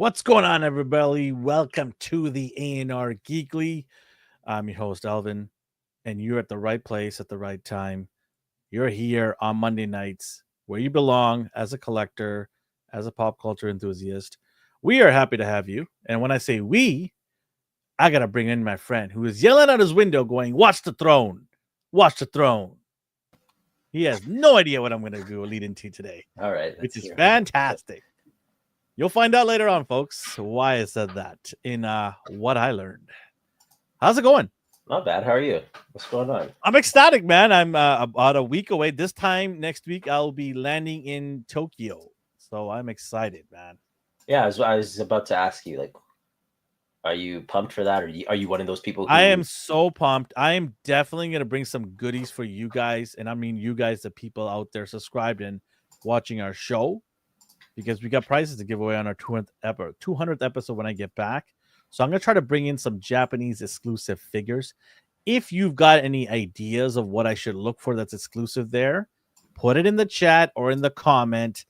What's going on, everybody? Welcome to the ANR Geekly. I'm your host, Alvin, and you're at the right place at the right time. You're here on Monday nights where you belong as a collector, as a pop culture enthusiast. We are happy to have you. And when I say we, I got to bring in my friend who is yelling out his window going, "Watch the throne! Watch the throne!" He has no idea what I'm going to do lead into today, All right, which is fantastic. You'll find out later on, folks, why I said that in What I Learned. How's it going? Not bad. How are you? What's going on? I'm ecstatic, man. I'm about a week away. This time next week, I'll be landing in Tokyo. So I'm excited, man. Yeah, I was about to ask you, like, are you pumped for that, or are you one of those people who? I am so pumped. I am definitely going to bring some goodies for you guys. And I mean, you guys, the people out there subscribed and watching our show, because we got prizes to give away on our 200th episode when I get back. So I'm going to try to bring in some Japanese exclusive figures. If you've got any ideas of what I should look for that's exclusive there, put it in the chat or in the comment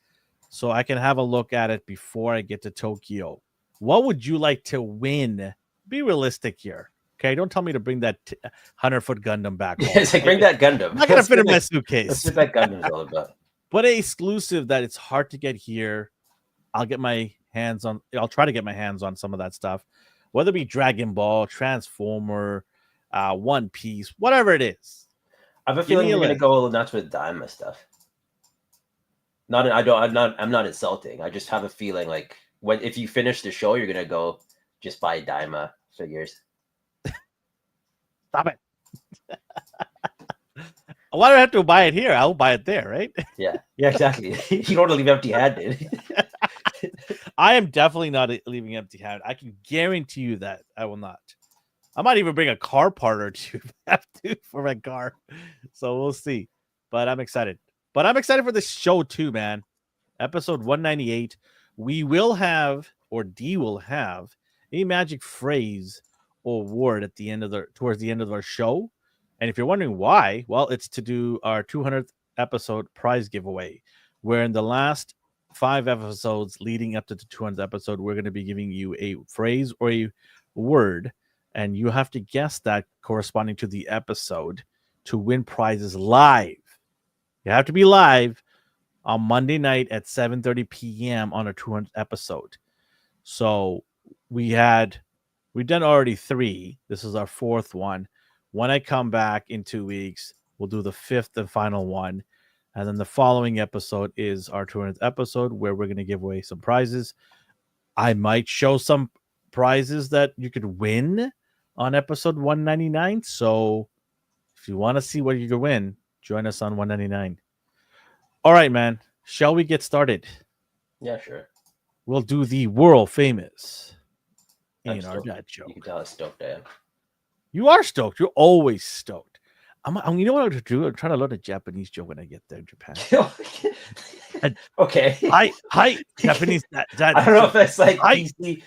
so I can have a look at it before I get to Tokyo. What would you like to win? Be realistic here. Okay, don't tell me to bring that 100-foot Gundam back home. It's like, bring that Gundam. I'm not going to fit in my suitcase. That's what that Gundam's all about. But an exclusive that it's hard to get here. I'll get my hands on. I'll try to get my hands on some of that stuff, whether it be Dragon Ball, Transformer, One Piece, whatever it is. I have a feeling you're going to go a little nuts with Daima stuff. I'm not insulting. I just have a feeling like if you finish the show, you're going to go just buy Daima figures. Stop it. Why do I have to buy it here? I'll buy it there, right? Yeah, exactly. You don't want to leave empty-handed. I am definitely not leaving empty-handed. I can guarantee you that I will not. I might even bring a car part or two if I have to for my car. So we'll see. But I'm excited. But I'm excited for this show too, man. Episode 198. We will have, or D will have, a magic phrase or word at the end of towards the end of our show. And if you're wondering why, well, it's to do our 200th episode prize giveaway, where in the last 5 episodes leading up to the 200th episode, we're going to be giving you a phrase or a word, and you have to guess that corresponding to the episode to win prizes live. You have to be live on Monday night at 7:30 p.m. on our 200th episode. So we've done already 3. This is our 4th one. When I come back in 2 weeks, we'll do the 5th and final one. And then the following episode is our 200th episode where we're going to give away some prizes. I might show some prizes that you could win on episode 199. So if you want to see what you could win, join us on 199. All right, man. Shall we get started? Yeah, sure. We'll do the world famous ANR dad joke. You can tell how stoked I am. You are stoked. You're always stoked. You know what I'm going to do? I'm trying to learn a Japanese joke when I get there in Japan. Okay. Hi, Japanese. I don't know if that's like PC.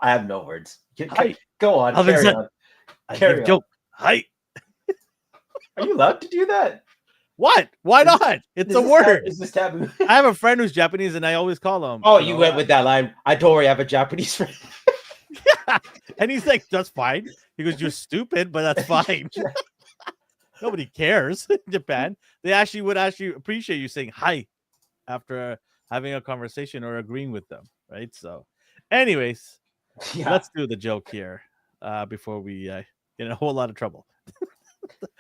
I have no words. Go on. Carry on. Joke. Hi. Are you allowed to do that? What? Why not? It's a word. Is this taboo? I have a friend who's Japanese, and I always call him. Oh, you went with that line. I don't worry, I have a Japanese friend. Yeah. And he's like, that's fine. He goes, you're stupid, but that's fine. Nobody cares in Japan. They would appreciate you saying hi after having a conversation or agreeing with them, right? So, anyways, let's do the joke here before we get in a whole lot of trouble.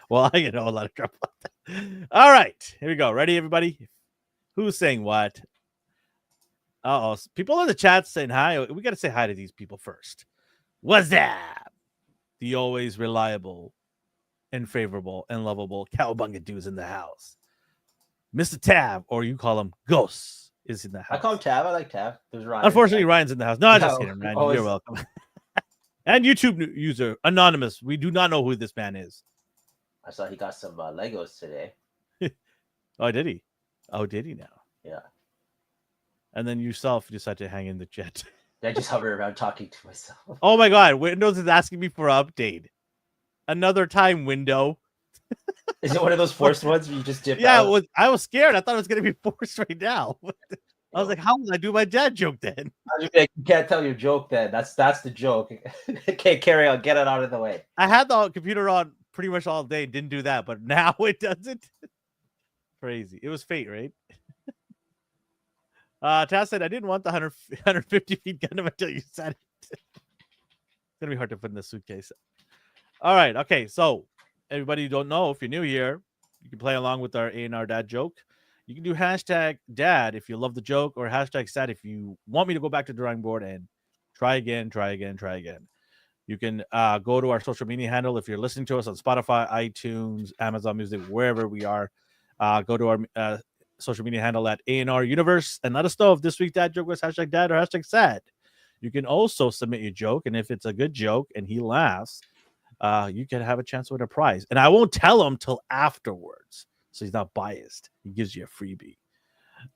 Well, I get in a whole lot of trouble. All right, here we go. Ready, everybody? Who's saying what? Uh-oh. People in the chat saying hi. We got to say hi to these people first. What's up? The always reliable and favorable and lovable Cowabunga dude's in the house. Mr. Tab, or you call him Ghost, is in the house. I call him Tab. I like Tab. There's Ryan. Unfortunately, Ryan's in the house. No, I just kidding, man. You're welcome. And YouTube user, Anonymous. We do not know who this man is. I saw he got some Legos today. Oh, did he? Oh, did he now? Yeah. And then yourself decide to hang in the chat. I just hover around talking to myself. Oh my God. Windows is asking me for an update. Another time, window. Is it one of those forced ones where you just dip Yeah, out? I was scared. I thought it was gonna be forced right now. I was like, how will I do my dad joke then? I was like, you can't tell your joke then. That's the joke. Okay, carry on. Get it out of the way. I had the computer on pretty much all day, didn't do that, but now it doesn't. Crazy. It was fate, right? Taz said, I didn't want the 150 feet Gundam until you said it. It's gonna be hard to put in the suitcase. All right, okay. So everybody who don't know, if you're new here, you can play along with our ANR dad joke. You can do hashtag dad if you love the joke, or hashtag sad if you want me to go back to the drawing board and try again. You can go to our social media handle if you're listening to us on Spotify, iTunes, Amazon Music, wherever we are. Go to our social media handle at ANR Universe and let us know if this week's dad joke was hashtag dad or hashtag sad. You can also submit your joke, and if it's a good joke and he laughs, you can have a chance to win a prize. And I won't tell him till afterwards, so he's not biased. He gives you a freebie.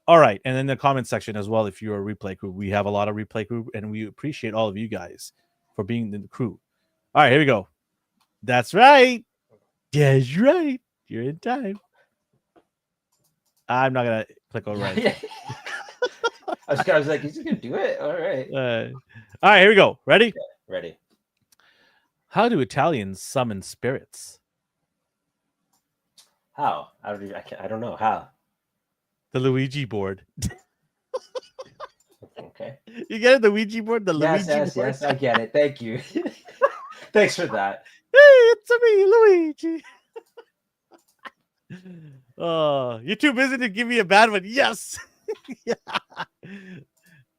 All right, and in the comment section as well, if you're a replay crew, we have a lot of replay crew, and we appreciate all of you guys for being in the crew. All right, here we go. That's right. That's right. You're in time. I'm not gonna click on right. I was like, is he gonna do it? All right. All right, here we go. Ready? Yeah, ready. How do Italians summon spirits? How? I don't know how. The Luigi board. Okay. You get it? The Ouija board? The Luigi board? Yes, I get it. Thank you. Thanks for that. Hey, it's me, Luigi. Oh, you're too busy to give me a bad one. Yes. Yeah.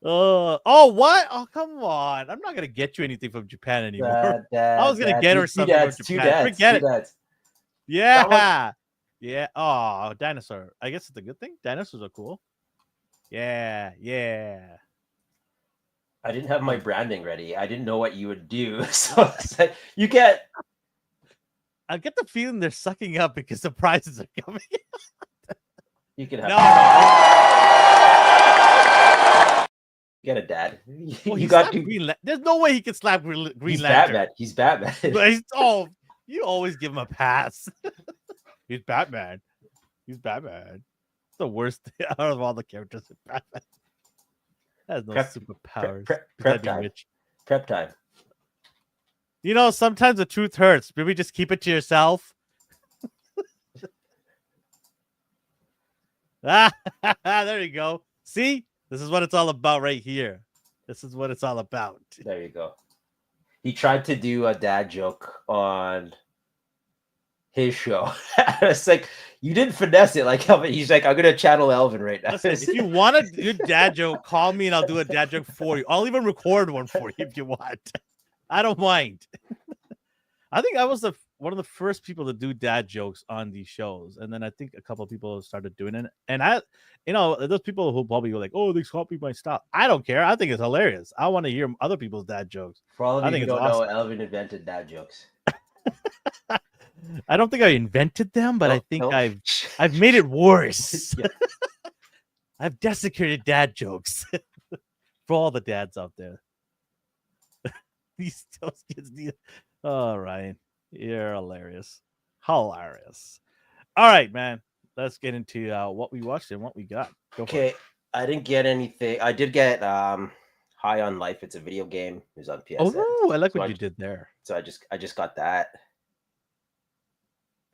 Oh, what? Oh, come on. I'm not going to get you anything from Japan anymore. I was going to get her something from Japan. Forget it. Yeah. Yeah. Oh, dinosaur. I guess it's a good thing. Dinosaurs are cool. Yeah. I didn't have my branding ready. I didn't know what you would do. So it's like, you get. I get the feeling they're sucking up because the prizes are coming. You can have. No. Get a dad. Well, you got to. There's no way he can slap Green Lantern. Batman. He's Batman. But you always give him a pass. He's Batman. The worst out of all the characters in Batman. Has no superpowers. Prep time. Prep time. You know, sometimes the truth hurts. Maybe just keep it to yourself. There you go. See? This is what it's all about right here. This is what it's all about. There you go. He tried to do a dad joke on his show. It's like, you didn't finesse it like Elvin. He's like, I'm going to channel Elvin right now. Listen, if you want to do dad joke, call me and I'll do a dad joke for you. I'll even record one for you if you want. I don't mind. I think I was one of the first people to do dad jokes on these shows. And then I think a couple of people started doing it. And those people who probably go like, oh, they copy my style. I don't care. I think it's hilarious. I want to hear other people's dad jokes. For all of you who don't know, Elvin invented dad jokes. I don't think I invented them, but I think I've made it worse. Yeah. I've desecrated dad jokes for all the dads out there. Those kids need. Oh, Ryan, you're hilarious. All right, man. Let's get into what we watched and what we got. Okay, I didn't get anything. I did get High on Life. It's a video game. It was on PSN. Oh, I like what you did there. So I just got that.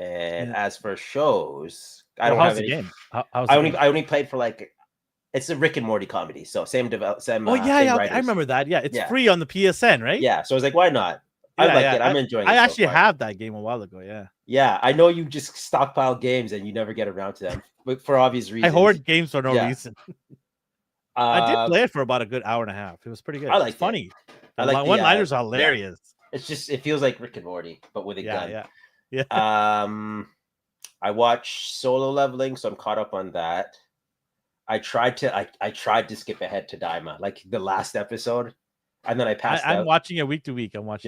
And as for shows, I don't have any. Game? I only played for like, it's a Rick and Morty comedy. So same. Oh yeah, I remember that. Yeah, it's free on the PSN, right? Yeah. So I was like, why not? I like it. I'm enjoying it. I actually have that game a while ago. Yeah. Yeah, I know you just stockpile games and you never get around to them, but for obvious reasons. I hoard games for no reason. I did play it for about a good hour and a half. It was pretty good. I like funny. I like one-liners are hilarious. Yeah. It feels like Rick and Morty, but with a gun. Yeah. I watched Solo Leveling, so I'm caught up on that. I tried to skip ahead to Daima, like the last episode, and then I passed out. I'm watching it week to week. I was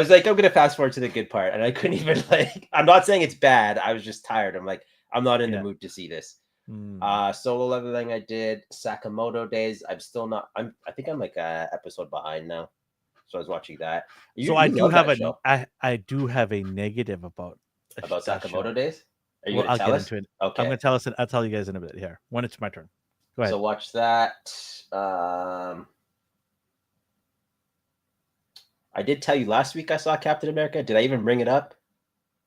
like, I'm gonna fast forward to the good part, and I couldn't even I'm not saying it's bad. I was just tired. I'm like, I'm not in the mood to see this. Solo Leveling I did. Sakamoto Days. I'm still not. I think I'm like a episode behind now. So I was watching that. I do have a negative about About That show. Sakamoto Days? Are you Well, gonna I'll tell get us? into it. Okay. I'm gonna tell us. I'll tell you guys in a bit. Here, when it's my turn. Go ahead. So watch that. I did tell you last week I saw Captain America. Did I even bring it up?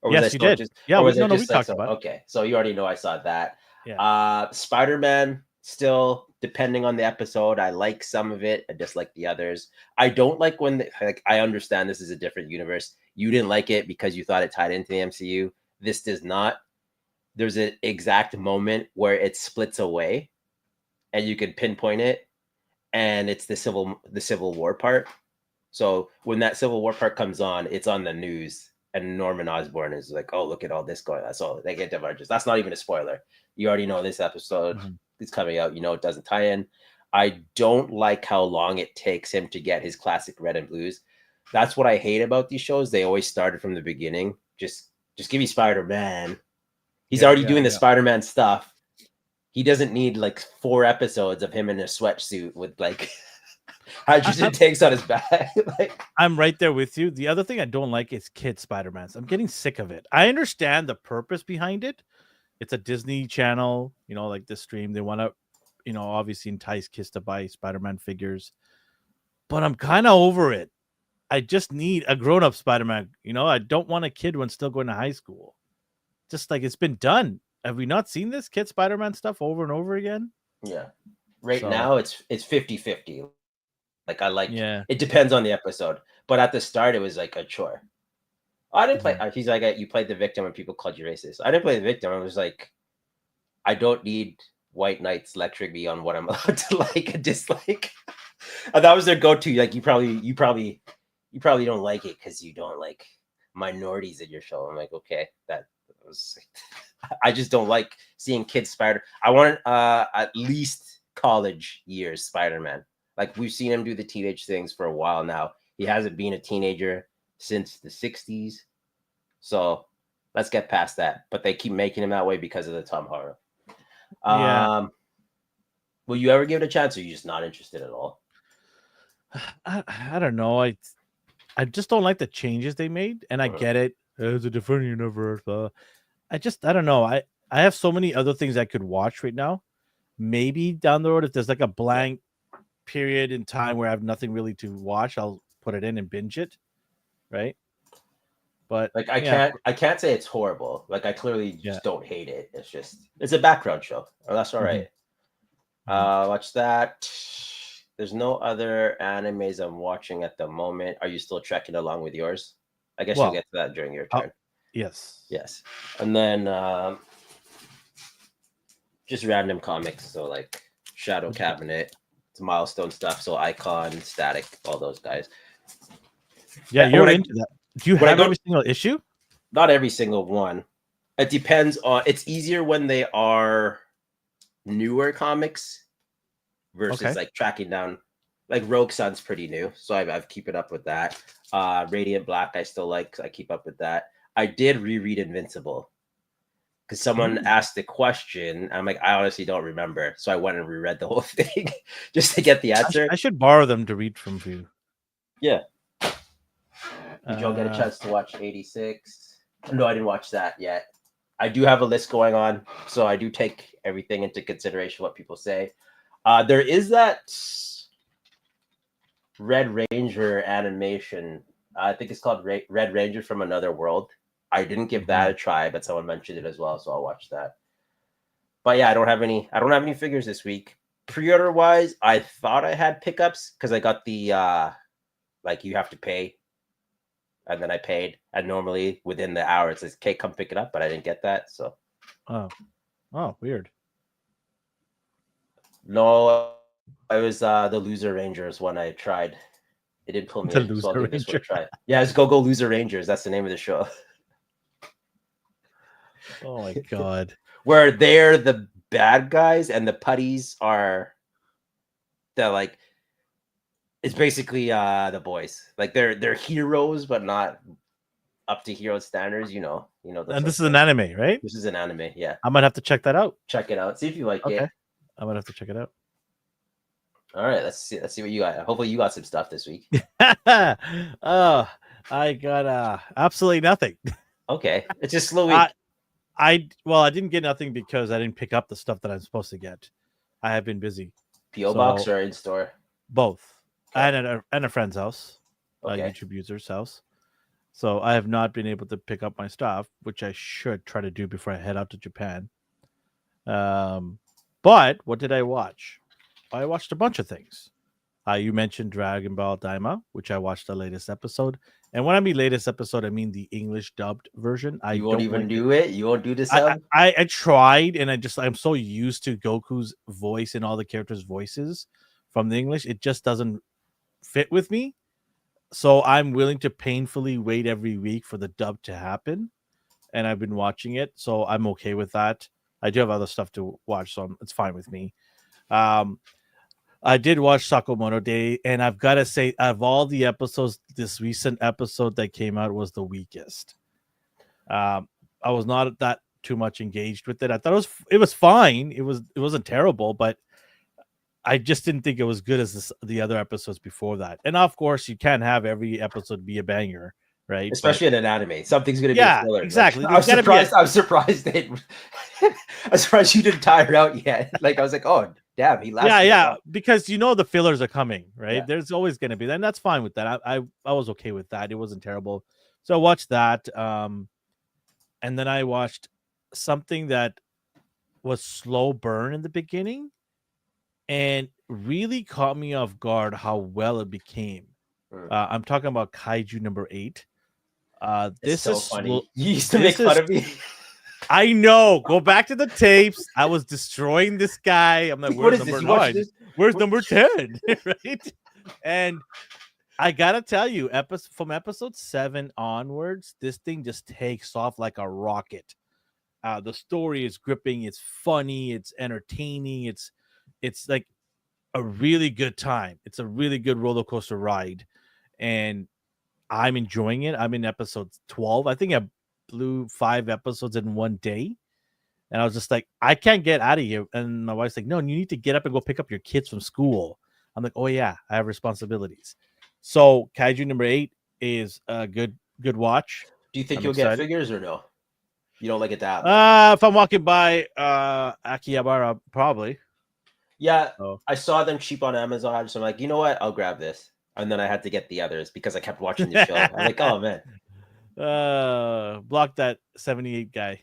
Or was I Yes, you still did. just Yeah, or was I no, just we like talked so about it. okay. So you already know I saw that. Yeah. Spider-Man, still depending on the episode. I like some of it, I dislike the others. I don't like when like I understand this is a different universe. You didn't like it because you thought it tied into the MCU. This does not. There's an exact moment where it splits away and you can pinpoint it, and it's the Civil War part. So when that Civil War part comes on, it's on the news, and Norman Osborn is like, "Oh, look at all this going." That's all they get divergence. That's not even a spoiler. You already know this episode is coming out. You know it doesn't tie in. I don't like how long it takes him to get his classic red and blues. That's what I hate about these shows. They always started from the beginning. Just give me Spider-Man. He's already doing the Spider-Man stuff. He doesn't need like 4 episodes of him in a sweatsuit with like hydrogen tanks on his back. Like, I'm right there with you. The other thing I don't like is kid Spider-Mans. I'm getting sick of it. I understand the purpose behind it. It's a Disney Channel, like the stream. They want to, obviously entice kids to buy Spider-Man figures. But I'm kind of over it. I just need a grown-up Spider-Man. I don't want a kid when still going to high school. Just like it's been done. Have we not seen this kid Spider-Man stuff over and over again? Yeah. Now it's 50-50. Like I like it depends on the episode. But at the start it was like a chore. I didn't play. He's like, you played the victim and people called you racist. I didn't play the victim. I was like, I don't need white knights lecturing me on what I'm allowed to like and dislike. And that was their go-to. Like you probably don't like it because you don't like minorities in your show. I'm like, okay, that was. I just don't like seeing kids Spider. I want at least college years Spider-Man. Like we've seen him do the teenage things for a while now. He hasn't been a teenager since the 60s. So let's get past that. But they keep making him that way because of the Tom Hardy. Will you ever give it a chance, or are you just not interested at all? I don't know. I just don't like the changes they made, and I get it. It's a different universe. I don't know. I have so many other things I could watch right now. Maybe down the road, if there's like a blank period in time where I have nothing really to watch, I'll put it in and binge it. Right. But like I can't say it's horrible. Like I clearly just don't hate it. It's a background show. Oh, that's all right. Watch that. There's no other animes I'm watching at the moment. Are you still trekking along with yours? I guess you'll get to that during your turn. Yes. And then just random comics. So like Shadow Cabinet, it's milestone stuff. So Icon, Static, all those guys. Yeah, you're into that. Do you have every single issue? Not every single one. It depends on. It's easier when they are newer comics versus like tracking down. Like Rogue Sun's pretty new, so I've keeping up with that. Radiant Black I still like. I keep up with that. I did reread Invincible because someone asked the question. I'm like, I honestly don't remember, so I went and reread the whole thing just to get the answer. I should borrow them to read from you. Yeah. Did y'all get a chance to watch 86? No, I didn't watch that yet. I do have a list going on, so I do take everything into consideration what people say. There is that Red Ranger animation. I think it's called Red Ranger from Another World. I didn't give that a try, but someone mentioned it as well, so I'll watch that. But yeah, I don't have any figures this week. Pre-order wise, I thought I had pickups because I got the like you have to pay. And then I paid, and normally within the hour it says, "Okay, come pick it up," but I didn't get that. So, oh, weird. No, I was the Loser Rangers one I tried. It didn't pull me in, so I'll give this one a try. Yeah, it's Go Loser Rangers. That's the name of the show. Oh my god! Where they're the bad guys, and the putties are the like. It's basically the boys. Like they're heroes, but not up to hero standards. You know. And this is an anime, right? This is an anime. Yeah, I might have to check that out. Check it out. See if you like it. I might have to check it out. All right, let's see what you got. Hopefully, you got some stuff this week. Oh, I got absolutely nothing. Okay, it's a slow week. I didn't get nothing because I didn't pick up the stuff that I'm supposed to get. I have been busy. PO box or in store? Both. Okay. And a friend's house, a Okay. YouTube user's house. So I have not been able to pick up my stuff, which I should try to do before I head out to Japan. But what did I watch? I watched a bunch of things. You mentioned Dragon Ball Daima, which I watched the latest episode. And when I mean latest episode, I mean the English dubbed version. I You won't don't even like do it. You won't do the sub. I tried, and I'm so used to Goku's voice and all the characters' voices from the English. It just doesn't fit with me. So I'm willing to painfully wait every week for the dub to happen. And I've been watching it, so I'm okay with that. I do have other stuff to watch, so it's fine with me. I did watch Sakamoto Day, and I've got to say, of all the episodes, this recent episode that came out was the weakest. I was not that too much engaged with it. I thought it was fine. It wasn't terrible, but I just didn't think it was good as the other episodes before that. And of course, you can't have every episode be a banger, right? Especially in an anime, something's gonna be a filler. Exactly. Like, I'm surprised I'm surprised you didn't tire out yet. Like I was like, oh damn, he lasted. Yeah, because the fillers are coming, right? Yeah. There's always going to be that, and that's fine with that. I was okay with that. It wasn't terrible. So I watched that, and then I watched something that was slow burn in the beginning, and really caught me off guard how well it became. I'm talking about Kaiju number 8. This is so funny. You used to make fun of me. I know. Go back to the tapes. I was destroying this guy. I'm like, where's number 9? Where's number 10? Right? And I gotta tell you, from episode 7 onwards, this thing just takes off like a rocket. The story is gripping. It's funny. It's entertaining. It's like a really good time. It's a really good roller coaster ride, and I'm enjoying it. I'm in episode 12. I think I blew 5 episodes in one day, and I was just like, I can't get out of here. And my wife's like, no, you need to get up and go pick up your kids from school. I'm like, oh yeah, I have responsibilities. So Kaiju number 8 is a good watch. Do you think you'll get figures or no? You don't like it that much? If I'm walking by Akihabara, probably. Yeah, I saw them cheap on Amazon, so I'm like, you know what? I'll grab this. And then I had to get the others because I kept watching the show. I'm like, oh man. Block that 78 guy.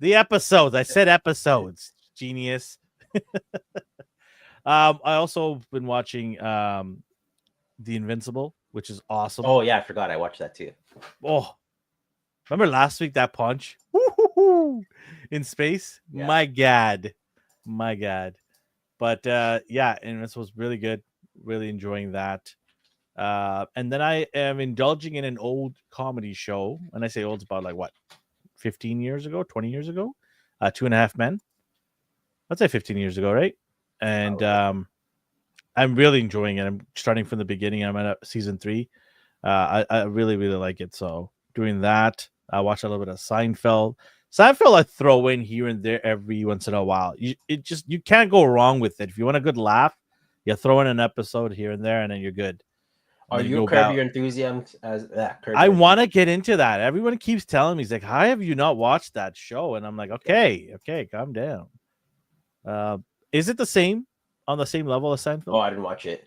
The episodes. I said episodes. Genius. I also been watching The Invincible, which is awesome. Oh yeah, I forgot. I watched that too. Oh, remember last week that punch? Woo-hoo-hoo! In space? Yeah. My God. But yeah, and this was really good. Really enjoying that. And then I am indulging in an old comedy show. And I say old, it's about like what, 15 years ago, 20 years ago? 2.5 Men. I'd say 15 years ago, right? And I'm really enjoying it. I'm starting from the beginning. I'm at season 3. I really, really like it. So doing that. I watched a little bit of Seinfeld. Seinfeld I throw in here and there every once in a while. You can't go wrong with it. If you want a good laugh, you throw in an episode here and there, and then you're good. Are you Curb Your Enthusiasm as that? I want to get into that. Everyone keeps telling me, he's like, "How have you not watched that show?" And I'm like, "Okay, calm down." Is it the same on the same level as Seinfeld? Oh, I didn't watch it.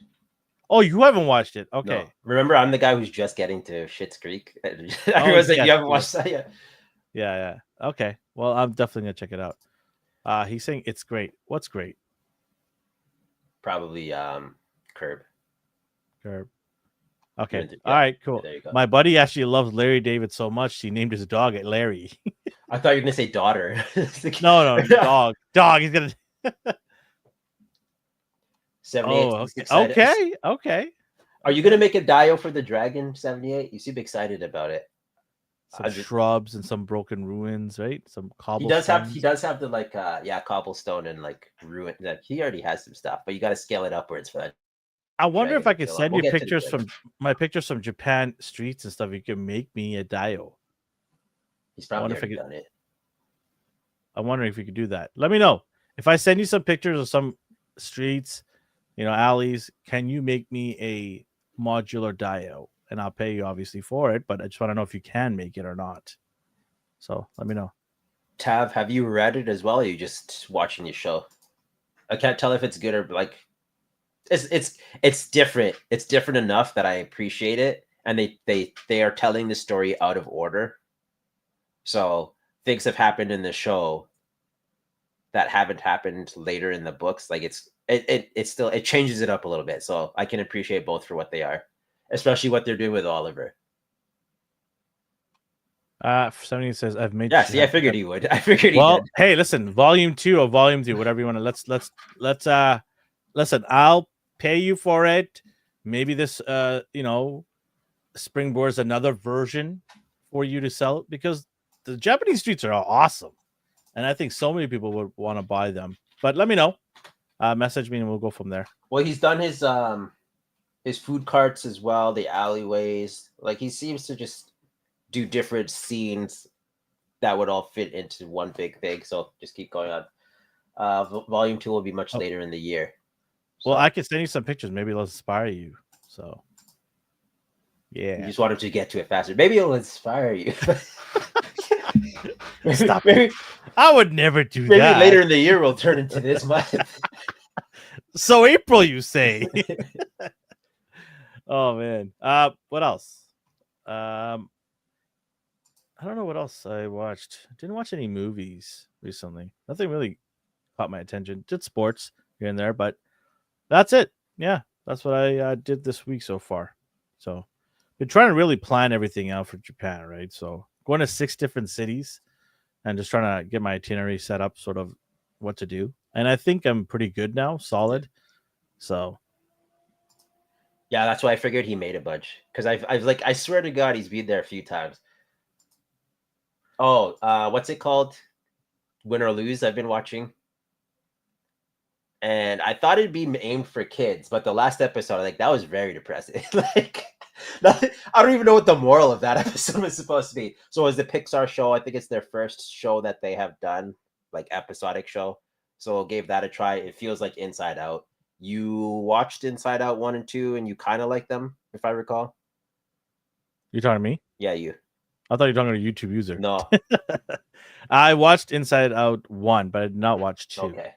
Oh, you haven't watched it? Okay. No. Remember, I'm the guy who's just getting to Schitt's Creek. Everyone's like, "You haven't watched that yet?" Yeah. Okay. Well, I'm definitely gonna check it out. He's saying it's great. What's great? Probably Curb. Okay. Yeah. All right, cool. Yeah, my buddy actually loves Larry David so much he named his dog at Larry. I thought you were gonna say daughter. No, dog. He's gonna 78. Oh, okay. Are you gonna make a dio for the Dragon 78? You seem excited about it. Some shrubs and some broken ruins, right? Some cobblestone. He does have the cobblestone and like ruin. Like he already has some stuff, but you got to scale it upwards for that. I wonder if I could send you pictures from Japan streets and stuff. You can make me a dio. He's probably already done it. I'm wondering if you could do that. Let me know. If I send you some pictures of some streets, alleys, can you make me a modular dio? and I'll pay you obviously for it. But I just want to know if you can make it or not. So let me know. Tav, have you read it as well? Or are you just watching the show? I can't tell if it's good or like it's different. It's different enough that I appreciate it, and they are telling the story out of order. So things have happened in the show that haven't happened later in the books. Like it's still, it changes it up a little bit. So I can appreciate both for what they are, especially what they're doing with Oliver. Somebody says I've made. Yeah, see, I figured he would. I figured he well, did. hey, listen, volume 2 or volume 3, whatever you want to. Let's listen. I'll pay you for it. Maybe this springboards another version for you to sell, because the Japanese streets are awesome, and I think so many people would want to buy them. But let me know. Message me and we'll go from there. Well, he's done his food carts as well, the alleyways. Like he seems to just do different scenes that would all fit into one big thing. So just keep going on. Volume 2 will be much later in the year. So. Well, I can send you some pictures. Maybe it'll inspire you. So yeah, you just want him to get to it faster. Maybe it'll inspire you. Stop. Maybe I would never do that. Maybe later in the year we'll turn into this month. So April, you say? Oh man. What else? I don't know what else I watched. Didn't watch any movies recently. Nothing really caught my attention. Did sports here and there, but that's it. Yeah, that's what I did this week so far. So, been trying to really plan everything out for Japan, right? So, going to 6 different cities and just trying to get my itinerary set up, sort of what to do. And I think I'm pretty good now, solid. So, yeah, that's why I figured he made a bunch, because I swear to God, he's been there a few times. Oh, what's it called? Win or Lose, I've been watching. And I thought it'd be aimed for kids, but the last episode, like, that was very depressing. Like, I don't even know what the moral of that episode was supposed to be. So it was the Pixar show. I think it's their first show that they have done, like episodic show. So gave that a try. It feels like Inside Out. You watched Inside Out 1 and 2, and you kind of like them, if I recall. You talking to me? Yeah, you. I thought you were talking to a YouTube user. No. I watched Inside Out 1, but I did not watch 2. Okay.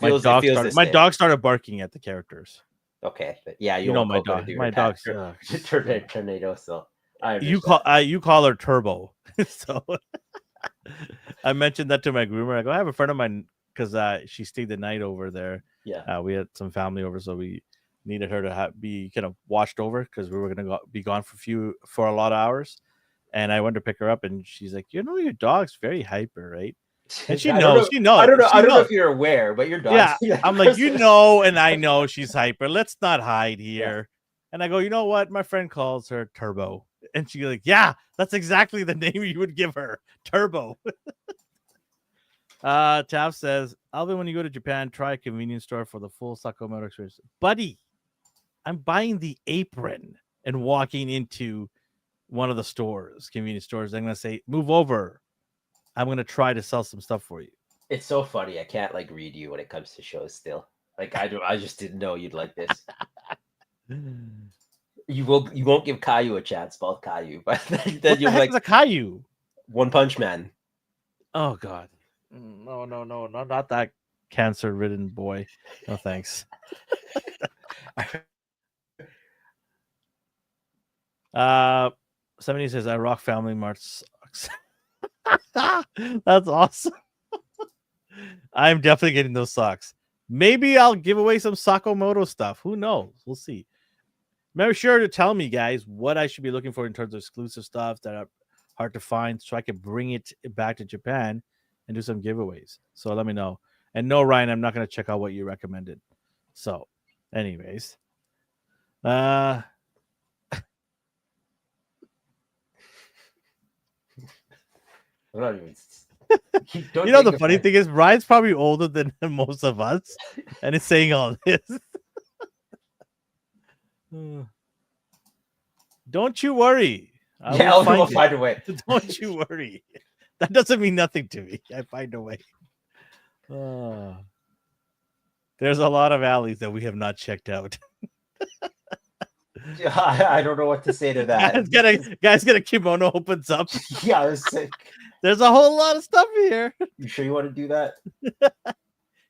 My dog started barking at the characters. Okay. But yeah, you know my dog. My dog's tornado, so you call her Turbo. So I mentioned that to my groomer. I go, I have a friend of mine, because she stayed the night over there. Yeah. We had some family over, so we needed her to be kind of watched over, because we were going to be gone for a lot of hours. And I went to pick her up, and she's like, your dog's very hyper, right? And she knows. I don't know if you're aware, but your dog. Yeah, I'm like, and I know she's hyper. Let's not hide here. Yeah. And I go, you know what? My friend calls her Turbo, and she's like, yeah, that's exactly the name you would give her, Turbo. Tav says, Alvin, when you go to Japan, try a convenience store for the full Sakamoto experience. Buddy, I'm buying the apron and walking into one of the convenience stores. I'm going to say, move over. I'm going to try to sell some stuff for you. It's so funny. I can't read you when it comes to shows still. I just didn't know you'd like this. You won't give Caillou a chance, both Caillou. But then you're like, a Caillou? One Punch Man. Oh, God. No, not that cancer-ridden boy. No, thanks. Somebody says, I rock Family Mart sucks. That's awesome. I'm definitely getting those socks. Maybe I'll give away some Sakamoto stuff. Who knows? We'll see. Make sure to tell me, guys, what I should be looking for in terms of exclusive stuff that are hard to find, so I can bring it back to Japan and do some giveaways. So let me know. And no, Ryan, I'm not going to check out what you recommended. So, anyways. I'm not even. The funny thing is, Ryan's probably older than most of us, and is saying all this. Don't you worry. I'll find a way. Don't you worry. That doesn't mean nothing to me. I find a way. There's a lot of alleys that we have not checked out. I don't know what to say to that. Guys get a kimono opens up. Yeah, I was sick. There's a whole lot of stuff here. You sure you want to do that?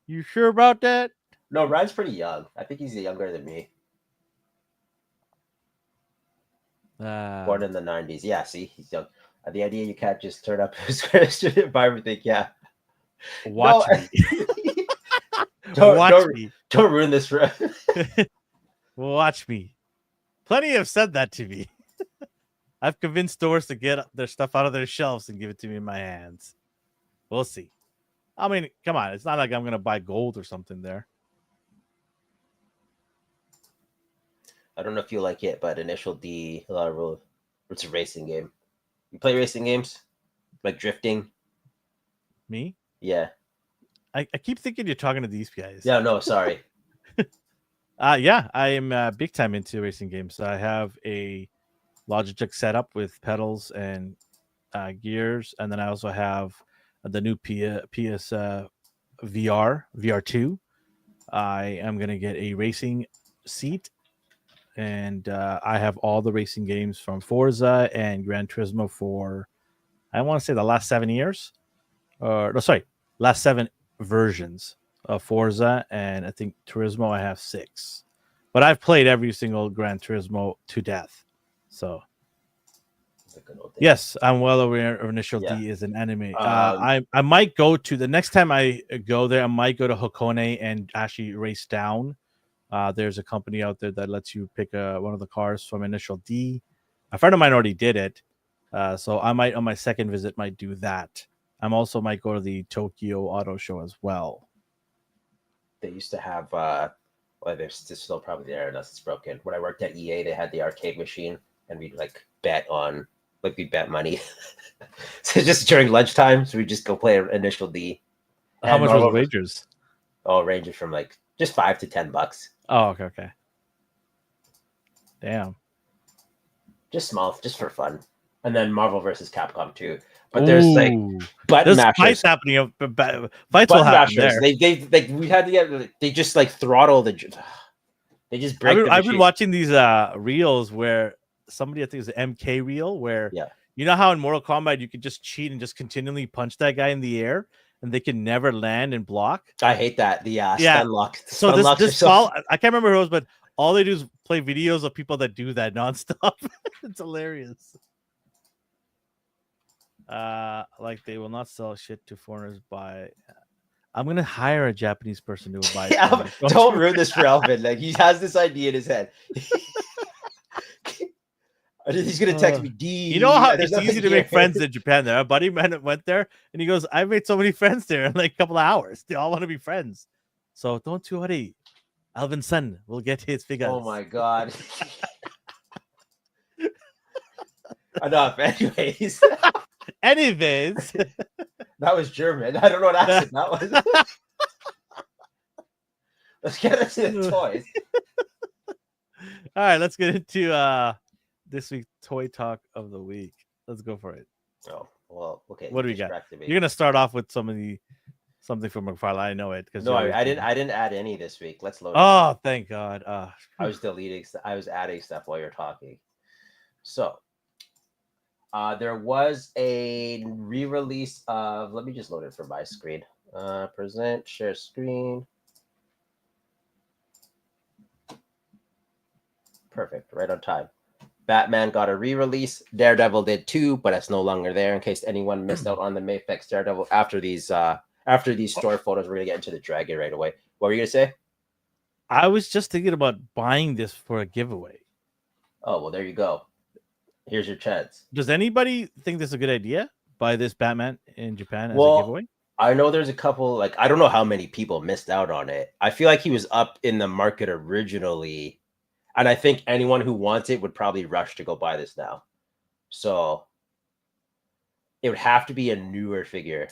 You sure about that? No, Ryan's pretty young. I think he's younger than me. Born in the 90s. Yeah, see, he's young. The idea you can't just turn up his environment. Yeah. Watch me. Don't ruin this for Watch me. Plenty have said that to me. I've convinced stores to get their stuff out of their shelves and give it to me in my hands. We'll see. I mean, come on. It's not like I'm going to buy gold or something there. I don't know if you like it, but Initial D, a lot of rules. It's a racing game. You play racing games? Like drifting? Me? Yeah. I keep thinking you're talking to these guys. Yeah, no, sorry. Yeah, I am big time into racing games. I have a Logitech setup with pedals and gears, and then I also have the new PS VR2. I am going to get a racing seat, and I have all the racing games from Forza and Gran Turismo for, I want to say, the last 7 years. Last 7 versions of Forza, and I think Turismo I have 6. But I've played every single Gran Turismo to death. So yes, I'm well aware of Initial D is an anime. I might go to the next time I go there. I might go to Hakone and actually race down. There's a company out there that lets you pick one of the cars from Initial D. A friend of mine already did it, so I might on my second visit might do that. I'm also might go to the Tokyo Auto Show as well. They used to have, well, they're still probably there unless it's broken. When I worked at EA, they had the arcade machine, and we'd like bet money. So just during lunchtime, so we just go play Initial D. How much was wagers? Oh, ranges from like just $5 to $10. Oh, okay. Damn. Just small, just for fun. And then Marvel versus Capcom 2. But there's like button mashers. Fights happening. Fights will happen there. We had to get. They just like throttle the. They just break. I've been watching these reels where somebody, I think it's an MK reel, where you know how in Mortal Kombat you could just cheat and just continually punch that guy in the air and they can never land and block. I hate that. The stun lock. So this fall, I can't remember who it was, but all they do is play videos of people that do that nonstop. It's hilarious. Like they will not sell shit to foreigners by. I'm gonna hire a Japanese person to buy it. Don't ruin this for Alvin. Like he has this idea in his head. He's gonna text me. You know how it's easy to make friends in Japan. There, a buddy man went there and he goes, "I made so many friends there in like a couple of hours. They all want to be friends. So don't you worry, Alvin's son will get his figures." Oh my god. Enough. Anyways, that was German. I don't know what accent that was. Let's get into the toys. All right, let's get into this week's toy talk of the week. Let's go for it. Oh well, okay. What do we got? You're gonna start off with something from McFarlane. I know it because I didn't add any this week. Let's load. Oh, thank God. I was deleting. I was adding stuff while you're talking. So. There was a re-release of. Let me just load it from my screen. Present, share screen. Perfect, right on time. Batman got a re-release. Daredevil did too, but it's no longer there. In case anyone missed out on the Mayfix Daredevil, after these store photos, we're gonna get into the Dragon right away. What were you gonna say? I was just thinking about buying this for a giveaway. Oh well, there you go. Here's your chance. Does anybody think this is a good idea? Buy this Batman in Japan as a giveaway? I know there's a couple, like, I don't know how many people missed out on it. I feel like he was up in the market originally. And I think anyone who wants it would probably rush to go buy this now. So it would have to be a newer figure.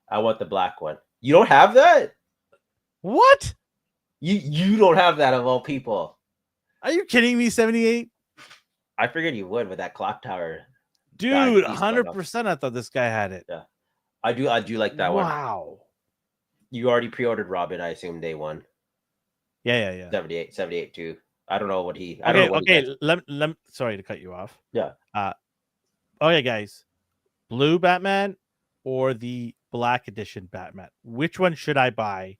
I want the black one. You don't have that? What? You don't have that of all people. Are you kidding me, 78? I figured you would with that clock tower. Dude, 100%. I thought this guy had it. Yeah, I do like that one. Wow. You already pre-ordered Robin, I assume, day one. Yeah. 78 too. I don't know what he. I don't know what Okay. Let sorry to cut you off. Yeah. Okay, guys. Blue Batman or the Black Edition Batman? Which one should I buy?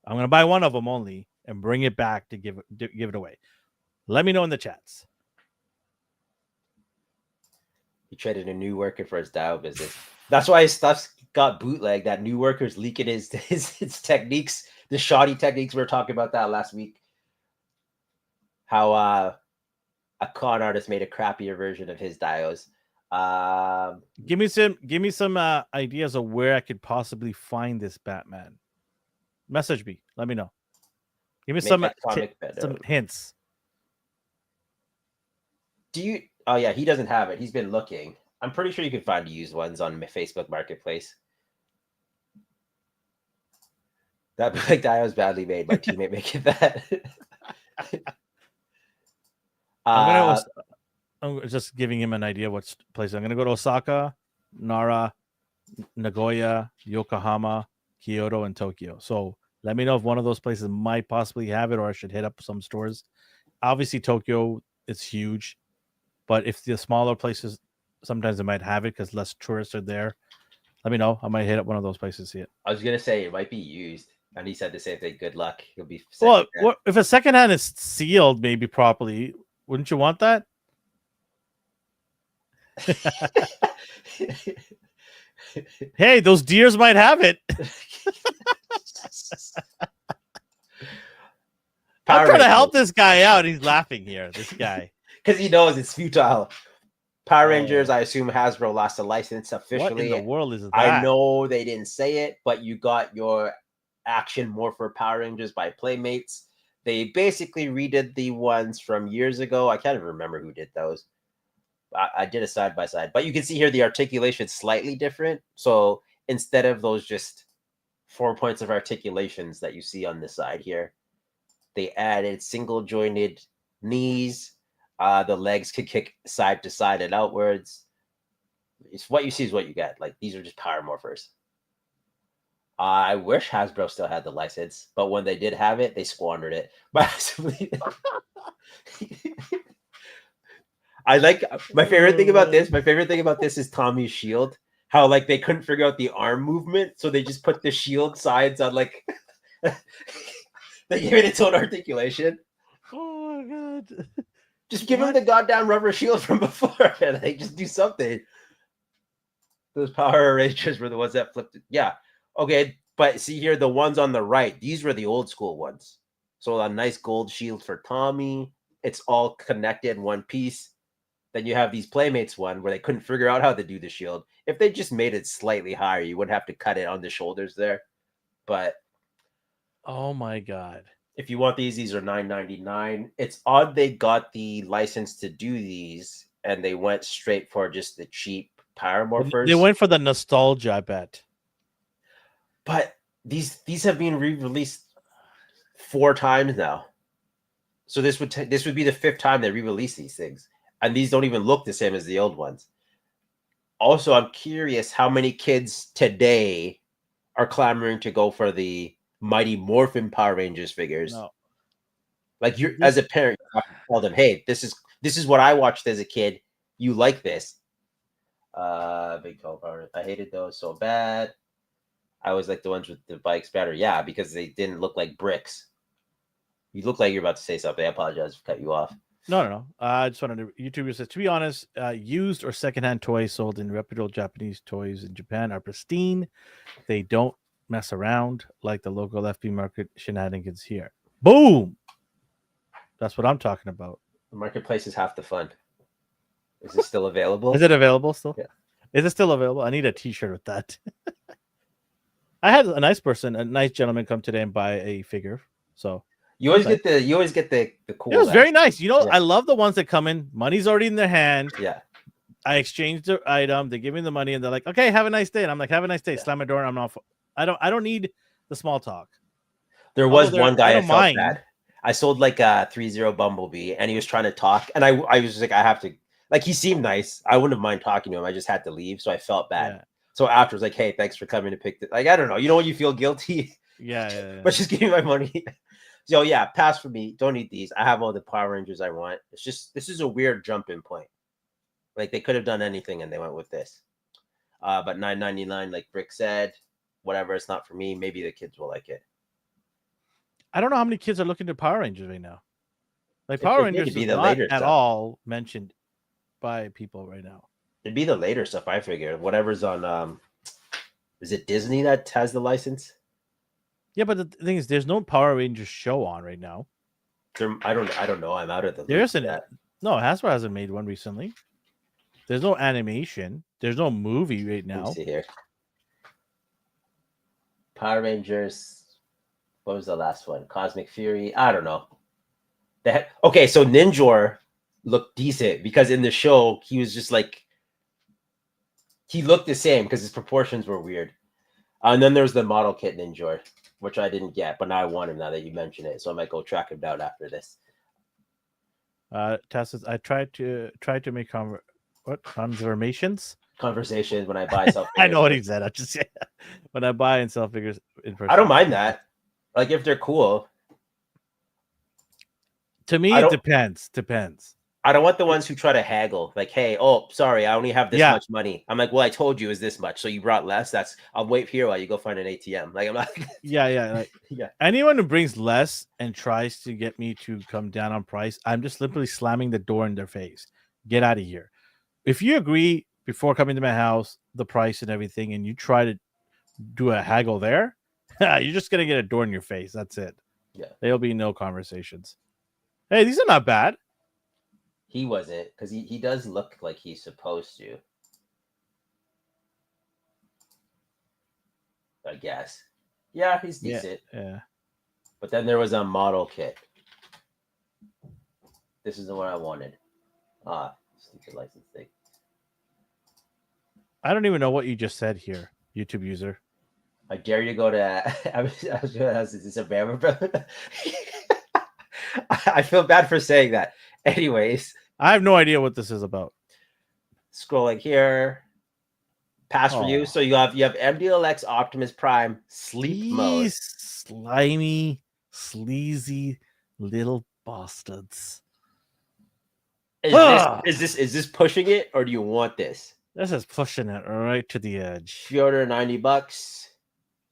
I'm gonna buy one of them only and bring it back to give it away. Let me know in the chats. He traded a new worker for his Dio business. That's why his stuff's got bootleg. That new worker's leaking his techniques, the shoddy techniques. We were talking about that last week. How a con artist made a crappier version of his Dios. Give me some ideas of where I could possibly find this Batman. Message me. Let me know. Give me some hints. Do you? Oh yeah, he doesn't have it. He's been looking. I'm pretty sure you can find used ones on Facebook Marketplace. That big Dio was badly made. My teammate making that. I'm just giving him an idea what place. I'm gonna go to Osaka, Nara, Nagoya, Yokohama, Kyoto, and Tokyo. So let me know if one of those places might possibly have it, or I should hit up some stores. Obviously, Tokyo is huge, but if the smaller places, sometimes they might have it because less tourists are there. Let me know. I might hit up one of those places to see it. I was gonna say it might be used, and he said the same thing. Good luck. It'll be well. If a secondhand is sealed, maybe properly, wouldn't you want that? Hey, those deers might have it. I'm trying to help this guy out. He's laughing here. This guy, because he knows it's futile. Power Rangers, I assume Hasbro lost a license officially. What in the world is that? I know they didn't say it, but you got your Action Morpher Power Rangers by Playmates. They basically redid the ones from years ago. I can't even remember who did those. I did a side by side, but you can see here the articulation is slightly different. So instead of those just 4 points of articulations that you see on this side here, they added single jointed knees. The legs could kick side to side and outwards. It's what you see is what you get. Like, these are just power morphers. I wish Hasbro still had the license, but when they did have it, they squandered it. I like my favorite thing about this. My favorite thing about this is Tommy's shield. How like they couldn't figure out the arm movement, so they just put the shield sides on like they gave it its own articulation. Oh my god! Just give him the goddamn rubber shield from before, and like just do something. Those Power Rangers were the ones that flipped it. Yeah, okay, but see here, the ones on the right, these were the old school ones. So a nice gold shield for Tommy. It's all connected in one piece. Then you have these Playmates one where they couldn't figure out how to do the shield. If they just made it slightly higher, you wouldn't have to cut it on the shoulders there. But oh my god. If you want these are $9.99. It's odd they got the license to do these and they went straight for just the cheap Power Morphers. They went for the nostalgia, I bet. But these have been re-released 4 times now. So this would be the 5th time they re-release these things. And these don't even look the same as the old ones. Also, I'm curious how many kids today are clamoring to go for the Mighty Morphin Power Rangers figures. No. Like you're as a parent, you have to tell them, hey, this is what I watched as a kid. You like this. Big Tall Power. I hated those so bad. I always like the ones with the bikes better. Yeah, because they didn't look like bricks. You look like you're about to say something. I apologize for cutting you off. No. I just wanted to. YouTuber says, to be honest, used or secondhand toys sold in reputable Japanese toys in Japan are pristine. They don't mess around like the local FB market shenanigans here. Boom. That's what I'm talking about. The marketplace is half the fun. Is it still available? Is it available still? Yeah. Is it still available? I need a T-shirt with that. I had a nice gentleman come today and buy a figure. So. You always get the cool. It was very nice. You know, yeah. I love the ones that come in. Money's already in their hand. Yeah. I exchange the item. They give me the money, and they're like, "Okay, have a nice day." And I'm like, "Have a nice day." Yeah. Slam my door, and I'm off. I don't need the small talk. There was one guy I felt bad. I sold like a 3-0 Bumblebee, and he was trying to talk, and I was just like, I have to. Like, he seemed nice. I wouldn't have mind talking to him. I just had to leave, so I felt bad. Yeah. So after, I was like, "Hey, thanks for coming to pick the." Like, I don't know. You know when you feel guilty. Yeah. But just give me my money. So yeah, pass for me. Don't need these. I have all the Power Rangers I want. It's just this is a weird jump-in point. Like they could have done anything and they went with this. But $9.99, like Brick said, whatever. It's not for me. Maybe the kids will like it. I don't know how many kids are looking to Power Rangers right now. Like Power Rangers is not at all mentioned by people right now. It'd be the later stuff, I figure. Whatever's on is it Disney that has the license? Yeah, but the thing is, there's no Power Rangers show on right now. I don't know. I'm out of the. There isn't. No, Hasbro hasn't made one recently. There's no animation. There's no movie right now. Let me see here. Power Rangers. What was the last one? Cosmic Fury. I don't know. Okay, so Ninjor looked decent because in the show he was just like he looked the same because his proportions were weird. And then there's the model kit Ninjor, which I didn't get, but now I want him now that you mention it. So I might go track him down after this. Tess says, I tried to make conversations when I buy something. I know what he said. I just when I buy and sell figures in person. I don't mind that. Like if they're cool. To me, it depends. I don't want the ones who try to haggle. Like, hey, oh, sorry, I only have this much money. I'm like, well, I told you it was this much, so you brought less. I'll wait here while you go find an ATM. Like, I'm not. Yeah. Anyone who brings less and tries to get me to come down on price, I'm just literally slamming the door in their face. Get out of here. If you agree before coming to my house, the price and everything, and you try to do a haggle there, you're just gonna get a door in your face. That's it. Yeah. There'll be no conversations. Hey, these are not bad. He wasn't, because he does look like he's supposed to. I guess. Yeah, he's decent. Yeah. But then there was a model kit. This is the one I wanted. Stupid license thing. I don't even know what you just said here, YouTube user. I dare you to go to. I was going to ask, is this a Bama brother? I feel bad for saying that. Anyways. I have no idea what this is about. Scrolling here. Pass for you. So you have MDLX Optimus Prime sleep mode. Slimy, sleazy little bastards. Is this pushing it, or do you want this? This is pushing it right to the edge. $390.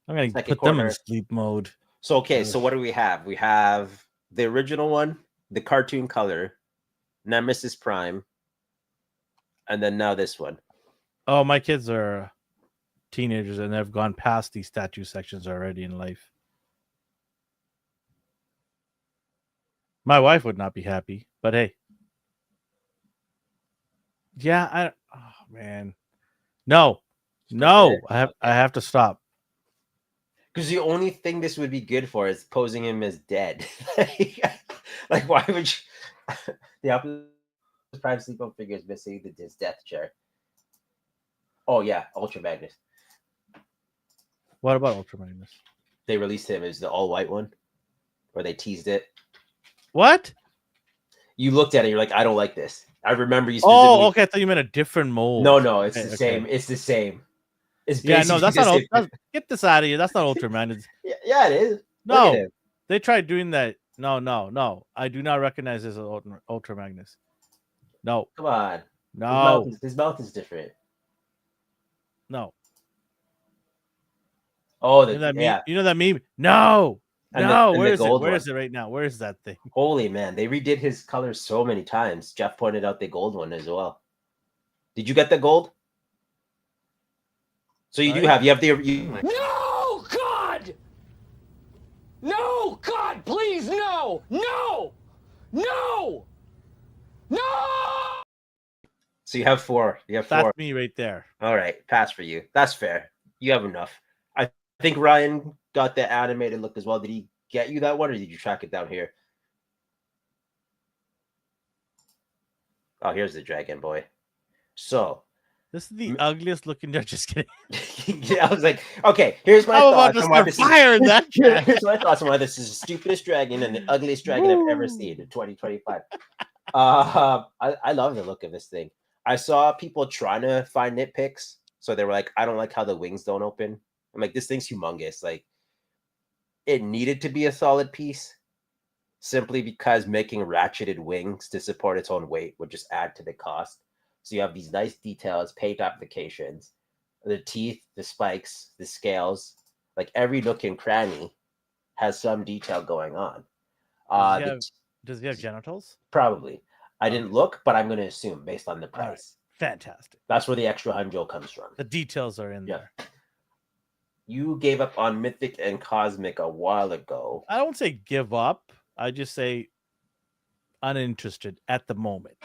I'm gonna put them in sleep mode. So okay, so what do we have? We have the original one, the cartoon color, Nemesis Prime, and then now this one. Oh, my kids are teenagers and they've gone past these statue sections already in life. My wife would not be happy, but hey. Yeah, oh man. No. I have to stop. Because the only thing this would be good for is posing him as dead. Like why would you the Optimus Prime sleep-on figure is missing his death chair. Oh yeah, Ultra Magnus. What about Ultra Magnus? They released him as the all-white one, or they teased it. What? You looked at it, you're like, I don't like this. I remember you. Oh, okay. I thought you meant a different mold. No, it's the same. It's the same. It's that's not. Get this out of here. That's not Ultra Magnus. Yeah, it is. No, they tried doing that. No. I do not recognize this as Ultra Magnus. No. Come on. No. His mouth is different. No. Oh, you know that meme? No. Where is it? Where is it right now? Where is that thing? Holy man, they redid his colors so many times. Jeff pointed out the gold one as well. Did you get the gold? So you have the. No, God! No, God, please, no! So you have four. That's me right there. All right, pass for you. That's fair. You have enough. I think Ryan got the animated look as well. Did he get you that one, or did you track it down here? Oh, here's the Dragon Boy. So this is the ugliest looking. Just kidding. Yeah, I was like, okay, here's my thoughts on why here's my thoughts on why this is the stupidest dragon and the ugliest dragon I've ever seen in 2025. I love the look of this thing. I saw people trying to find nitpicks, so they were like, I don't like how the wings don't open. I'm like, this thing's humongous. Like, it needed to be a solid piece, simply because making ratcheted wings to support its own weight would just add to the cost. So you have these nice details, paint applications, the teeth, the spikes, the scales, like every nook and cranny has some detail going on. Does he have genitals? Probably. I didn't look, but I'm going to assume based on the price. Right. Fantastic. That's where the extra $100 comes from. The details are in there. You gave up on Mythic and Cosmic a while ago. I don't say give up. I just say uninterested at the moment.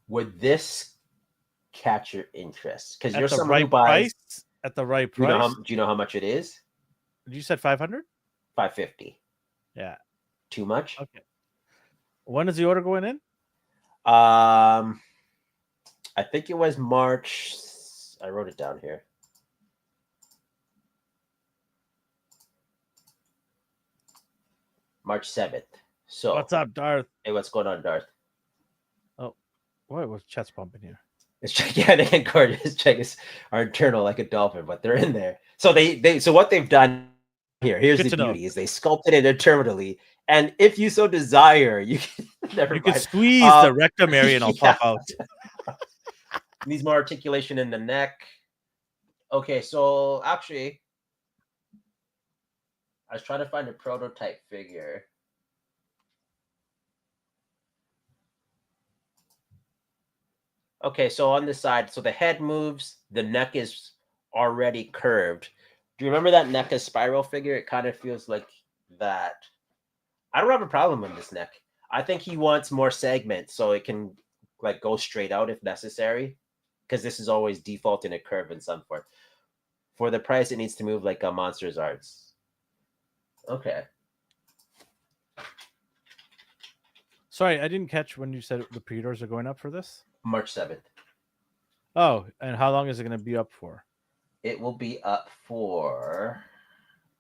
Would this catch your interest? Because you're the someone right who buys price. At the right price. Do you know how much it is? You said 500? 550. Yeah. Too much? Okay. When is the order going in? I think it was March. I wrote it down here. March 7th. So what's up, Darth? Hey, what's going on, Darth? Oh, what was chest pumping here? It's gigantic and gorgeous. Checkers are internal like a dolphin, but they're in there. So so what they've done here's the beauty is they sculpted it internally, and if you so desire, you can squeeze the rectum area and I'll pop out. Needs more articulation in the neck. Okay, so actually, I was trying to find a prototype figure. Okay, so on the side, so the head moves, the neck is already curved. Do you remember that NECA spiral figure? It kind of feels like that. I don't have a problem with this neck. I think he wants more segments so it can like go straight out if necessary, because this is always default in a curve and some form. For the price, it needs to move like a Monsters Arts. Okay. Sorry, I didn't catch when you said the pre-orders are going up for this. March 7th. Oh, and how long is it going to be up for? It will be up for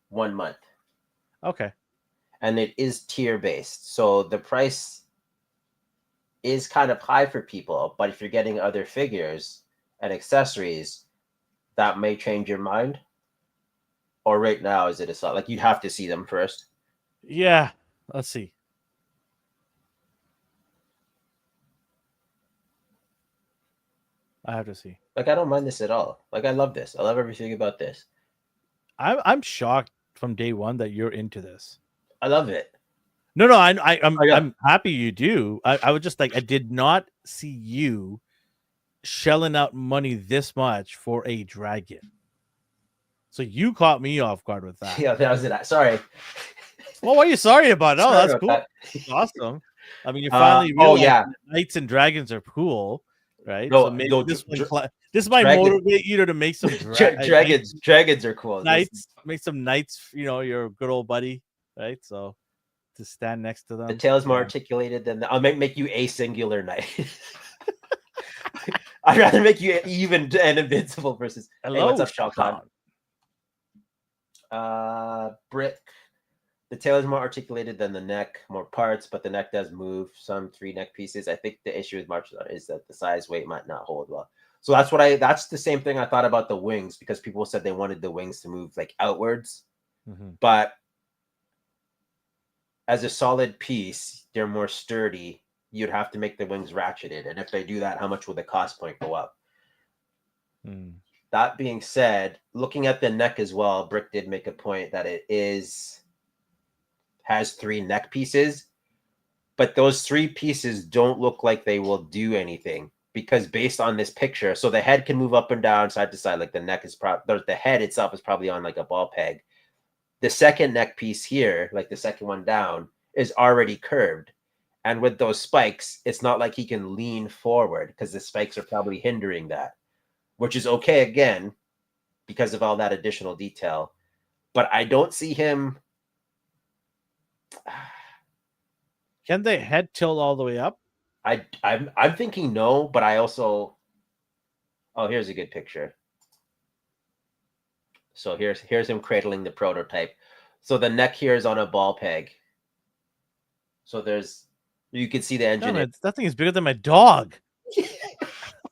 1 month. Okay. And it is tier based. So the price is kind of high for people, but if you're getting other figures and accessories, that may change your mind. Or right now, is it a solid? Like you'd have to see them first. Yeah. Let's see. I have to see. Like I don't mind this at all. Like I love this. I love everything about this. I'm shocked from day one that you're into this. I love it. No, I'm happy you do. I was just like, I did not see you shelling out money this much for a dragon. So you caught me off guard with that. Yeah, that was it. Sorry. Well, what are you sorry about? Oh, that's cool. That's awesome. I mean, you finally realized knights and dragons are cool, right? No, so maybe this might motivate you to make some dragons. Dragons are cool. Knights, make some knights. You know, your good old buddy, right? So to stand next to them. The tail is more articulated than I'll make you a singular knight. I'd rather make you even and invincible versus. Hello, hey, what's up, Shao Kahn? Brick. The tail is more articulated than the neck, more parts, but the neck does move. Some 3 neck pieces. I think the issue with martial art is that the size weight might not hold well. So that's the same thing I thought about the wings, because people said they wanted the wings to move like outwards. Mm-hmm. But as a solid piece, they're more sturdy. You'd have to make the wings ratcheted. And if they do that, how much will the cost point go up? That being said, looking at the neck as well, Brick did make a point that it has 3 neck pieces, but those 3 pieces don't look like they will do anything, because based on this picture, so the head can move up and down, side to side, like the neck is the head itself is probably on like a ball peg. The second neck piece here, like the second one down, is already curved. And with those spikes, it's not like he can lean forward because the spikes are probably hindering that, which is okay again, because of all that additional detail. But I don't see him. Can the head tilt all the way up? I'm thinking no, but I also. Oh, here's a good picture. So here's him cradling the prototype. So the neck here is on a ball peg. So you can see the engine. That thing is bigger than my dog.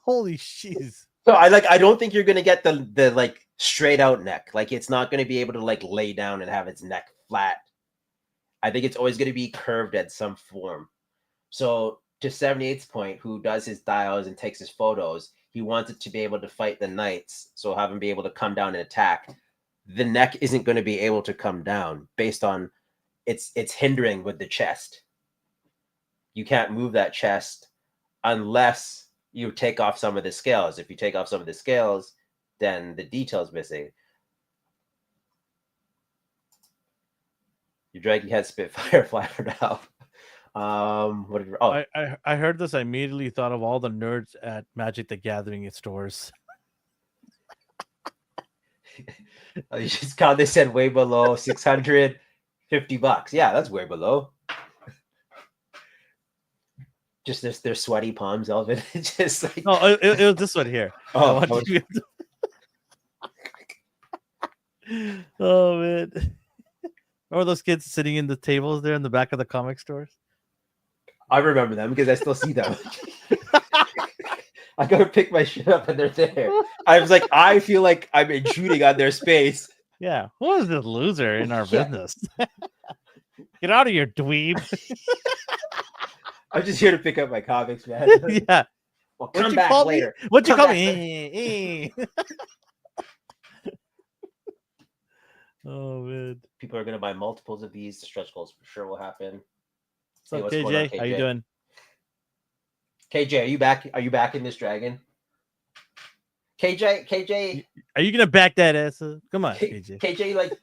Holy shiz. So I don't think you're gonna get the like straight out neck. Like it's not gonna be able to like lay down and have its neck flat. I think it's always going to be curved at some form. So to 78's point, who does his dials and takes his photos, he wants it to be able to fight the knights. So have him be able to come down and attack. The neck isn't going to be able to come down based on it's hindering with the chest. You can't move that chest unless you take off some of the scales. If you take off some of the scales, then the detail's missing. Your Dragon can't spit Firefly for now. I heard this. I immediately thought of all the nerds at Magic the Gathering stores. You just count. They said way below $650. Yeah, that's way below. Just their sweaty palms, Elvin. Just like it was this one here. Oh man. Remember those kids sitting in the tables there in the back of the comic stores? I remember them because I still see them. I gotta pick my shit up and they're there. I was like, I feel like I'm intruding on their space. Yeah. Who is this loser in our business? Get out of here, dweeb. I'm just here to pick up my comics, man. Yeah. Well, come back later. What'd you call me? Oh man. People are gonna buy multiples of these. The stretch goals for sure will happen. What's up, KJ? How you doing? KJ, are you back? Are you back in this dragon? KJ, are you gonna back that ass up? Come on, KJ. KJ, like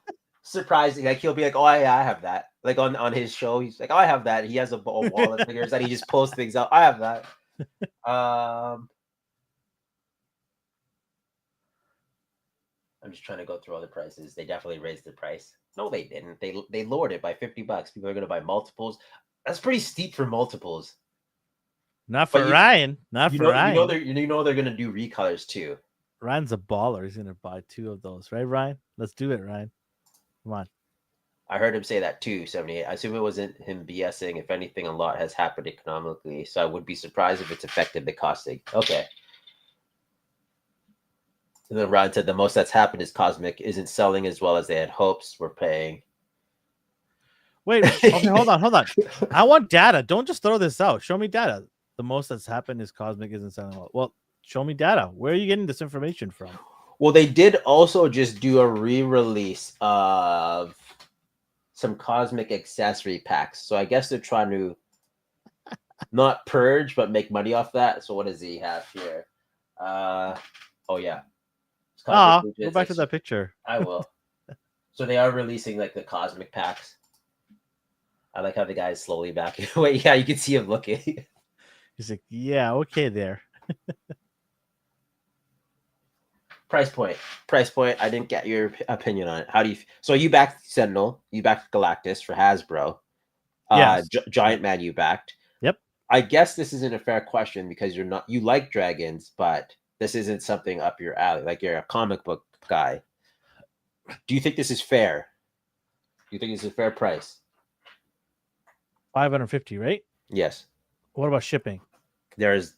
surprising, like he'll be like, "Oh, yeah, I have that." Like on his show, he's like, "Oh, I have that." He has a wall of figures that he just posts things out. I have that. I'm just trying to go through all the prices. They definitely raised the price. No, they didn't. They lowered it by $50. People are gonna buy multiples. That's pretty steep for multiples. Not for Ryan. Not for Ryan. You know they're gonna do recolors too. Ryan's a baller. He's gonna buy 2 of those, right, Ryan? Let's do it, Ryan. Come on. I heard him say that too, 78. I assume it wasn't him BSing. If anything, a lot has happened economically, so I would be surprised if it's affected the costing. Okay. And then Ryan said the most that's happened is Cosmic isn't selling as well as they had hopes. We're paying. Wait, okay, hold on. I want data. Don't just throw this out. Show me data. The most that's happened is Cosmic isn't selling well. Well, show me data. Where are you getting this information from? Well, they did also just do a re-release of some Cosmic accessory packs. So I guess they're trying to not purge, but make money off that. So what does he have here? Oh, yeah. Go back to that picture. I will. So they are releasing like the Cosmic packs. I like how the guy is slowly backing away. Yeah, you can see him looking. He's like, yeah, okay there. Price point. I didn't get your opinion on it. How do you? So you backed Sentinel. You backed Galactus for Hasbro. Yes. Giant Man you backed. Yep. I guess this isn't a fair question because you like dragons, but this isn't something up your alley. Like you're a comic book guy. Do you think this is fair? Do you think it's a fair price? $550, right? Yes. What about shipping?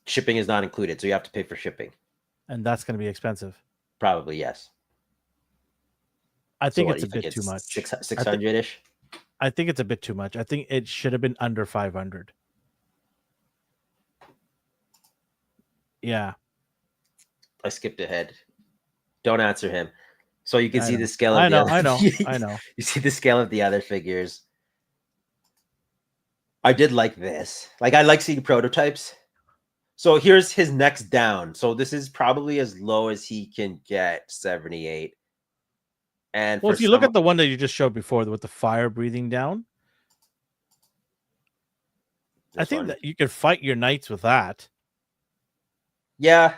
Shipping is not included, so you have to pay for shipping. And that's going to be expensive. Probably, yes. I think it's a bit too much. 600-ish? I think it's a bit too much. I think it should have been under 500. Yeah. I skipped ahead. Don't answer him. So you can see the scale of I know. You see the scale of the other figures. I did like this. Like, I like seeing prototypes. So here's his next down. So this is probably as low as he can get, 78. And well, if you look at the one that you just showed before with the fire breathing down, I think that you could fight your knights with that. Yeah.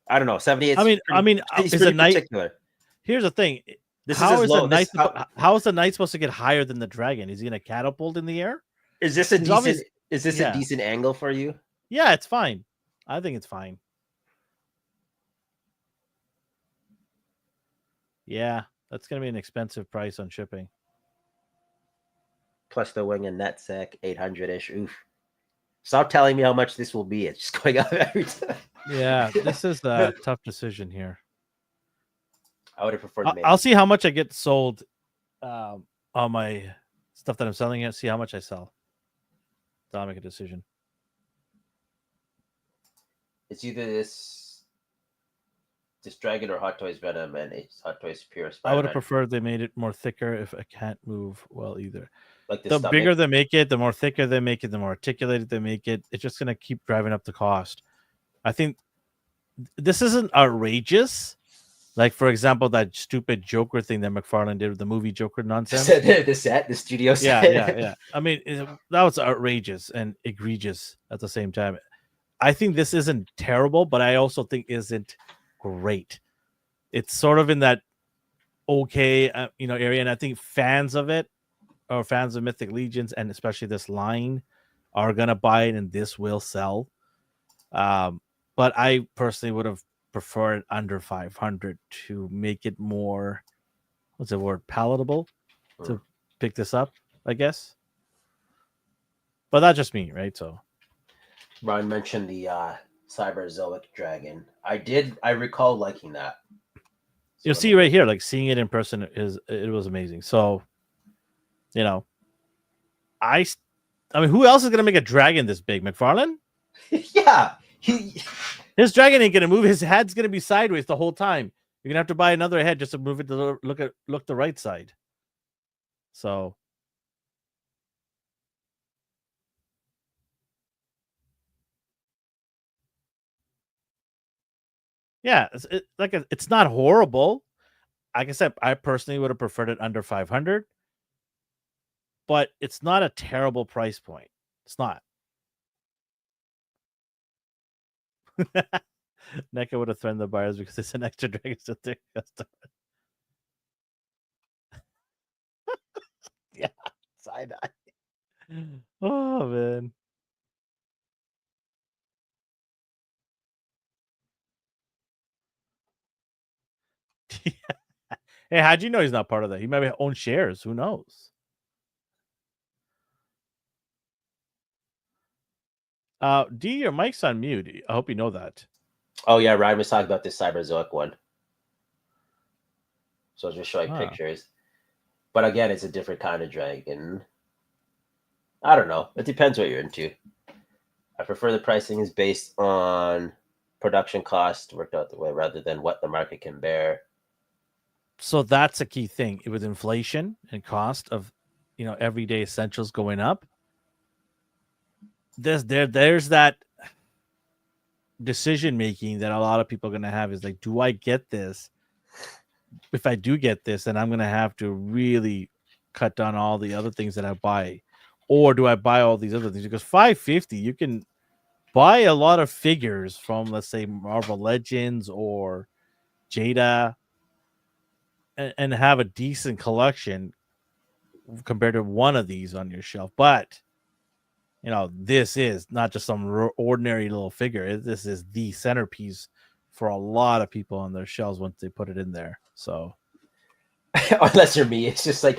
I don't know. 78. I mean, is a knight particular? Here's the thing. How is the knight supposed to get higher than the dragon? Is he going to catapult in the air? Is this a decent angle for you? Yeah, it's fine. I think it's fine. Yeah, that's going to be an expensive price on shipping. Plus the wing and net sec, 800-ish. Oof. Stop telling me how much this will be. It's just going up every time. Yeah, this is a tough decision here. I would have preferred to make I'll see how much I get sold all my stuff that I'm selling it. See how much I sell. Then I'll make a decision. It's either this Dragon or Hot Toys Venom, and it's Hot Toys Pure Spider-Man. I would have preferred they made it more thicker if I can't move well either. Like the bigger they make it, the more thicker they make it, the more articulated they make it. It's just going to keep driving up the cost. I think this isn't outrageous. Like, for example, that stupid Joker thing that McFarlane did with the movie Joker nonsense. the studio set. Yeah. I mean, that was outrageous and egregious at the same time. I think this isn't terrible, but I also think isn't great. It's sort of in that okay, area, and I think fans of it, or fans of Mythic Legions, and especially this line, are gonna buy it, and this will sell. But I personally would have preferred under 500 to make it more, what's the word, palatable to pick this up, I guess. But that's just me, right? So Ryan mentioned the Cyberzoic Dragon. I recall liking that. So you'll see right here, like seeing it in person it was amazing. So, I mean, who else is gonna make a dragon this big? McFarlane? Yeah, his dragon ain't gonna move. His head's gonna be sideways the whole time. You're gonna have to buy another head just to move it to look the right side. So, yeah, it's not horrible. Like I said, I personally would have preferred it under 500, but it's not a terrible price point. It's not. NECA would have threatened the buyers because it's an extra dragon to their customer. Yeah, side-eye. Oh, man. Hey, how'd you know he's not part of that? He might own shares. Who knows? D, your mic's on mute. I hope you know that. Oh, yeah, Ryan was talking about this Cyberzoic one. So I was just showing pictures. But again, it's a different kind of dragon. I don't know. It depends what you're into. I prefer the pricing is based on production cost worked out the way rather than what the market can bear. So that's a key thing. With inflation and cost of, everyday essentials going up, there's that decision making that a lot of people are going to have is like, do I get this? If I do get this, then I'm going to have to really cut down all the other things that I buy, or do I buy all these other things? Because $550, you can buy a lot of figures from, let's say, Marvel Legends or Jada, and have a decent collection compared to one of these on your shelf. But this is not just some ordinary little figure. This is the centerpiece for a lot of people on their shelves once they put it in there. So, unless you're me, it's just like,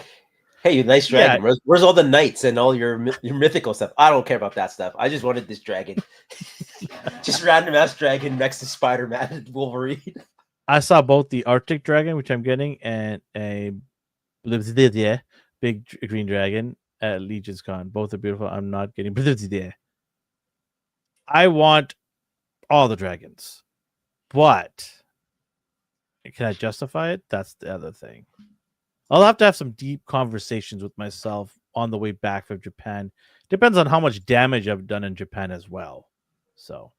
hey, nice dragon. Yeah. Where's all the knights and all your mythical stuff? I don't care about that stuff. I just wanted this dragon. Just random ass dragon next to Spider-Man and Wolverine. I saw both the Arctic dragon, which I'm getting, and a big green dragon at Legion's Con. Both are beautiful. I'm not getting. I want all the dragons, but can I justify it? That's the other thing. I'll have to have some deep conversations with myself on the way back from Japan. Depends on how much damage I've done in Japan as well. So,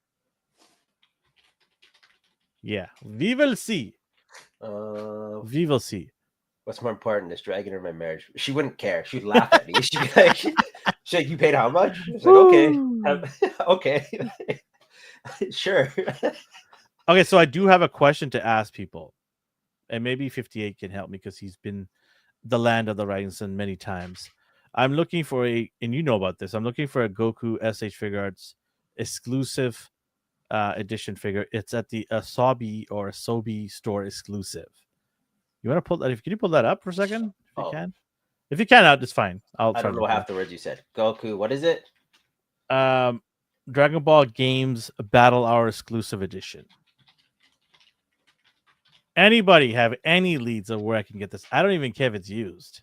yeah, we will see. We will see. What's more important, this dragon or my marriage? She wouldn't care. She'd laugh at me. She'd be like, you paid how much? I was like, okay. Okay. Sure. Okay, so I do have a question to ask people. And maybe 58 can help me because he's been the land of the rising sun many times. I'm looking for and you know about this, I'm looking for a Goku SH Figure Arts exclusive edition figure. It's at the Asobi or Asobi store exclusive. You want to pull that? Can you pull that up for a second? If you can. If you can, it's fine. I don't know half the words you said. Goku, what is it? Dragon Ball Games Battle Hour exclusive edition. Anybody have any leads of where I can get this? I don't even care if it's used.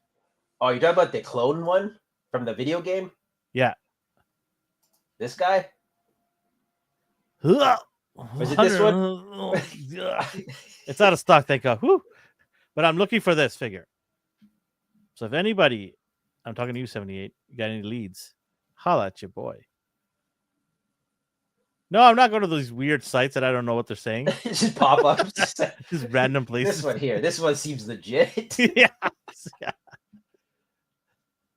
Oh, you're talking about the clone one from the video game? Yeah. This guy? Was it this one? It's out of stock, thank God. Whew. But I'm looking for this figure. So if anybody, I'm talking to you, 78, you got any leads, holla at your boy. No, I'm not going to those weird sites that I don't know what they're saying. Just pop up. Just random places. This one here. This one seems legit. Yeah.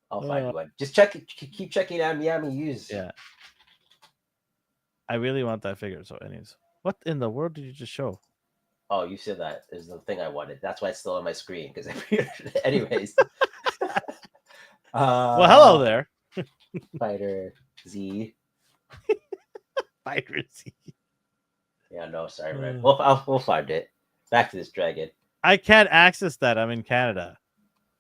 I'll find one. Just keep checking out Miami Use. Yeah. I really want that figure. So anyways, what in the world did you just show? Oh, you said that is the thing I wanted. That's why it's still on my screen because I pre-ordered it. Anyways. Well, hello there. Fighter Z. Fighter Z. Yeah, no, sorry, man. We'll find it. Back to this dragon. I can't access that. I'm in Canada.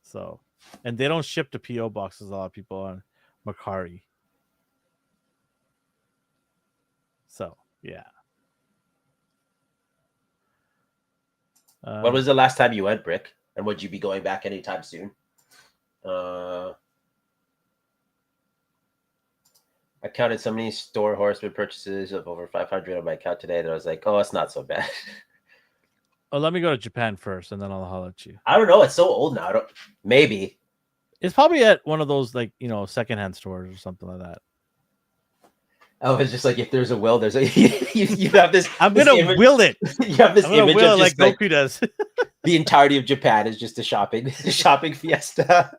So, and they don't ship to PO boxes. A lot of people on Macari. So, yeah. When was the last time you went, Brick? And would you be going back anytime soon? I counted so many store horseman purchases of over 500 on my account today that I was like, oh, it's not so bad. Oh, let me go to Japan first, and then I'll holler at you. I don't know. It's so old now. Maybe. It's probably at one of those, like, secondhand stores or something like that. Oh, it's just like if there's a will, there's a you have this. I'm gonna will it. You have this image of just like Goku does. The entirety of Japan is just a shopping fiesta.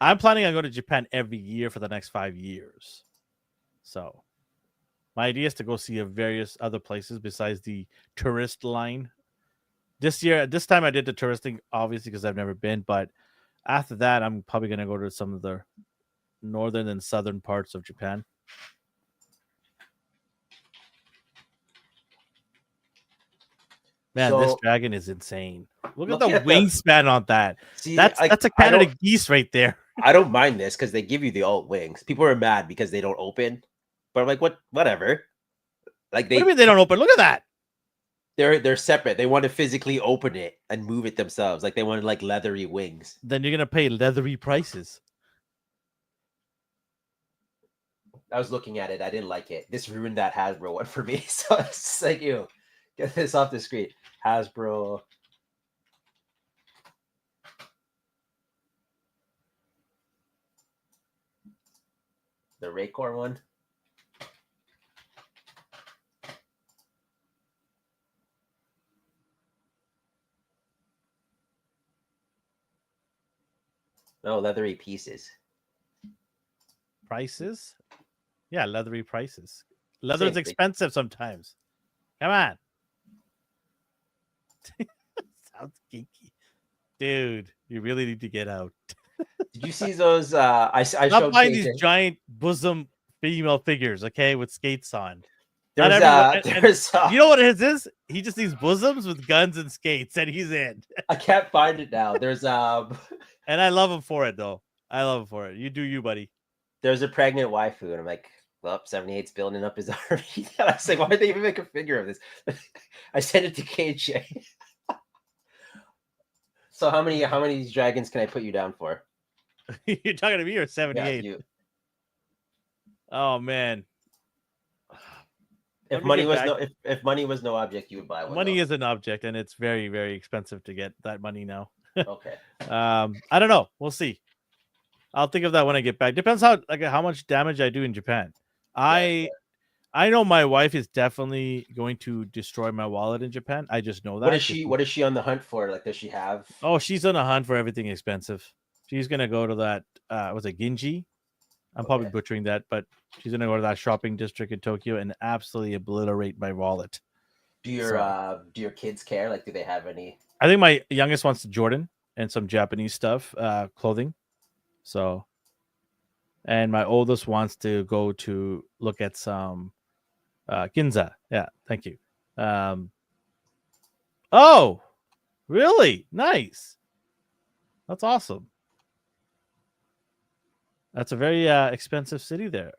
I'm planning on going to Japan every year for the next 5 years. So my idea is to go see various other places besides the tourist line. This time I did the touristing, obviously, because I've never been. But after that, I'm probably going to go to some of the northern and southern parts of Japan. Man, this dragon is insane. Look at the wingspan on that. See, that's a Canada geese right there. I don't mind this because they give you the alt wings. People are mad because they don't open. But I'm like, whatever. Like what do you mean they don't open? Look at that. They're separate. They want to physically open it and move it themselves. Like they wanted like leathery wings. Then you're gonna pay leathery prices. I was looking at it. I didn't like it. This ruined that Hasbro one for me. So it's like, ew. Get this off the screen. Hasbro. The Raycor one. No, leathery pieces. Prices? Yeah, leathery prices. Leather's expensive sometimes. Come on. Sounds geeky. Dude, you really need to get out. Did you see those? I showed buying these giant bosom female figures, okay, with skates on. You know what it is? He just needs bosoms with guns and skates, and he's in. I can't find it now. There's and I love him for it, though. I love him for it. You do you, buddy. There's a pregnant waifu, and I'm like, well, 78's building up his army. I was like, why did they even make a figure of this? I sent it to KJ. So how many dragons can I put you down for? You're talking to me or 78? Yeah, you. Oh man. If money was no object, you would buy one. Money is an object, and it's very, very expensive to get that money now. Okay. I don't know. We'll see. I'll think of that when I get back. Depends how much damage I do in Japan. I know my wife is definitely going to destroy my wallet in Japan. I just know that. What is she on the hunt for? Like, does she have? Oh, she's on a hunt for everything expensive. She's gonna go to that. Was it Ginji? I'm probably butchering that, but she's gonna go to that shopping district in Tokyo and absolutely obliterate my wallet. Do your kids care? Like, do they have any? I think my youngest wants Jordan and some Japanese stuff, clothing. So, and my oldest wants to go to look at some Ginza. Yeah, thank you. Oh, really? Nice. That's awesome. That's a very expensive city there,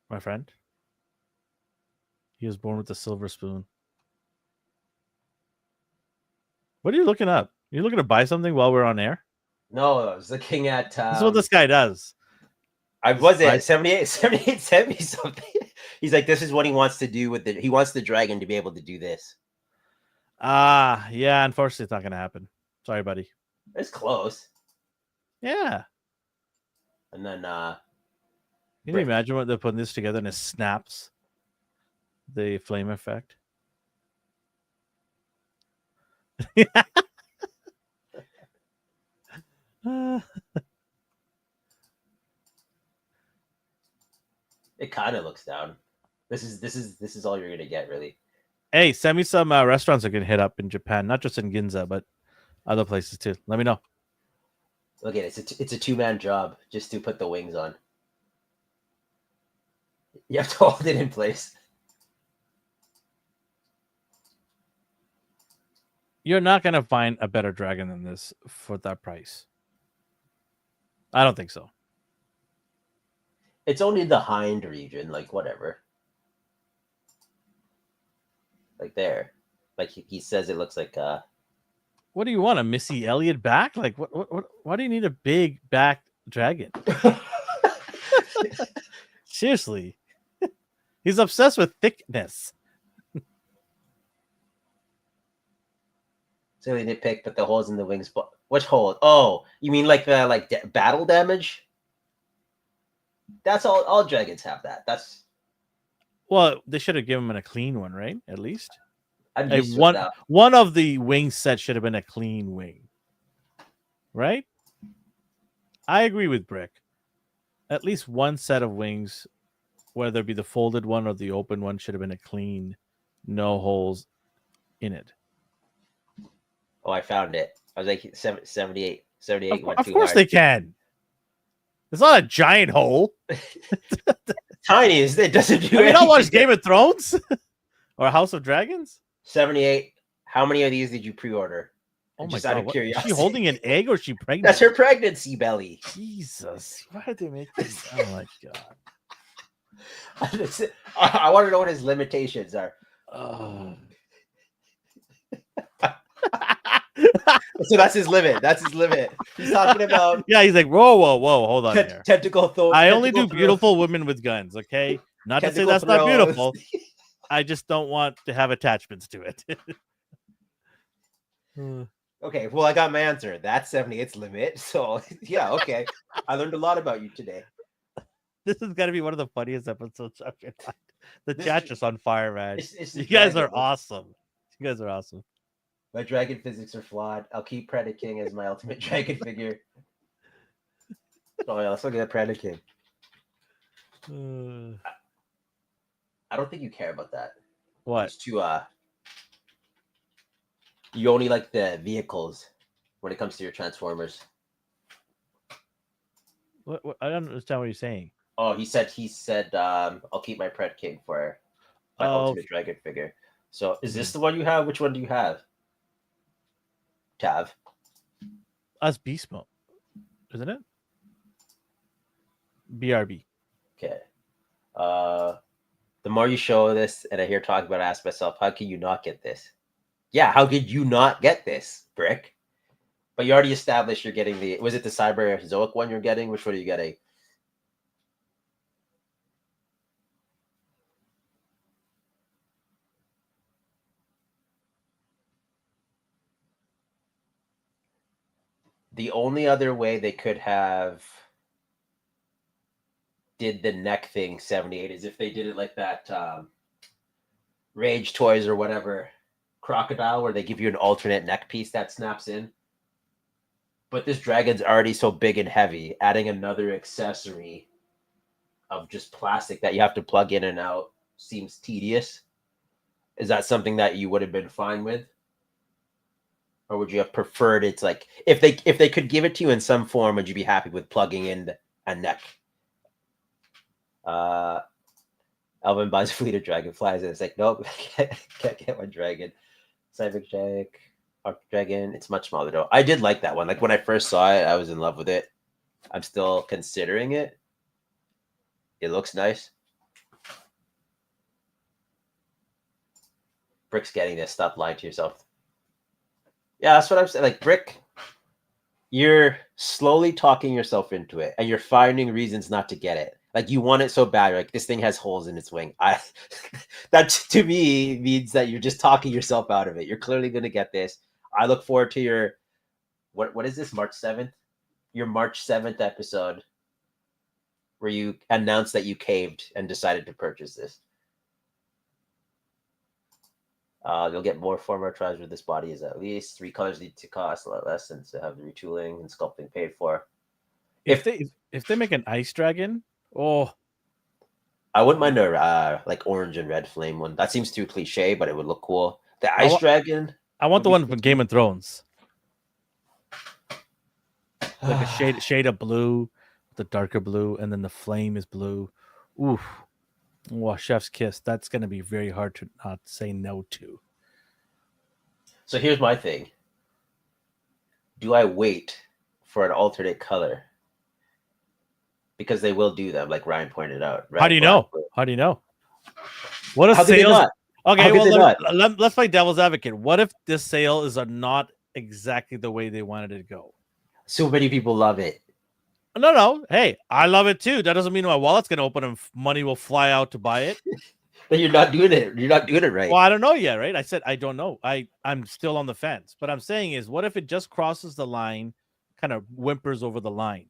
my friend. He was born with a silver spoon. What are you looking up? Are you looking to buy something while we're on air? No, I was looking at. This is what this guy does. I was it 78, 70 something. He's like, this is what he wants to do with it. He wants the dragon to be able to do this. Yeah. Unfortunately, it's not gonna happen. Sorry, buddy. It's close. Yeah. And then, can you imagine what they're putting this together and it snaps the flame effect? It kind of looks down. This is all you're gonna get, really. Hey, send me some restaurants that can hit up in Japan, not just in Ginza, but other places too. Let me know. Look at it. It's a 2-man job just to put the wings on. You have to hold it in place. You're not gonna find a better dragon than this for that price. I don't think so. It's only the hind region, like whatever. Like there. Like he says it looks like What do you want? A Missy Elliott back? Like what why do you need a big back dragon? Seriously. He's obsessed with thickness. So they nitpick, but the holes in the wings. Which hole? Oh, you mean like the battle damage? That's all. All dragons have that. That's well, they should have given him a clean one, right? At least one one of the wing sets should have been a clean wing, right? I agree with Brick. At least one set of wings, whether it be the folded one or the open one, should have been a clean, no holes in it. Oh, I found it. I was like 78. Of course they can. It's not a giant hole. Tiny. It doesn't do anything. You don't watch Game of Thrones or House of Dragons? 78. How many of these did you pre-order? Oh just my out God. of curiosity. Is she holding an egg or is she pregnant? That's her pregnancy belly. Jesus. Why did they make this? Oh my God. I want to know what his limitations are. So that's his limit. That's his limit. He's talking about. Yeah, he's like, whoa, hold on here. Tentacle throw. I only do beautiful women with guns. Okay, not to say that's not beautiful. I just don't want to have attachments to it. Okay, well, I got my answer. That's 78's limit. So yeah, okay. I learned a lot about you today. This is gonna be one of the funniest episodes I've ever had. The chat just on fire, man. You guys are awesome. You guys are awesome. My dragon physics are flawed. I'll keep Predaking as my ultimate dragon figure. Oh yeah, let's look at Predaking. I don't think you care about that. What? It's too you only like the vehicles when it comes to your Transformers. What? I don't understand what you're saying. Oh, he said I'll keep my Predaking for my ultimate dragon figure. So is this the one you have? Which one do you have? Tav. That's Beast Mode, isn't it? BRB. Okay. The more you show this and I hear talk about it, I ask myself, how can you not get this? Yeah, how could you not get this, Brick? But you already established you're getting was it the Cyberzoic one you're getting? Which one are you getting? The only other way they could have did the neck thing 78 is if they did it like that Rage Toys or whatever Crocodile, where they give you an alternate neck piece that snaps in. But this dragon's already so big and heavy, adding another accessory of just plastic that you have to plug in and out seems tedious. Is that something that you would have been fine with? Or would you have preferred it's like if they could give it to you in some form, would you be happy with plugging in a neck? Alvin buys a fleet of dragonflies and it's like, nope, can't get my dragon. Cyber Jack, Arc Dragon. It's much smaller though. I did like that one. Like when I first saw it, I was in love with it. I'm still considering it. It looks nice. Brick's getting this. Stop lying to yourself. Yeah, that's what I'm saying. Like Brick, you're slowly talking yourself into it, and you're finding reasons not to get it. Like you want it so bad, you're like this thing has holes in its wing. That to me means that you're just talking yourself out of it. You're clearly going to get this. I look forward to your what is this, March 7th? Your March 7th episode where you announced that you caved and decided to purchase this. You'll get more former tribes with this body is at least 3 colors need to cost a lot less than to have the retooling and sculpting paid for. If they make an ice dragon, I wouldn't mind a like orange and red flame one. That seems too cliche, but it would look cool. The ice dragon. I want the one from Game of Thrones. Like a shade of blue, the darker blue, and then the flame is blue. Oof. Well, chef's kiss. That's going to be very hard to not say no to. So here's my thing. Do I wait for an alternate color? Because they will do them, like Ryan pointed out. How do you know? How do you know? What if sales? Okay, well, let's play devil's advocate. What if this sale is not exactly the way they wanted it to go? So many people love it. No. Hey, I love it too. That doesn't mean my wallet's going to open and money will fly out to buy it. Then you're not doing it. You're not doing it right. Well, I don't know yet, right? I said I don't know. I'm still on the fence. But I'm saying is, what if it just crosses the line, kind of whimpers over the line?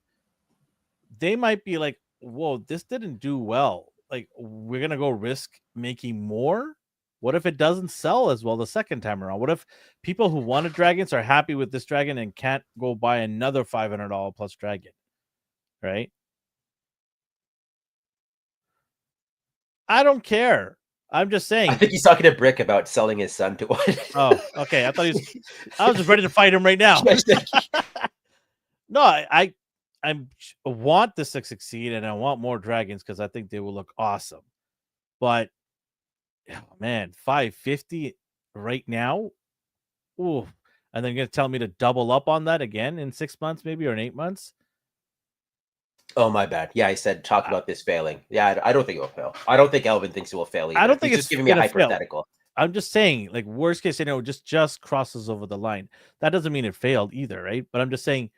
They might be like, whoa, this didn't do well. Like, we're going to go risk making more? What if it doesn't sell as well the second time around? What if people who wanted dragons are happy with this dragon and can't go buy another $500 plus dragon? Right? I don't care. I'm just saying. I think he's talking to Brick about selling his son to one. Oh, okay. I was just ready to fight him right now. No, I want this to succeed, and I want more dragons because I think they will look awesome. But oh, man, $550 right now. Ooh, and then you're gonna tell me to double up on that again in 6 months, maybe, or in 8 months. Oh, my bad. Yeah, I said talk about this failing. Yeah, I don't think it will fail. I don't think Elvin thinks it will fail either. I don't think He's it's just giving me a hypothetical. Fail. I'm just saying, like, worst case scenario, just crosses over the line. That doesn't mean it failed either, right? But I'm just saying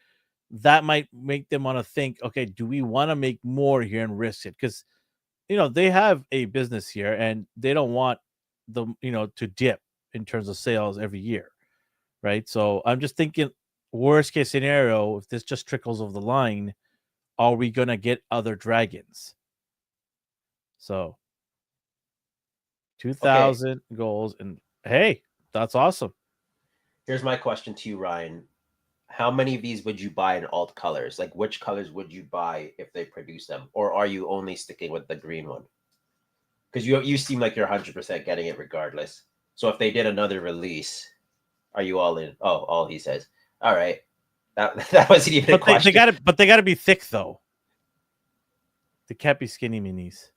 that might make them want to think, okay, do we want to make more here and risk it? Because, they have a business here and they don't want to dip in terms of sales every year, right? So I'm just thinking, worst case scenario, if this just trickles over the line, are we going to get other dragons? So 2,000 goals. And hey, that's awesome. Here's my question to you, Ryan. How many of these would you buy in alt colors? Like, which colors would you buy if they produce them? Or are you only sticking with the green one? Because you seem like you're 100% getting it regardless. So if they did another release, are you all in? Oh, all he says. All right. That wasn't even a question. They gotta be thick though. They can't be skinny minis.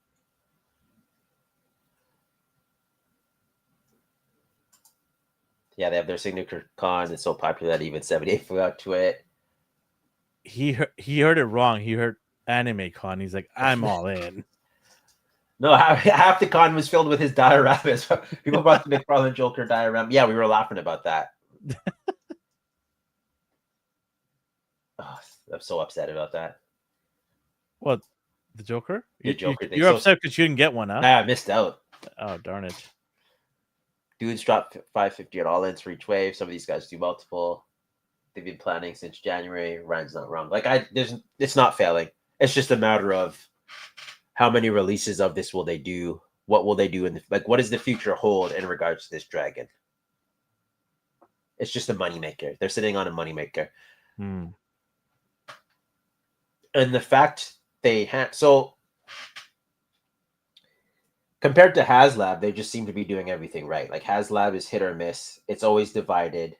Yeah, they have their signature con. It's so popular that even 78 flew out to it. He heard it wrong. He heard anime con. He's like, I'm all in. No, half the con was filled with his dioramas. People brought the McFarlane Joker diorama. Yeah, we were laughing about that. Oh, I'm so upset about that. What? The Joker? The Joker thing. You're upset because you didn't get one, huh? I missed out. Oh, darn it. Dudes dropped $550 at all ins for each wave. Some of these guys do multiple. They've been planning since January. Ryan's not wrong. It's not failing. It's just a matter of how many releases of this will they do? What will they do what does the future hold in regards to this dragon? It's just a moneymaker. They're sitting on a moneymaker. And the fact they had compared to HasLab, they just seem to be doing everything right. Like HasLab is hit or miss. It's always divided.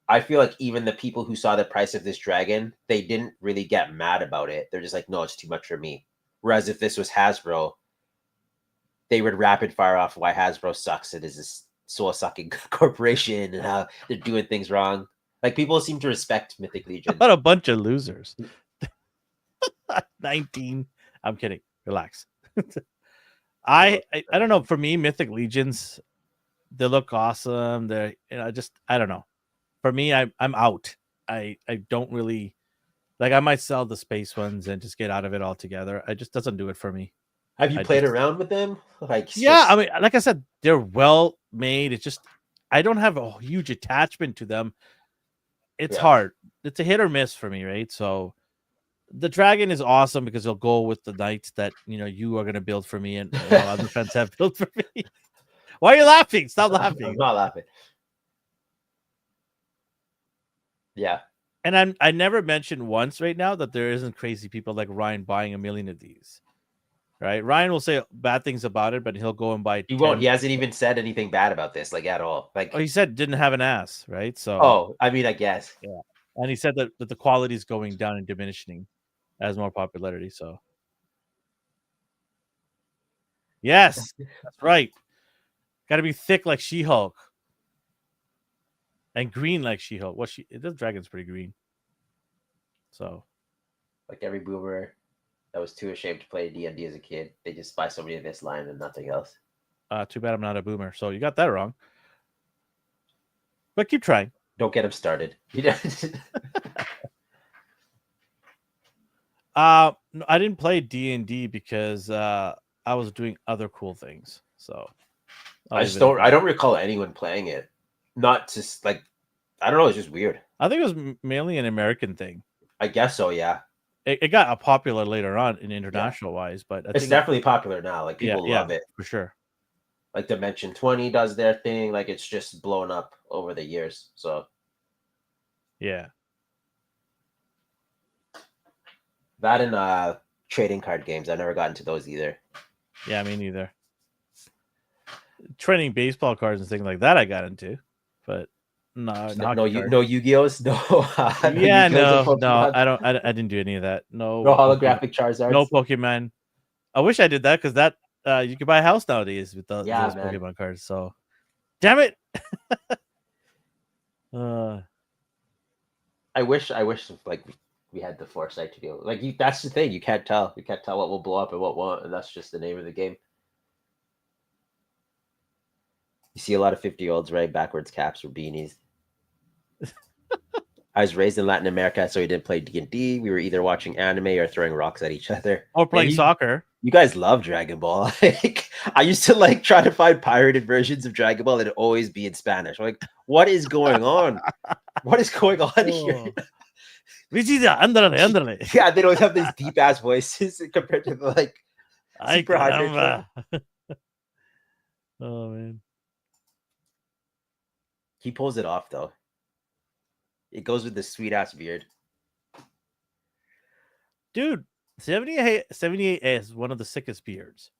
I feel like even the people who saw the price of this dragon, they didn't really get mad about it. They're just like, no, it's too much for me. Whereas if this was Hasbro, they would rapid fire off why Hasbro sucks. It is this soul-sucking corporation and how they're doing things wrong. Like, people seem to respect Mythic Legion. What a bunch of losers. 19. I'm kidding. Relax. I don't know. For me, Mythic Legions, they look awesome. They're I don't know. For me, I'm out. I don't really like. I might sell the space ones and just get out of it altogether. It just doesn't do it for me. Have you I played just around with them? Like, yeah, I mean, like I said, they're well made. It's just I don't have a huge attachment to them. It's hard. It's a hit or miss for me, right? So the dragon is awesome because he'll go with the knights that you are going to build for me, and other friends have built for me. Why are you laughing? Stop laughing. I'm not laughing. Yeah. And I never mentioned once right now that there isn't crazy people like Ryan buying a million of these. Right? Ryan will say bad things about it, but he'll go and buy. He won't. He hasn't even said anything bad about this, like, at all. Like, he said didn't have an ass, right? So. Oh, I mean, I guess. Yeah. And he said that the quality is going down and diminishing as more popularity. So. Yes, that's right. Got to be thick like She-Hulk. And green like She-Hulk. The dragon's pretty green. So. Like every boomer that was too ashamed to play D&D as a kid, they just buy somebody of this line and nothing else. Too bad I'm not a boomer. So you got that wrong. But keep trying. Don't get him started. I didn't play D&D because I was doing other cool things. So I don't recall anyone playing it. Not just like, I don't know. It's just weird. I think it was mainly an American thing. I guess so. Yeah. It got popular later on in international wise, but it's definitely popular now. Like people love it for sure. Like Dimension 20 does their thing. Like it's just blown up over the years. So yeah. That and trading card games. I never got into those either. Yeah, me neither. Trading baseball cards and things like that I got into, but no Yu-Gi-Ohs, no. Yeah, no, I didn't do any of that. No holographic Charizards, no Pokemon. I wish I did that because that you could buy a house nowadays with those Pokemon cards. So, damn it. I wish like we had the foresight to do it. Like that's the thing. You can't tell. You can't tell what will blow up and what won't, and that's just the name of the game. You see a lot of 50-year-olds wearing backwards caps or beanies. I was raised in Latin America, so we didn't play D&D. We were either watching anime or throwing rocks at each other. Or playing soccer. You guys love Dragon Ball. Like, I used to try to find pirated versions of Dragon Ball and it'd always be in Spanish. I'm like, what is going on? What is going on here? Andale. Yeah, they don't have these deep ass voices compared to the super high pitch. Oh man. He pulls it off though. It goes with the sweet ass beard. Dude, 78 is one of the sickest beards.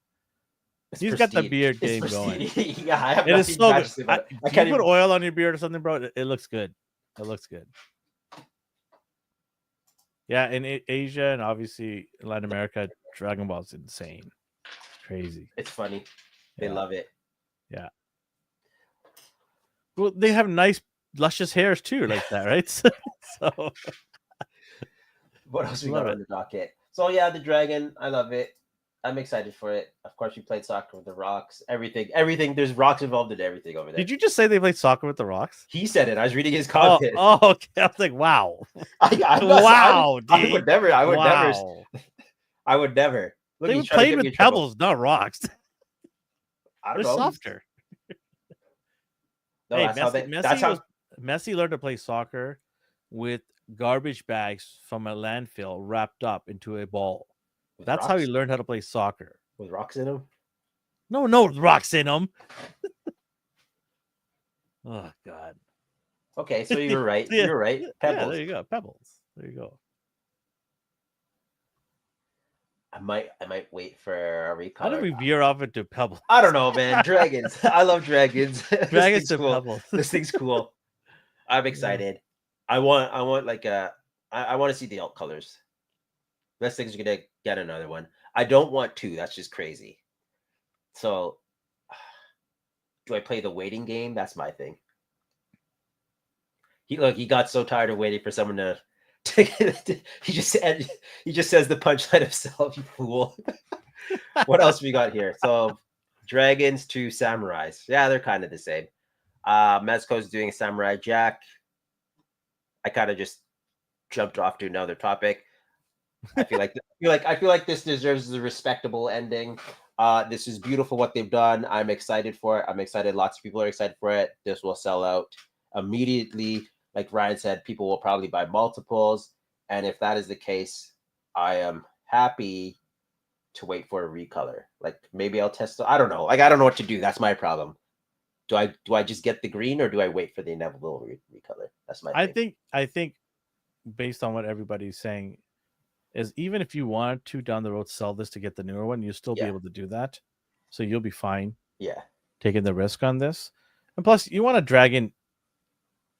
He's got the beard game going. Yeah, I have it is so good. I can't put oil on your beard or something, bro. It looks good. It looks good. Yeah, in Asia and obviously Latin America, Dragon Ball is insane. Crazy. It's funny. They love it. Yeah. Well, they have nice, luscious hairs too, like that, right? So what else we got on the docket? So yeah, the dragon. I love it. I'm excited for it. Of course, we played soccer with the rocks. Everything. There's rocks involved in everything over there. Did you just say they played soccer with the rocks? He said it. I was reading his comment. Oh okay. I was like, wow. I would never. I would never. Look, they played with pebbles, not rocks. They're softer. No, hey, Messi learned to play soccer with garbage bags from a landfill wrapped up into a ball. That's how he learned how to play soccer. With rocks in them? No rocks in them. Oh God. Okay, so you were right. You were right. Pebbles. Yeah, there you go. Pebbles. There you go. I might wait for a recolor. How did we veer off into pebbles? I don't know, man. Dragons. I love dragons. Dragons and pebbles. This thing's cool. I'm excited. I want I want to see the alt colors. Best thing's gonna get another one. I don't want two. That's just crazy. So, do I play the waiting game? That's my thing. He got so tired of waiting for someone to. He just says the punchline himself. You fool. What else we got here? So, dragons to samurais. Yeah, they're kind of the same. Mezco's doing a samurai jack. I kind of just jumped off to another topic. I feel like this deserves a respectable ending. This is beautiful what they've done. I'm excited for it. I'm excited. Lots of people are excited for it. This will sell out immediately. Like Ryan said, people will probably buy multiples. And if that is the case, I am happy to wait for a recolor. Like maybe I'll test. I don't know. Like I don't know what to do. That's my problem. Do I just get the green or do I wait for the inevitable recolor? That's my thing. I think based on what everybody's saying is even if you wanted to down the road sell this to get the newer one, you'll still be able to do that. So you'll be fine. Yeah. Taking the risk on this. And plus you want a dragon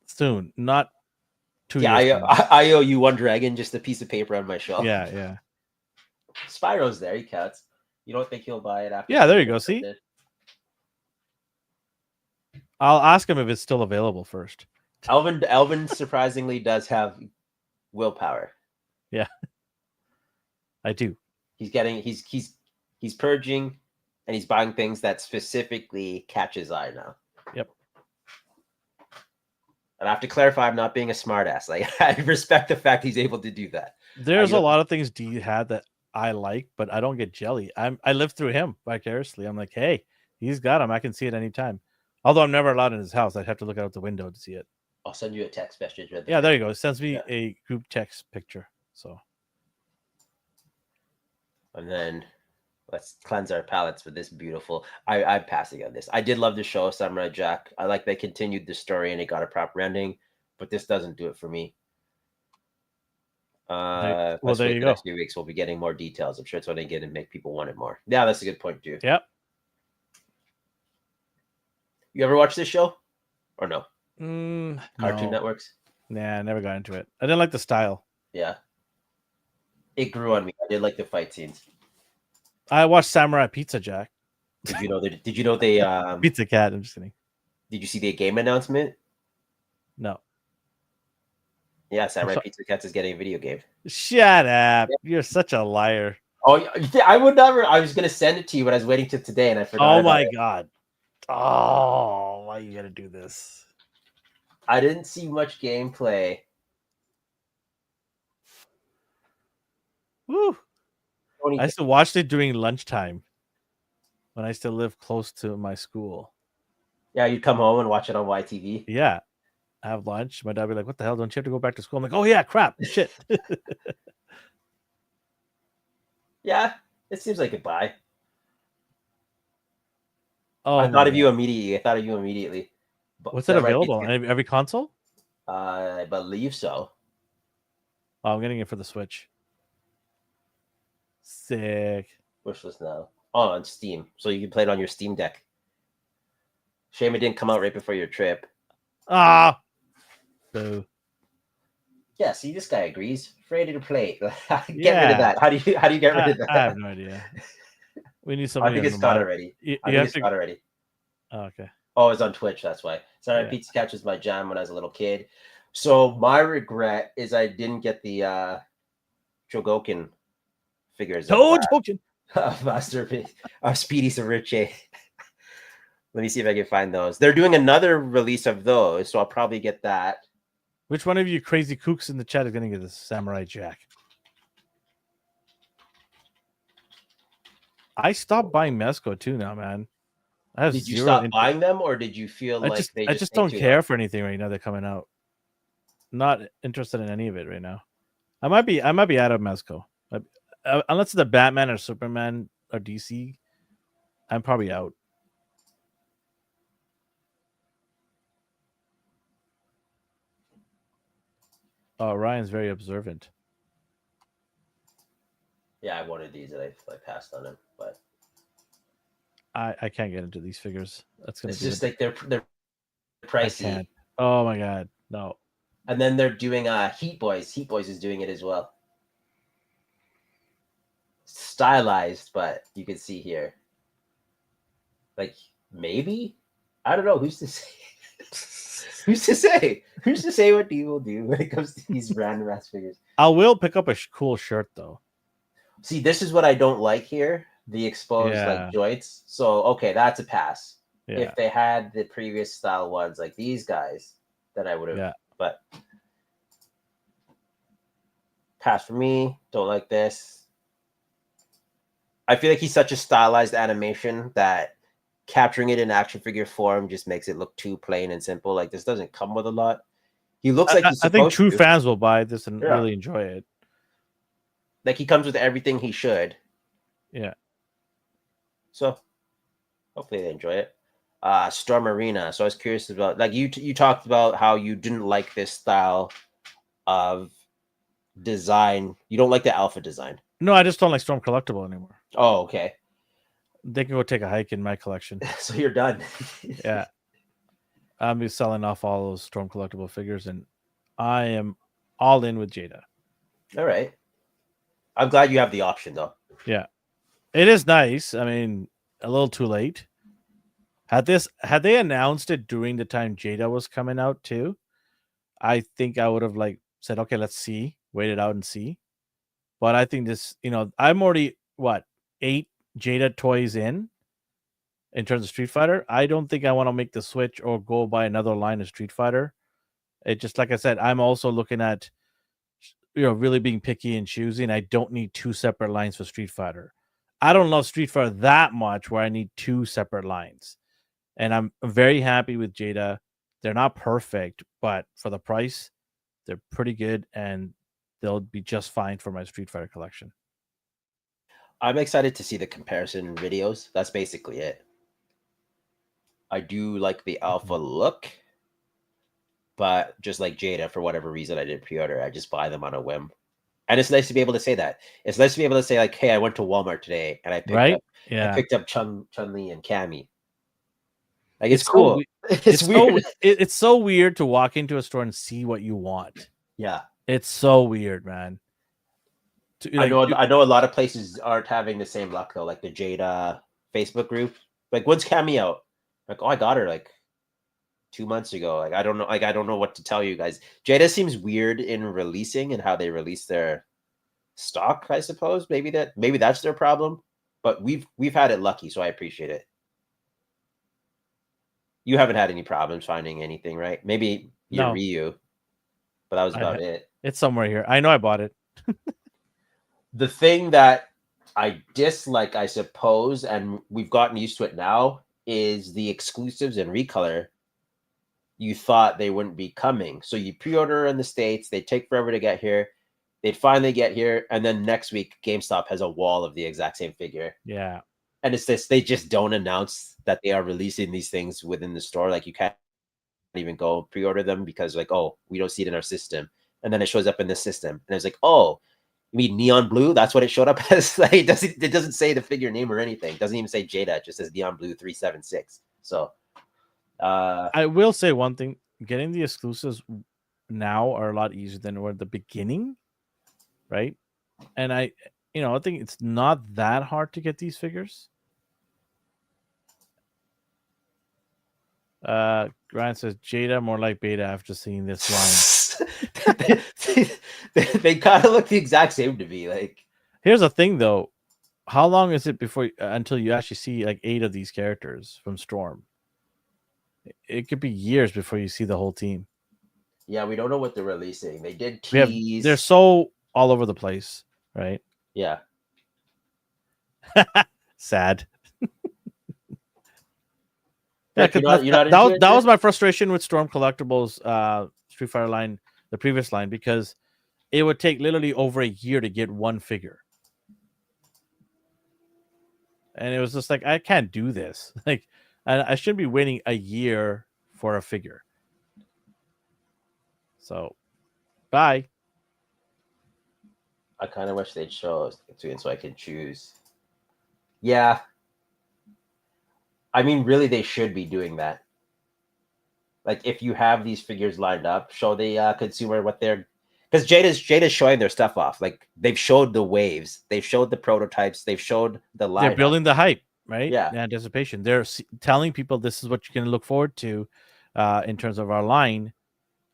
soon, not 2 years. I owe you one dragon, just a piece of paper on my shelf. Yeah. Spyro's there, he counts. You don't think he'll buy it after? Yeah, there you go. See? I'll ask him if it's still available first. Elvin surprisingly does have willpower. Yeah. I do. He's purging and he's buying things that specifically catch his eye now. Yep. And I have to clarify, I'm not being a smartass. Like I respect the fact he's able to do that. There's a lot of things D had that I like, but I don't get jelly. I live through him vicariously. I'm like, hey, he's got him. I can see it anytime. Although I'm never allowed in his house. I'd have to look out the window to see it. I'll send you a text message. Right there. Yeah, there you go. It sends me a group text picture. So. And then let's cleanse our palates with this beautiful. I'm passing on this. I did love the show, Samurai Jack. I like they continued the story and it got a proper ending, but this doesn't do it for me. Well, there you go. Next few weeks we'll be getting more details. I'm sure it's what they get and make people want it more. Yeah, that's a good point too. Yep. You ever watch this show or no? No. Cartoon Networks? Nah, I never got into it. I didn't like the style. Yeah. It grew on me. I did like the fight scenes. I watched Samurai Pizza Jack. Did you know they Pizza Cat, I'm just kidding. Did you see the game announcement? No. Yeah, Samurai Pizza Cats is getting a video game. Shut up. Yeah. You're such a liar. Oh, I would never. I was going to send it to you, but I was waiting till today and I forgot. Oh my God. Oh, why you got to do this? I didn't see much gameplay. Woo. I used to watch it during lunchtime when I still lived close to my school. Yeah, you'd come home and watch it on YTV. Yeah. I have lunch. My dad would be like, what the hell? Don't you have to go back to school? I'm like, oh, yeah, crap. Shit. Yeah, it seems like a buy. Oh, I thought of you immediately. What's it available on every console? I believe so. Oh, I'm getting it for the Switch. Sick. Wishlist now. Oh, on Steam. So you can play it on your Steam Deck. Shame it didn't come out right before your trip. Ah. Boo. Yeah, see, this guy agrees. Ready to play. Get rid of that. How do you get rid of that? I have no idea. We need somebody. I think it's got already. Got already. Oh, okay. Oh, it's on Twitch. That's why. Sorry, Pizza Catch was my jam when I was a little kid. So my regret is I didn't get the Chogokin figures. Chogokin. Masterpiece of Speedy Ceruche. Let me see if I can find those. They're doing another release of those, so I'll probably get that. Which one of you crazy kooks in the chat is going to get this Samurai Jack? I stopped buying Mezco too now, man. Did you stop buying them, or did you feel I just don't care for anything right now? They're coming out. Not interested in any of it right now. I might be out of Mezco. Unless it's the Batman or Superman or DC, I'm probably out. Oh, Ryan's very observant. Yeah, I wanted these and I passed on them, but I can't get into these figures. That's gonna. It's just like they're pricey. Oh my God, no. And then they're doing Heat Boys. Heat Boys is doing it as well. Stylized, but you can see here. Like maybe, I don't know. Who's to say? Who's to say? Who's to say what he will do when it comes to these random ass figures? I will pick up a cool shirt though. See, this is what I don't like here. The exposed like joints. So okay, that's a pass. Yeah. If they had the previous style ones like these guys, then I would have. Yeah. But Pass for me. Don't like this. I feel like he's such a stylized animation that capturing it in action figure form just makes it look too plain and simple. Like this doesn't come with a lot. He looks like he's I think supposed true to. fans will buy this and really enjoy it. Like he comes with everything he should. Yeah. So hopefully they enjoy it. Storm Arena. So I was curious about, like, you talked about how you didn't like this style of design. You don't like the alpha design. No, I just don't like Storm Collectible anymore. Oh, okay. They can go take a hike in my collection. So you're done. Yeah. I'll be selling off all those Storm Collectible figures, and I am all in with Jada. All right. I'm glad you have the option, though. Yeah. It is nice. I mean, a little too late. Had they announced it during the time Jada was coming out too, I think I would have like said, okay, let's see, wait it out and see. But I think this, I'm already 8 Jada toys in terms of Street Fighter. I don't think I want to make the switch or go buy another line of Street Fighter. It just, like I said, I'm also looking at, really being picky and choosing. I don't need 2 separate lines for Street Fighter. I don't love Street Fighter that much where I need 2 separate lines. And I'm very happy with Jada. They're not perfect, but for the price, they're pretty good, and they'll be just fine for my Street Fighter collection. I'm excited to see the comparison videos. That's basically it. I do like the alpha look, but just like Jada, for whatever reason, I didn't pre-order. I just buy them on a whim. And it's nice to be able to say that. It's nice to be able to say, like, hey, I went to Walmart today and I picked up Chun-Li and Cammy. Like, it's cool. It's weird. It's so weird to walk into a store and see what you want. Yeah. It's so weird, man. I know a lot of places aren't having the same luck, though. Like the Jada Facebook group. Like, when's Cammy out? Like, oh, I got her like 2 months ago. Like, I don't know what to tell you guys. Jada seems weird in releasing and how they release their stock, I suppose. Maybe that's their problem. But we've had it lucky, so I appreciate it. You haven't had any problems finding anything, right? Maybe your Ryu, but that was about it. It's somewhere here. I know I bought it. The thing that I dislike, I suppose, and we've gotten used to it now, is the exclusives and recolor. You thought they wouldn't be coming. So you pre-order in the States, they take forever to get here. They'd finally get here, and then next week, GameStop has a wall of the exact same figure. Yeah. And it's this, they just don't announce that they are releasing these things within the store. Like, you can't even go pre-order them because, like, oh, we don't see it in our system. And then it shows up in the system. And it's like, oh, you mean neon blue? That's what it showed up as. Like, it doesn't say the figure name or anything. It doesn't even say Jada. It just says neon blue 376. So I will say one thing. Getting the exclusives now are a lot easier than were at the beginning, right? And I think it's not that hard to get these figures. Grant says Jada more like Beta after seeing this line. they kind of look the exact same to me. Like, here's the thing though, how long is it before until you actually see like 8 of these characters from Storm? It could be years before you see the whole team. Yeah, we don't know what they're releasing. They did tease. They're so all over the place, right? Yeah. Sad. Yeah, that was my frustration with Storm Collectibles Street Fighter line, the previous line, because it would take literally over a year to get one figure. And it was just like, I can't do this. Like, I shouldn't be waiting a year for a figure. So, bye. I kind of wish they'd show us so I could choose. Yeah. I mean, really, they should be doing that. Like, if you have these figures lined up, show the consumer what they're... Because Jada's showing their stuff off. Like, they've showed the waves. They've showed the prototypes. They've showed the lineup. They're building the hype, right? Yeah. The anticipation. They're telling people this is what you can look forward to in terms of our line.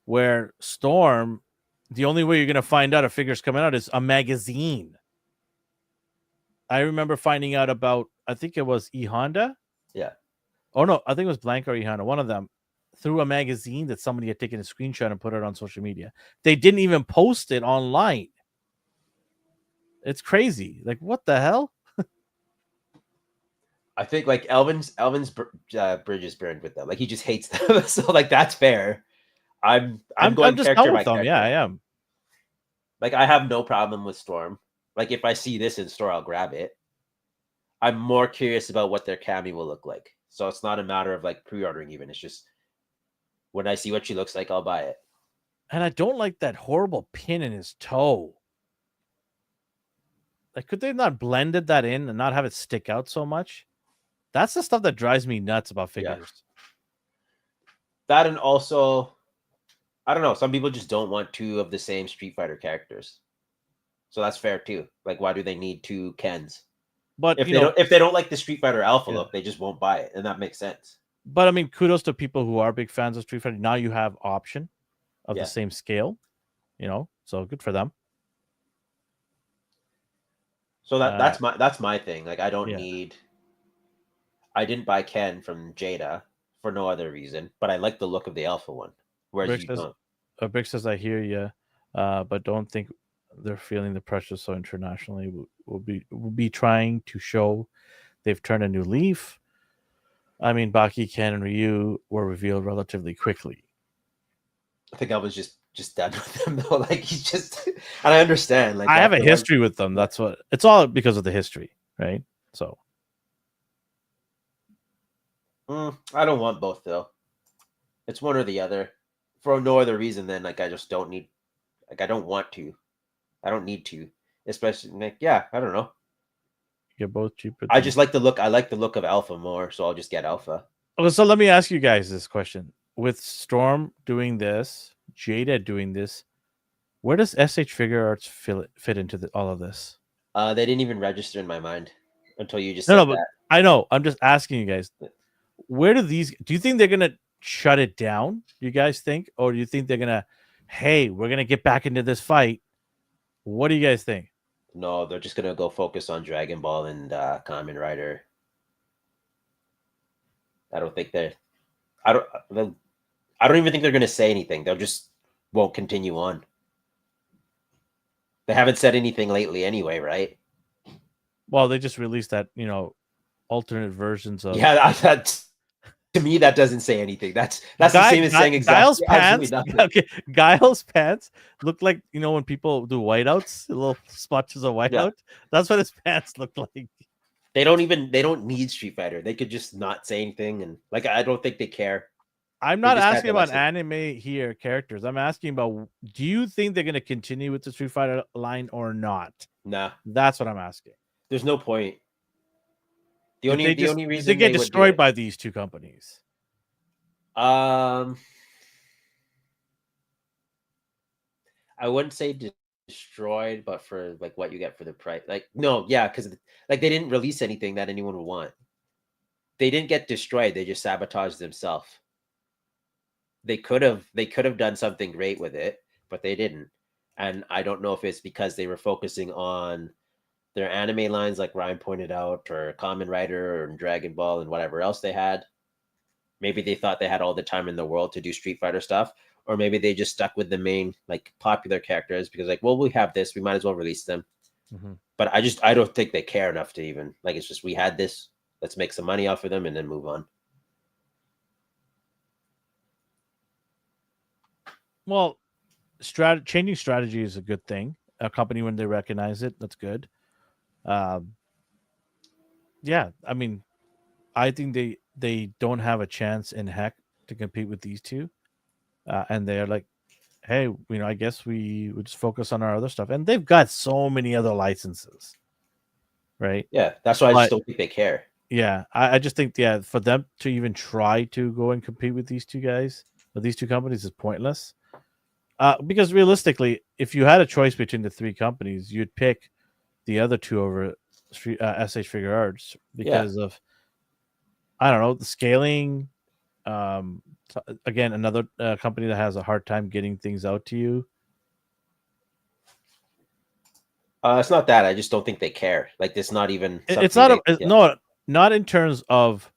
Where Storm, the only way you're going to find out a figure's coming out is a magazine. I remember finding out about, I think it was E Honda. Yeah. Oh, no, I think it was Blanca or E Honda. One of them, through a magazine that somebody had taken a screenshot and put it on social media. They didn't even post it online. It's crazy. Like, what the hell? I think like Elvin's bridges burned with them. Like he just hates them. So like that's fair. I'm going just character done by with them. character. Yeah, I am. Like I have no problem with Storm. Like if I see this in store, I'll grab it. I'm more curious about what their Cammy will look like. So it's not a matter of like pre-ordering even. It's just when I see what she looks like, I'll buy it. And I don't like that horrible pin in his toe. Like, could they not blended that in and not have it stick out so much? That's the stuff that drives me nuts about figures. That and also, I don't know. Some people just don't want two of the same Street Fighter characters, so that's fair too. Like, why do they need two Kens? But if they don't like the Street Fighter Alpha look, they just won't buy it, and that makes sense. But I mean, kudos to people who are big fans of Street Fighter. Now you have option of the same scale, so good for them. So that's my thing. Like, I don't need. I didn't buy Ken from Jada for no other reason, but I like the look of the Alpha one. Whereas Brick says, I hear you, but don't think they're feeling the pressure so internationally. We'll be trying to show they've turned a new leaf. I mean, Baki, Ken, and Ryu were revealed relatively quickly. I think I was just done with him though. Like he's just, and I understand. Like I have a history with them. That's what it's all because of the history, right? So I don't want both though. It's one or the other. For no other reason than like I just don't need. Like I don't want to. I don't need to. Especially like I don't know. You're both cheaper. I just like the look. I like the look of Alpha more, so I'll just get Alpha. Okay, so let me ask you guys this question: with Storm doing this, Jada doing this, where does SH Figure Arts fit into all of this? They didn't even register in my mind until you just said that. But I know. I'm just asking you guys. Where do you think they're gonna shut it down? Do you guys think, or do you think they're gonna, hey, we're gonna get back into this fight? What do you guys think? No, they're just gonna go focus on Dragon Ball and Kamen Rider. I don't think I don't even think they're gonna say anything. They'll just won't continue on. They haven't said anything lately, anyway, right? Well, they just released that alternate versions of. Yeah, that to me that doesn't say anything. That's the same as saying exactly nothing. Okay, Guile's pants look like when people do whiteouts, little splotches of whiteout. Yeah. That's what his pants look like. They don't need Street Fighter. They could just not say anything, and like I don't think they care. I'm not asking about anime here characters. I'm asking about, do you think they're going to continue with the Street Fighter line or not? Nah, that's what I'm asking. There's no point. The only reason they get destroyed by these two companies. I wouldn't say destroyed, but for like what you get for the price. Like no, yeah, because like they didn't release anything that anyone would want. They didn't get destroyed. They just sabotaged themselves. They could have done something great with it, but they didn't. And I don't know if it's because they were focusing on their anime lines, like Ryan pointed out, or Kamen Rider or Dragon Ball and whatever else they had. Maybe they thought they had all the time in the world to do Street Fighter stuff, or maybe they just stuck with the main like popular characters because like, well, we have this, we might as well release them. Mm-hmm. But I don't think they care enough to even like. It's just we had this, let's make some money off of them and then move on. Well, changing strategy is a good thing. A company, when they recognize it, that's good. Yeah, I mean, I think they don't have a chance in heck to compete with these two, and they're like, hey, I guess we would just focus on our other stuff, and they've got so many other licenses, right? Yeah, that's why I just don't think they care. Yeah, I just think for them to even try to go and compete with these two guys or these two companies is pointless. Because realistically, if you had a choice between the three companies, you'd pick the other two over SH Figure Arts because of, I don't know, the scaling. Again, another company that has a hard time getting things out to you. It's not that. I just don't think they care. Like, it's not even. It's not. Not in terms of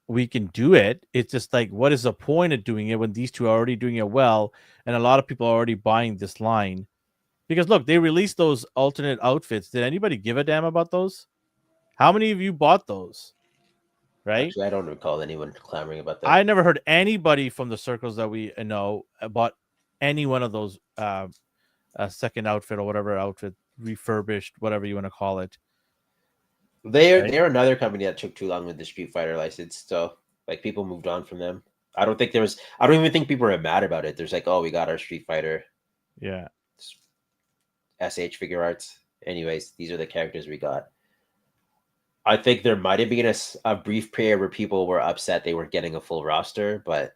we can do it. It's just like, what is the point of doing it when these two are already doing it well, and a lot of people are already buying this line? Because look, they released those alternate outfits. Did anybody give a damn about those? How many of you bought those? Right? Actually, I don't recall anyone clamoring about that. I never heard anybody from the circles that we know bought any one of those second outfit or whatever outfit, refurbished, whatever you want to call it. They're another company that took too long with the Street Fighter license. So like people moved on from them. I don't even think people are mad about it. There's like, oh, we got our Street Fighter. Yeah. SH figure arts. Anyways, these are the characters we got. I think there might have been a brief period where people were upset they weren't getting a full roster, but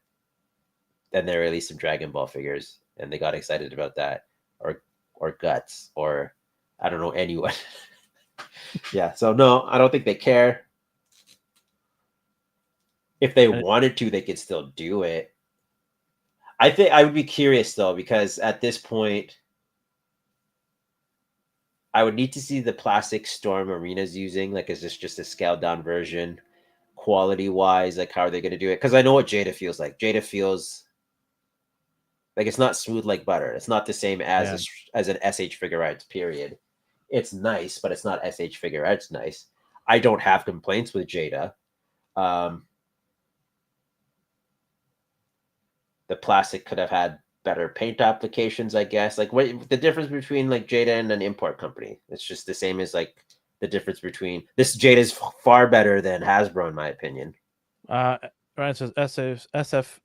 then they released some Dragon Ball figures and they got excited about that, or Guts, or I don't know, anyone. Yeah, so no, I don't think they care. If they wanted to, they could still do it. I think I would be curious though, because at this point, I would need to see the plastic Storm Arena's using. Like, is this just a scaled down version? Quality wise, like, how are they going to do it? Because I know what Jada feels like. Jada feels like it's not smooth like butter. It's not the same as an SH figure arts, period. It's nice, but it's not SH figure arts nice. I don't have complaints with Jada. The plastic could have had better paint applications, I guess. Like, what the difference between like Jada and an import company? It's just the same as like the difference between this. Jada is far better than Hasbro, in my opinion. Ryan says SF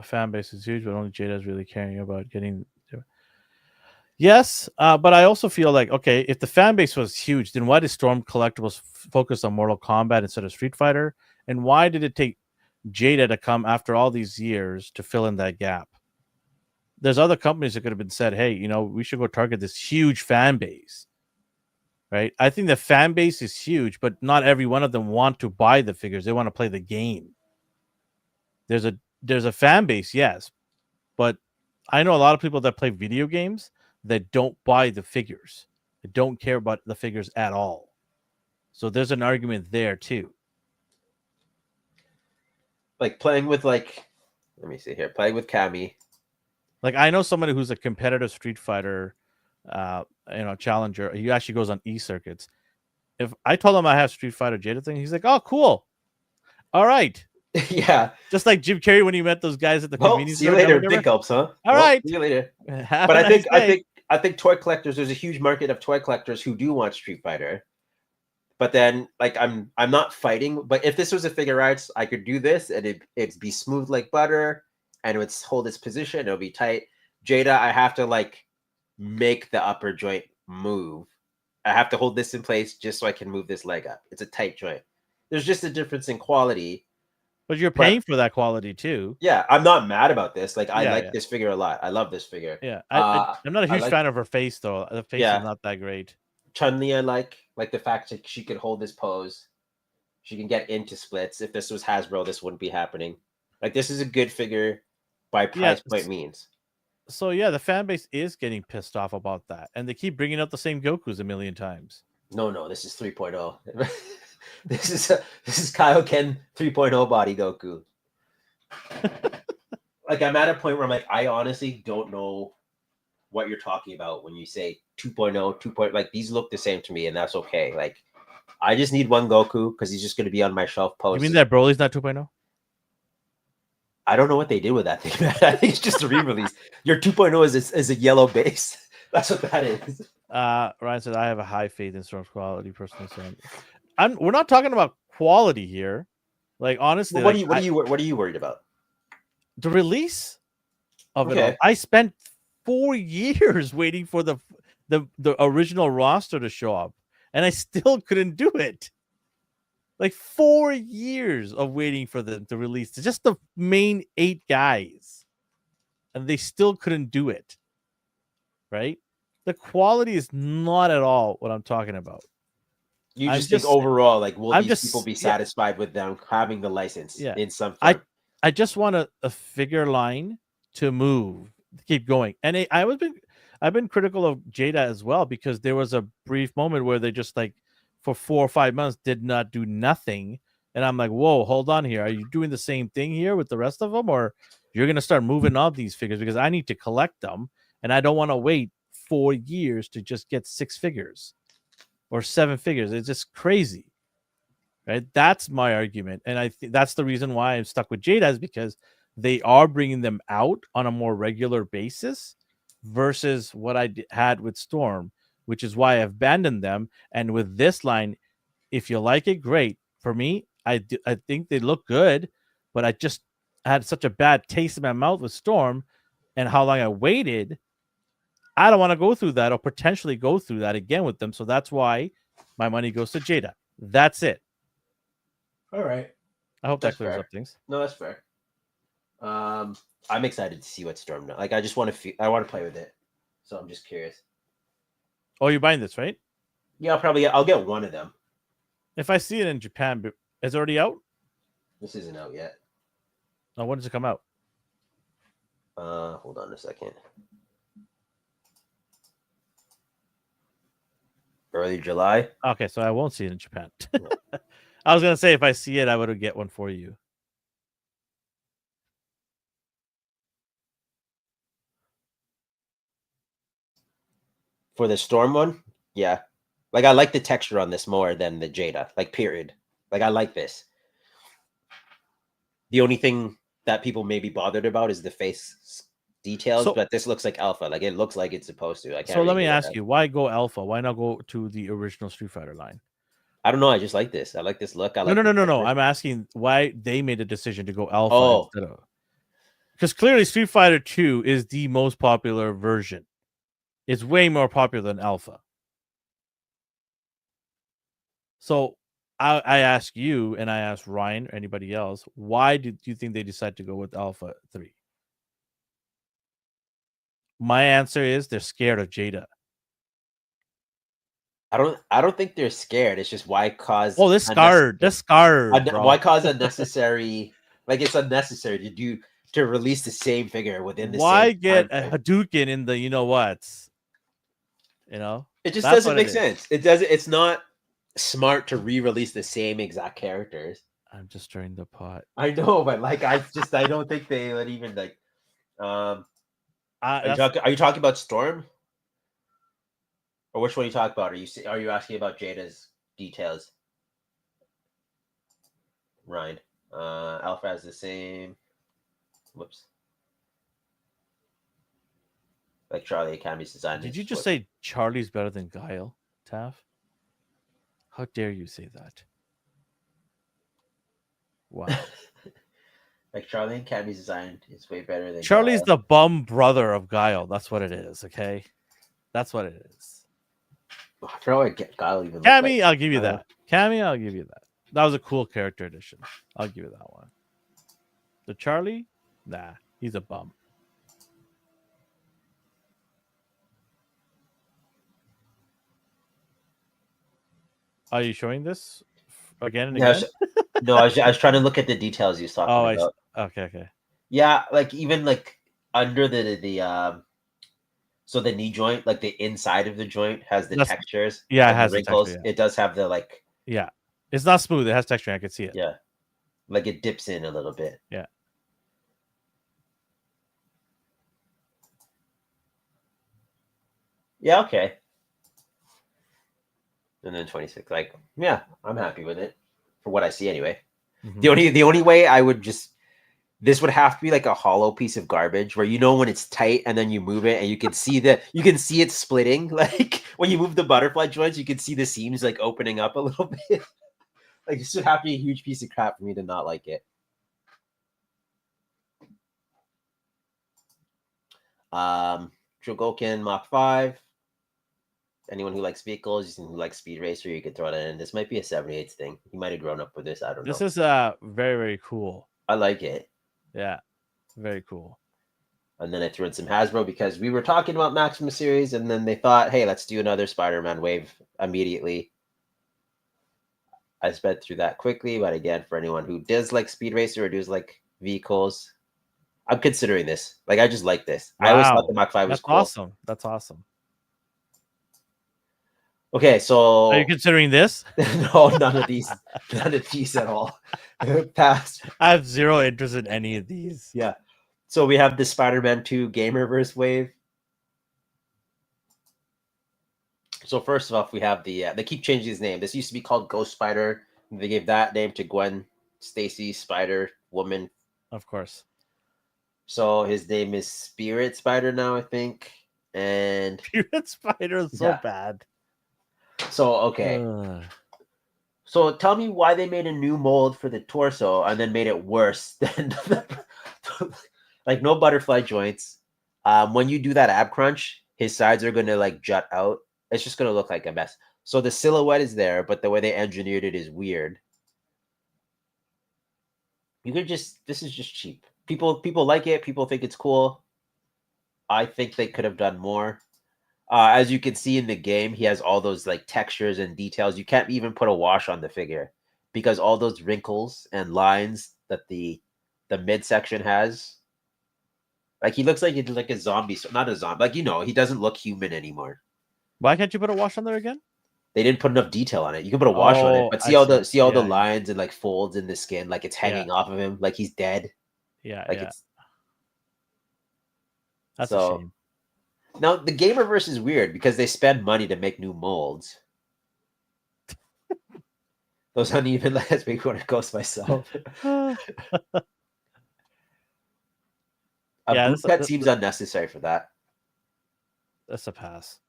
fan base is huge, but only Jada is really caring about getting. Yes, but I also feel like, okay, if the fan base was huge, then why did Storm Collectibles focus on Mortal Kombat instead of Street Fighter? And why did it take Jada to come after all these years to fill in that gap? There's other companies that could have been said, hey, you know, we should go target this huge fan base, right? I think the fan base is huge, but not every one of them want to buy the figures. They want to play the game. There's a fan base, yes, but I know a lot of people that play video games that don't buy the figures. They don't care about the figures at all. So there's an argument there too. Like playing with let me see here, playing with Cammy. Like, I know somebody who's a competitive Street Fighter, challenger. He actually goes on e-circuits. If I told him I have Street Fighter Jada thing, he's like, "Oh, cool. All right." Yeah. Just like Jim Carrey when he met those guys at the convenience store. See you later, big gulps, huh? All right. See you later. But I think toy collectors, there's a huge market of toy collectors who do want Street Fighter. But then, like, I'm not fighting. But if this was a figure arts, I could do this and it'd be smooth like butter. And it would hold its position. It'll be tight. Jada, I have to like make the upper joint move. I have to hold this in place just so I can move this leg up. It's a tight joint. There's just a difference in quality. But you're paying for that quality too. Yeah, I'm not mad about this. Like, I like this figure a lot. I love this figure. Yeah, I'm not a huge fan of her face though. The face is not that great. Chun-Li, I like the fact that she could hold this pose. She can get into splits. If this was Hasbro, this wouldn't be happening. Like, this is a good figure by price point means. So yeah, the fan base is getting pissed off about that, and they keep bringing up the same Gokus a million times. No, this is 3.0. This is Kaioken 3.0 body Goku. Like, I'm at a point where I'm like, I honestly don't know what you're talking about when you say 2.0, 2. Like, these look the same to me, and that's okay. Like, I just need one Goku because he's just going to be on my shelf post. You mean that Broly's not 2.0? I don't know what they did with that thing, man. I think it's just a re-release. Your 2.0 is a yellow base. That's what that is. Ryan said, I have a high faith in Storm's quality, personally. So we're not talking about quality here. Like, honestly, well, what are you worried about? The release of it all. I spent 4 years waiting for the original roster to show up, and I still couldn't do it. Like 4 years of waiting for them to release just the main 8 guys, and they still couldn't do it. Right? The quality is not at all what I'm talking about. You just think overall, like, will these people be satisfied with them having the license in some form? I just want a figure line to move, to keep going. And I've been critical of Jada as well, because there was a brief moment where they just like for 4 or 5 months did not do nothing. And I'm like, whoa, hold on here. Are you doing the same thing here with the rest of them? Or you're going to start moving off these figures, because I need to collect them and I don't want to wait 4 years to just get 6 figures or 7 figures. It's just crazy, right? That's my argument, and I think that's the reason why I'm stuck with Jada, is because they are bringing them out on a more regular basis versus what I had with Storm, which is why I've abandoned them. And with this line, if you like it, great. For me, I think they look good, but I just had such a bad taste in my mouth with Storm and how long I waited. I don't want to go through that or potentially go through that again with them. So that's why my money goes to Jada. That's it. All right. I hope That's that clears fair. up things. No, that's fair. I'm excited to see what Storm does. Like, I just want to I want to play with it. So I'm just curious. Oh, you're buying this, right? Yeah, I'll get one of them. If I see it in Japan, is it already out? This isn't out yet. Oh, when does it come out? Hold on a second. Early July. Okay, so I won't see it in Japan. I was gonna say if I see it, I would get one for you. For the Storm one, yeah. Like, I like the texture on this more than the Jada. Like, period. Like, I like this. The only thing that people may be bothered about is the face details, but this looks like alpha. Like, it looks like it's supposed to. So let me ask you, why go alpha? Why not go to the original Street Fighter line? I don't know. I just like this. I like this look. I like no. I'm asking why they made a decision to go alpha instead of, because clearly Street Fighter 2 is the most popular version. It's way more popular than alpha. So I ask you, and I ask Ryan or anybody else, why do you think they decide to go with Alpha 3? My answer is they're scared of Jada. I don't think they're scared. It's just why cause. Oh, they're scarred. They're scarred. Why cause unnecessary? Like, it's unnecessary to release the same figure within the same. Why get a Hadouken in the you know what? You know, it just doesn't make sense. It doesn't. It's not smart to re-release the same exact characters. I'm just stirring the pot. I know, but like, I don't think they would even like. Are you talking about Storm? Or which one are you talking about? Are you asking about Jada's details? Ryan. Alpha has the same. Whoops. Like Charlie Akami's design. Did you just say Charlie's better than Guile, Taff? How dare you say that? Wow. Like Charlie and Cammy's design is way better than Charlie's Guile. the bum brother of Guile. That's what it is, okay? That's what it is. I forgot what get Guile even. Cammy, I'll give you that. Cammy, I'll give you that. That was a cool character addition. I'll give you that one. The Charlie? Nah, he's a bum. Are you showing this again and again? No, I was trying to look at the details you was talking about. Okay. Yeah, like even like under the so the knee joint, like the inside of the joint has the textures. Yeah, it has wrinkles. The texture, yeah. It does have the like. Yeah, it's not smooth. It has texture. I can see it. Yeah, like it dips in a little bit. Yeah. Yeah. Okay. And then 26. Like, yeah, I'm happy with it for what I see anyway. Mm-hmm. The only way I would this would have to be like a hollow piece of garbage where when it's tight and then you move it and you can see it splitting. Like when you move the butterfly joints, you can see the seams like opening up a little bit. Like this would have to be a huge piece of crap for me to not like it. Chogokin Mach 5. Anyone who likes vehicles, who likes Speed Racer, you could throw that in. This might be a 78 thing. You might have grown up with this. I don't know. This is very, very cool. I like it. Yeah, very cool. And then I threw in some Hasbro because we were talking about Maxima series, and then they thought, hey, let's do another Spider-Man wave immediately. I sped through that quickly, but again, for anyone who does like Speed Racer or does like vehicles, I'm considering this. Like, I just like this. Wow. I always thought the Mach 5 was cool. Awesome. That's awesome. Okay, so are you considering this? No, none of these at all. Pass. I have zero interest in any of these. Yeah. So we have the Spider-Man 2 Gamerverse wave. So first off, we have the they keep changing his name. This used to be called Ghost Spider. They gave that name to Gwen Stacy Spider Woman. Of course. So his name is Spirit Spider now, I think. And Spirit Spider is so bad. So okay. So tell me why they made a new mold for the torso and then made it worse than like no butterfly joints. When you do that ab crunch, his sides are gonna like jut out. It's just gonna look like a mess. So the silhouette is there, but the way they engineered it is weird. You could just this is just cheap. People like it. People think it's cool. I think they could have done more. As you can see in the game, he has all those like textures and details. You can't even put a wash on the figure because all those wrinkles and lines that the midsection has. Like he looks like he's like a zombie, not a zombie. Like he doesn't look human anymore. Why can't you put a wash on there again? They didn't put enough detail on it. You can put a wash on it, but see all the Yeah. lines and like folds in the skin, like it's hanging off of him, like he's dead. Yeah, like it's that's so, a shame. Now the Gamerverse is weird because they spend money to make new molds. Those uneven lines make me want to ghost myself. A boot cut seems unnecessary for that. That's a pass.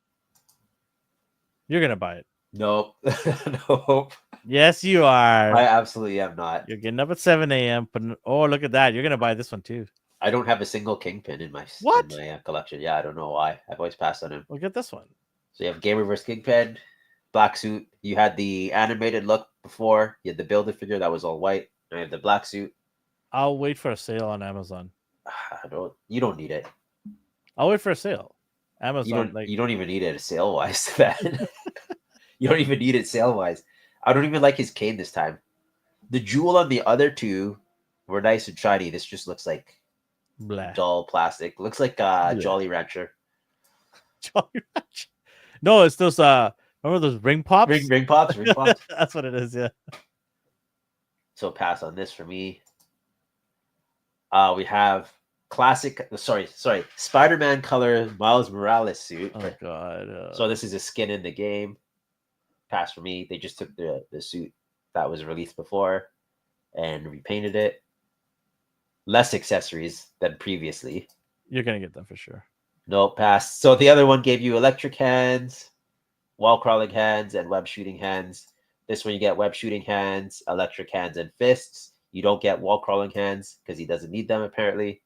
You're gonna buy it. Nope. Nope. Yes, you are. I absolutely am not. You're getting up at 7 a.m. Oh, look at that. You're gonna buy this one too. I don't have a single Kingpin in my collection. Yeah, I don't know why. I've always passed on him. Well, get this one. So you have Gamerverse Kingpin, black suit. You had the animated look before. You had the Build-A-Figure that was all white. Now you have the black suit. I'll wait for a sale on Amazon. You don't need it. I'll wait for a sale. Amazon. You don't even need it sale wise, man. You don't even need it sale wise. I don't even like his cane this time. The jewel on the other two were nice and shiny. This just looks like dull plastic. Looks like Jolly Rancher. Jolly Rancher. No, it's those remember those ring pops? Ring pops. That's what it is, yeah. So pass on this for me. We have classic Spider-Man color Miles Morales suit. Oh god. So this is a skin in the game. Pass for me. They just took the suit that was released before and repainted it. Less accessories than previously. You're gonna get them for sure. Nope, pass. So the other one gave you electric hands, wall crawling hands, and web shooting hands. This one you get web shooting hands, electric hands, and fists. You don't get wall crawling hands because he doesn't need them apparently.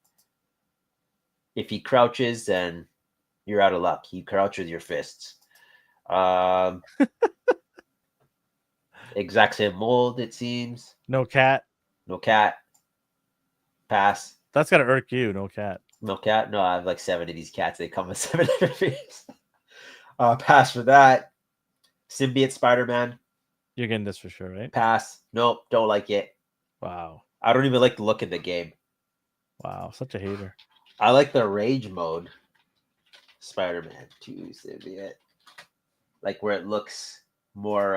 If he crouches, then you're out of luck. He crouches your fists. Exact same mold, it seems. No cat. Pass. That's gotta irk you. No cat. No cat. No, I have like 7 of these cats. They come with 7 different figures. Pass for that. Symbiote Spider-Man. You're getting this for sure, right? Pass. Nope, don't like it. Wow. I don't even like the look in the game. Wow, such a hater. I like the rage mode. Spider-Man 2 Symbiote. Like where it looks more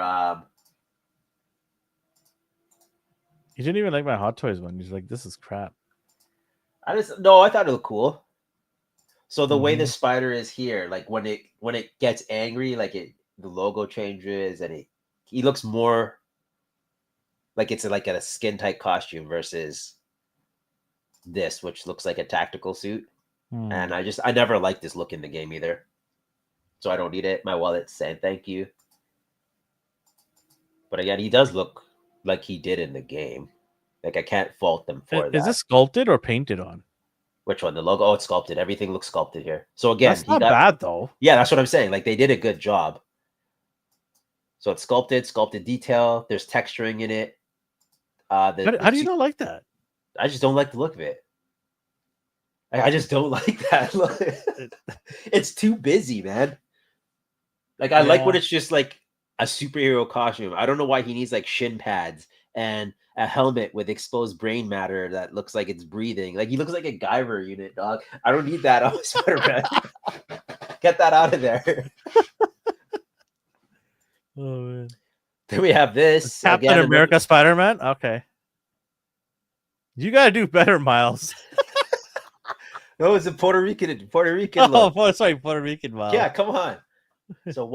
You didn't even like my Hot Toys one. He's like, this is crap. I thought it looked cool. So the way the spider is here, like when it gets angry, like the logo changes and he looks more like it's like a skin tight costume versus this, which looks like a tactical suit. And I never liked this look in the game either. So I don't need it. My wallet's saying thank you. But again, he does look like he did in the game. Like I can't fault them for that. Is this sculpted or painted on? Which one? The logo? Oh, it's sculpted. Everything looks sculpted here. So again, that's not bad though. Yeah, that's what I'm saying. Like they did a good job. So it's sculpted detail. There's texturing in it. How do you not like that? I just don't like the look of it. I just don't like that look. It's too busy, man. Like I like when it's just like a superhero costume. I don't know why he needs like shin pads and a helmet with exposed brain matter that looks like it's breathing. Like he looks like a Guyver unit, dog. I don't need that on Spider-Man. Get that out of there. Oh man. Then we have this Captain America Spider-Man. Okay. You gotta do better, Miles. No, it's a Puerto Rican look. Oh, sorry, Puerto Rican Miles. Yeah, come on. So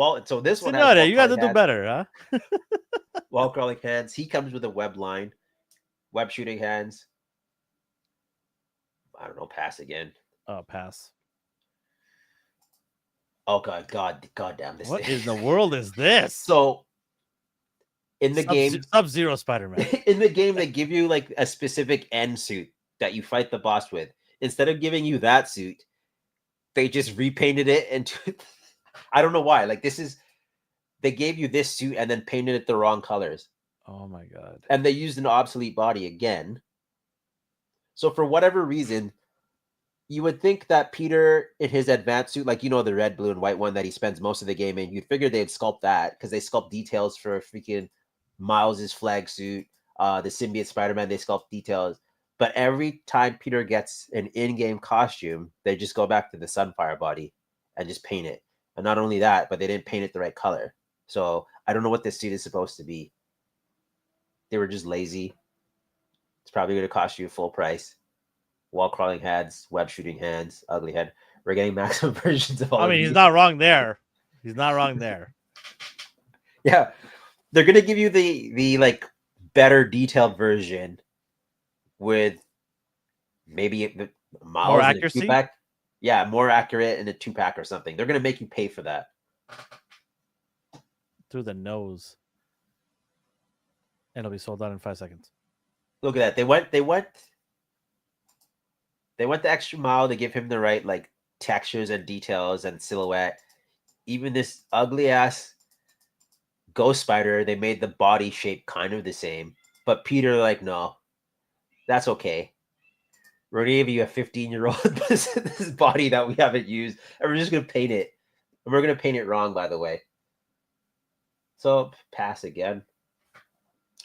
this one has Senora, you got to wall-crawling do hands. better, huh? Wall-crawling hands. He comes with a web line, web shooting hands. I don't know. Pass again. Oh, pass. Oh god damn this What thing. in the world is this? So in the game, Sub-Zero Spider-Man. in the game, they give you like a specific end suit that you fight the boss with. Instead of giving you that suit, they just repainted it into. I don't know why. Like they gave you this suit and then painted it the wrong colors. Oh my god. And they used an obsolete body again. So for whatever reason, you would think that Peter in his advanced suit, like the red, blue, and white one that he spends most of the game in, you'd figure they'd sculpt that because they sculpt details for freaking Miles's flag suit, the symbiote Spider-Man, they sculpt details. But every time Peter gets an in-game costume, they just go back to the Sunfire body and just paint it. And not only that, but they didn't paint it the right color. So I don't know what this suit is supposed to be. They were just lazy. It's probably going to cost you full price. Wall crawling hands, web shooting hands, ugly head. We're getting maximum versions of all. I mean, he's not wrong there. He's not wrong there. Yeah, they're gonna give you the like better detailed version with maybe the More accuracy. In a 2-pack. Yeah, more accurate in a 2-pack or something. They're gonna make you pay for that. Through the nose, and it'll be sold out in 5 seconds. Look at that. They went the extra mile to give him the right like textures and details and silhouette. Even this ugly ass Ghost Spider, they made the body shape kind of the same. But Peter, like, no, that's okay. We're gonna give you a 15-year-old this body that we haven't used, and we're just gonna paint it. And we're gonna paint it wrong, by the way. So pass again.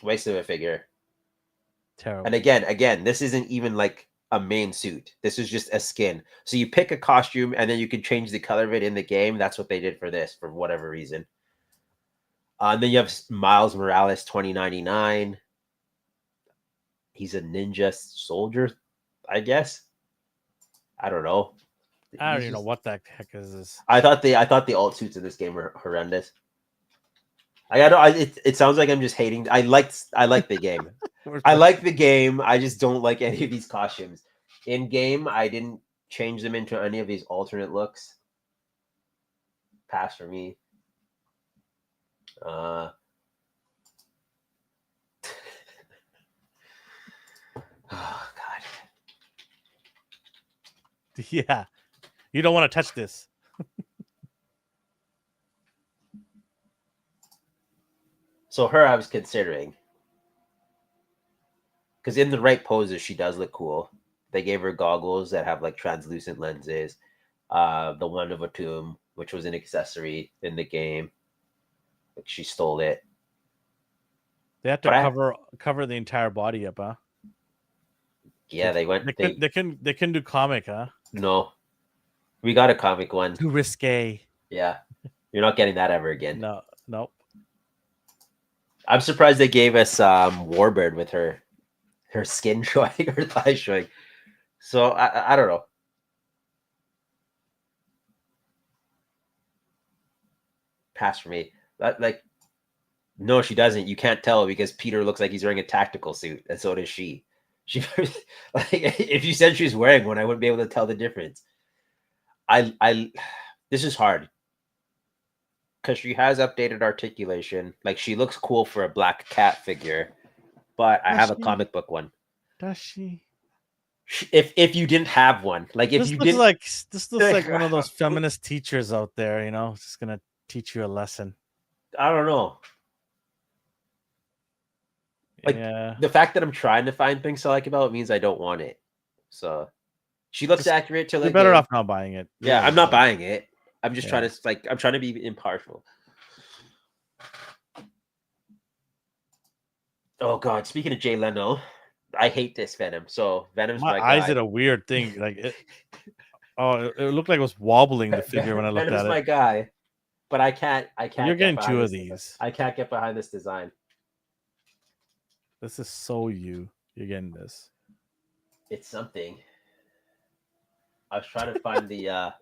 Waste of a figure. Terrible. And again, this isn't even like a main suit. This is just a skin. So you pick a costume and then you can change the color of it in the game. That's what they did for this, for whatever reason. And then you have Miles Morales 2099. He's a ninja soldier, I guess. I don't know. I don't even know what the heck is this. I thought the alt suits in this game were horrendous. It sounds like I'm just hating. I like the game. I like the game. I just don't like any of these costumes. In game, I didn't change them into any of these alternate looks. Pass for me. Oh God. Yeah. You don't want to touch this. So her, I was considering. Because in the right poses, she does look cool. They gave her goggles that have like translucent lenses. The one of a tomb, which was an accessory in the game. Like she stole it. They have to cover the entire body up, huh? Yeah, they can do comic, huh? No. We got a comic one. Too risque. Yeah. You're not getting that ever again. No, nope. I'm surprised they gave us Warbird with her skin showing, her thighs showing. So I don't know. Pass for me. No, she doesn't. You can't tell because Peter looks like he's wearing a tactical suit, and so does she. She like if you said she was wearing one, I wouldn't be able to tell the difference. This is hard. Because she has updated articulation. Like she looks cool for a black cat figure, but I have a comic book one. Does she? If you didn't have one, like if this you looks didn't, this looks like one of those feminist teachers out there, just gonna teach you a lesson. I don't know. Like the fact that I'm trying to find things to like about it means I don't want it. So she looks accurate to like. You're better off not buying it. Yeah, I'm not buying it. I'm just trying to I'm trying to be impartial. Oh God! Speaking of Jay Leno, I hate this Venom. So Venom's my eyes guy. did a weird thing. Like it looked like it was wobbling the figure when I looked Venom's at it. my guy, but I can't. You're getting two of these. I can't get behind this design. This is so you. You're getting this. It's something. I was trying to find the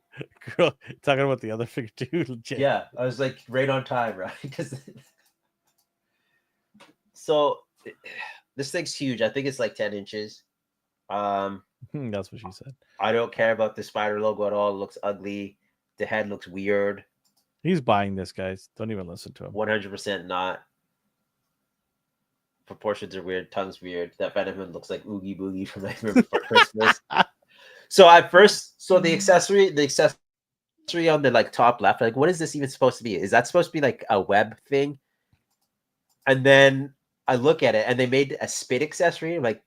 Girl, talking about the other figure too. Jay. yeah, I was like right on time, right? Because so this thing's huge. I think it's like 10 inches. That's what she said. I don't care about the spider logo at all. It looks ugly. The head looks weird. He's buying this, guys. Don't even listen to him. 100% not. Proportions are weird. Tongue's weird. That Venom looks like Oogie Boogie from Nightmare Before Christmas. So at first, the accessory on the like top left, like what is this even supposed to be? Is that supposed to be like a web thing? And then I look at it, and they made a spit accessory. Like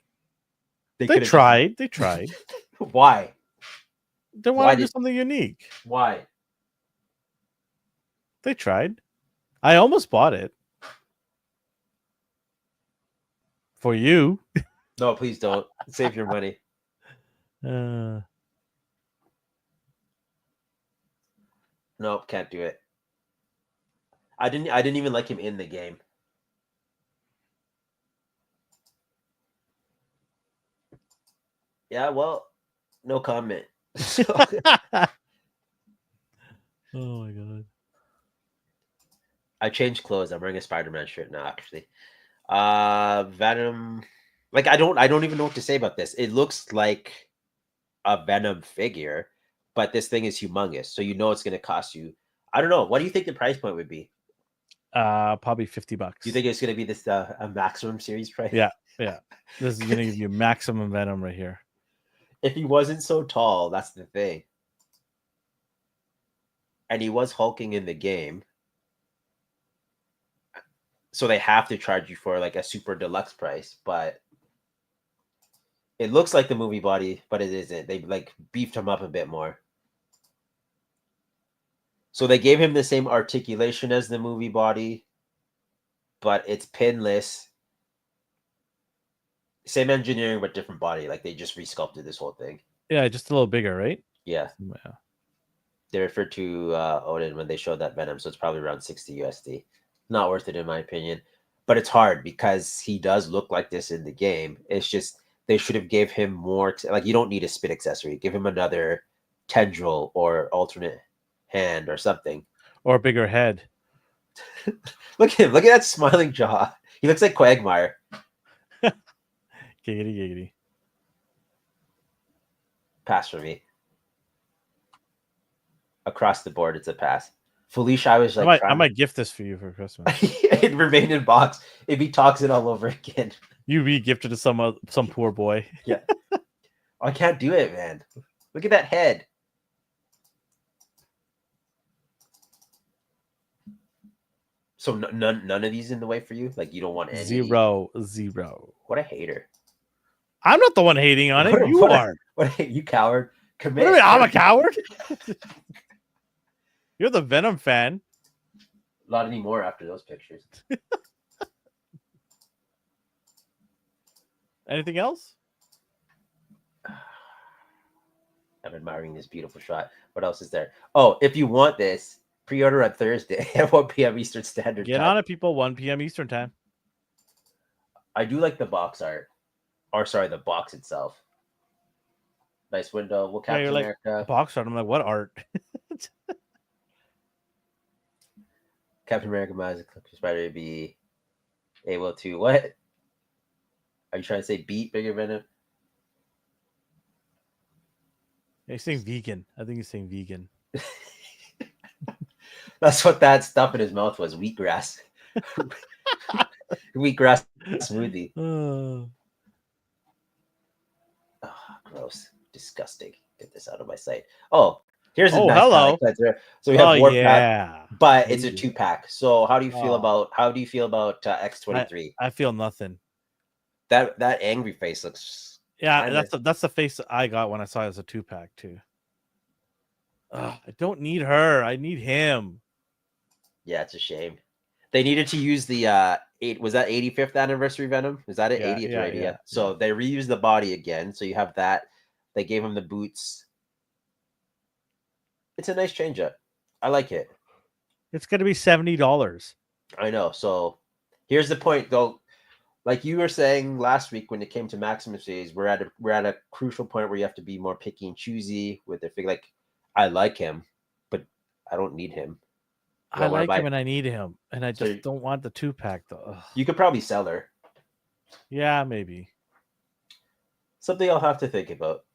they tried. They tried. Why? They wanted to do something unique. Why? They tried. I almost bought it for you. No, please don't. Save your money. Nope, can't do it. I didn't even like him in the game. Yeah, well, no comment. Oh my god. I changed clothes. I'm wearing a Spider-Man shirt now, actually. Venom. Like I don't even know what to say about this. It looks like a Venom figure, but this thing is humongous. So you know it's gonna cost you. I don't know. What do you think the price point would be? Probably $50. Do you think it's gonna be this a maximum series price? Yeah. This is gonna give you maximum Venom right here. If he wasn't so tall, that's the thing. And he was hulking in the game. So they have to charge you for like a super deluxe price, but it looks like the movie body, but it isn't. They like beefed him up a bit more. So they gave him the same articulation as the movie body, but it's pinless. Same engineering, but different body. Like they just resculpted this whole thing. Yeah, just a little bigger, right? Yeah. They referred to Odin when they showed that Venom, so it's probably around 60 USD. Not worth it in my opinion, but it's hard because he does look like this in the game. It's just they should have gave him more. Like you don't need a spit accessory. Give him another tendril or alternate hand or something, or a bigger head. Look at him. Look at that smiling jaw. He looks like Quagmire. Giggity. Pass for me. Across the board, it's a pass. Felicia, I was like, I might gift this for you for Christmas. It remained in box. It'd be toxin all over again. You re-gifted to some poor boy. Yeah. I can't do it, man. Look at that head. So none of these in the way for you? Like you don't want any? Zero. What a hater. I'm not the one hating on it. You are. You coward. Commit. What do you mean, I'm a coward? You're the Venom fan. Not anymore after those pictures. Anything else? I'm admiring this beautiful shot. What else is there? Oh, if you want this, pre-order on Thursday at 1 p.m. Eastern Standard Time. Get on it, people. 1 p.m. Eastern Time. I do like the box art. Or sorry, the box itself. Nice window. We'll Captain America. Like, box art. I'm like, what art? Captain America Miles Spider be able to what? Are you trying to say beat bigger Venom? He's saying vegan. I think he's saying vegan. That's what that stuff in his mouth was. Wheatgrass. Wheatgrass smoothie. Oh, gross. Disgusting. Get this out of my sight. Oh, here's a nice hello. So we have Warpath, but it's a 2-pack. So how do you feel about X-23? I feel nothing. That angry face looks. Yeah, that's the face I got when I saw it as a 2-pack too. I don't need her. I need him. Yeah, it's a shame. They needed to use the was that 85th anniversary Venom? Is that it? 80th or 80th? Yeah. So they reused the body again. So you have that. They gave him the boots. It's a nice change up. I like it. It's gonna be $70. I know. So here's the point, though. like you were saying last week when it came to Maximus phase, we're at a crucial point where you have to be more picky and choosy with the figure. Like, I like him, but I don't need him. I like him and I need him, and I just don't want the 2-pack though. Ugh. You could probably sell her. Yeah, maybe. Something I'll have to think about.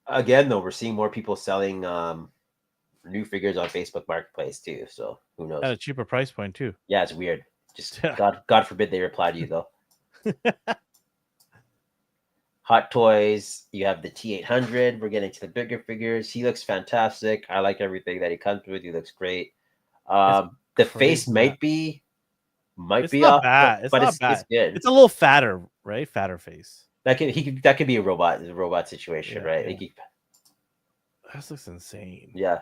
Again, though, we're seeing more people selling new figures on Facebook Marketplace too. So who knows? At a cheaper price point too. Yeah, it's weird. Just God forbid they reply to you though. Hot Toys, you have the T800. We're getting to the bigger figures. He looks fantastic. I like everything that he comes with. He looks great. The face might be not bad. It's not bad. It's good. It's a little fatter, right? Fatter face. That could be a robot situation, right? Yeah. That looks insane. Yeah.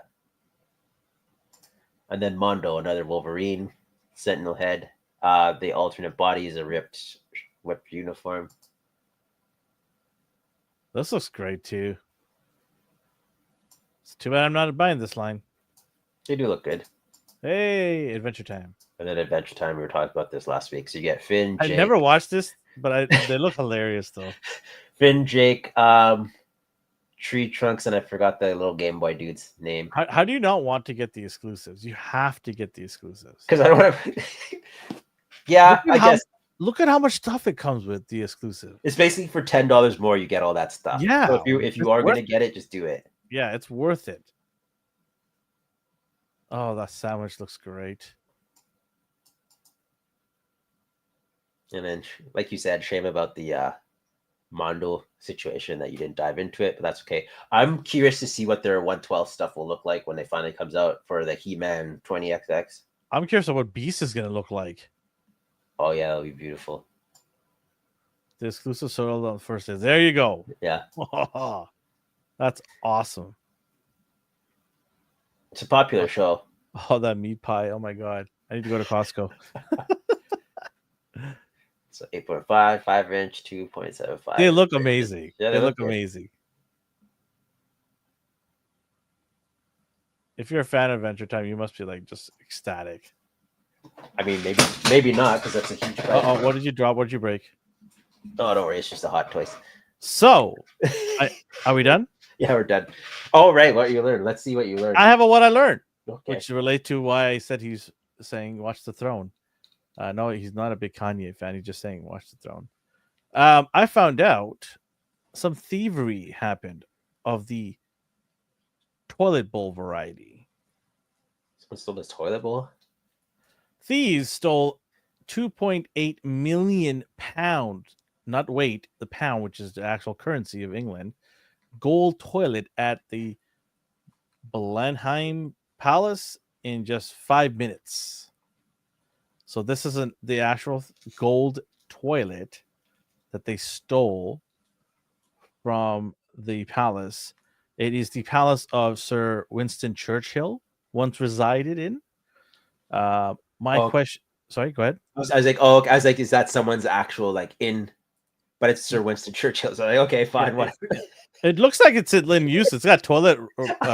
And then Mondo, another Wolverine, Sentinel head. The alternate body is a whipped uniform. This looks great too. It's too bad I'm not buying this line. They do look good. Hey, Adventure Time. And then Adventure Time, we were talking about this last week. So you get Finn, Jake. I never watched this, but they look hilarious though. Finn, Jake, Tree Trunks, and I forgot the little Game Boy dude's name. How do you not want to get the exclusives? You have to get the exclusives. Because I don't have... Yeah, I guess. Look at how much stuff it comes with, the exclusive. It's basically for $10 more, you get all that stuff. Yeah. So if you are going to get it, just do it. Yeah, it's worth it. Oh, that sandwich looks great. And then, like you said, shame about the Mondo situation that you didn't dive into it, but that's okay. I'm curious to see what their 112 stuff will look like when they finally comes out for the He-Man 20XX. I'm curious of what Beast is going to look like. Oh, yeah, that'll be beautiful. The exclusive sold on the first day. There you go. Yeah. That's awesome. It's a popular show. Oh, that meat pie. Oh, my God. I need to go to Costco. So 8.5, 5-inch, 2.75. They look amazing. Yeah, they look amazing. If you're a fan of Adventure Time, you must be like just ecstatic. I mean, maybe not, because that's a huge price. Oh, what did you drop? What did you break? Oh, don't worry. It's just the Hot Toys. So, are we done? Yeah, we're done. Oh, right. What you learned. Let's see what you learned. I have a what I learned, okay. Which relate to why I said he's saying watch the throne. No, he's not a big Kanye fan. He's just saying watch the throne. I found out some thievery happened of the toilet bowl variety. Someone stole this toilet bowl? Thieves stole 2.8 million pound, not weight, the pound, which is the actual currency of England, gold toilet at the Blenheim Palace in just 5 minutes. So this isn't the actual gold toilet that they stole from the palace. It is the palace of Sir Winston Churchill once resided in. Question. Sorry, go ahead. I was like, is that someone's actual in? But it's Sir Winston Churchill. So okay, fine, whatever. It looks like it's in use. It's got toilet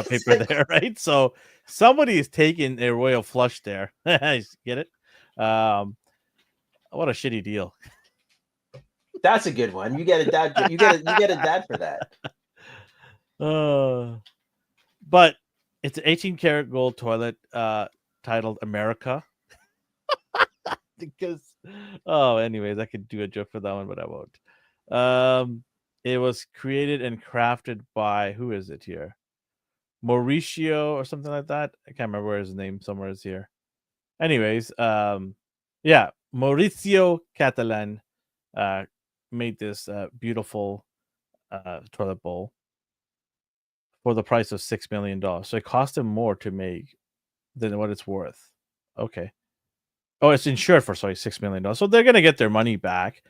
paper there, right? So somebody is taking a royal flush there. Get it? What a shitty deal. That's a good one. You get a dad. You get a dad for that. But it's an 18-karat gold toilet titled America. Because anyways, I could do a joke for that one, but I won't. It was created and crafted by, who is it here? Mauricio or something like that. I can't remember where his name somewhere is here. Anyways, Mauricio Catalan made this beautiful toilet bowl for the price of $6 million. So it cost him more to make than what it's worth. Okay. Oh, it's insured for $6 million. So they're gonna get their money back.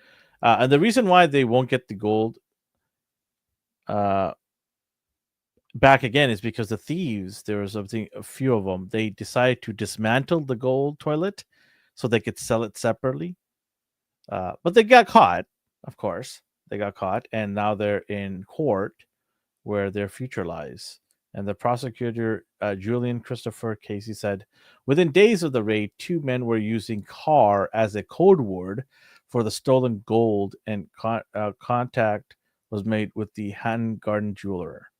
And the reason why they won't get the gold back again is because the thieves, there was a few of them, they decided to dismantle the gold toilet so they could sell it separately. But they got caught, of course. They got caught, and now they're in court where their future lies. And the prosecutor, Julian Christopher Casey, said, within days of the raid, 2 men were using car as a code word for the stolen gold, and contact was made with the Hatton Garden jeweler.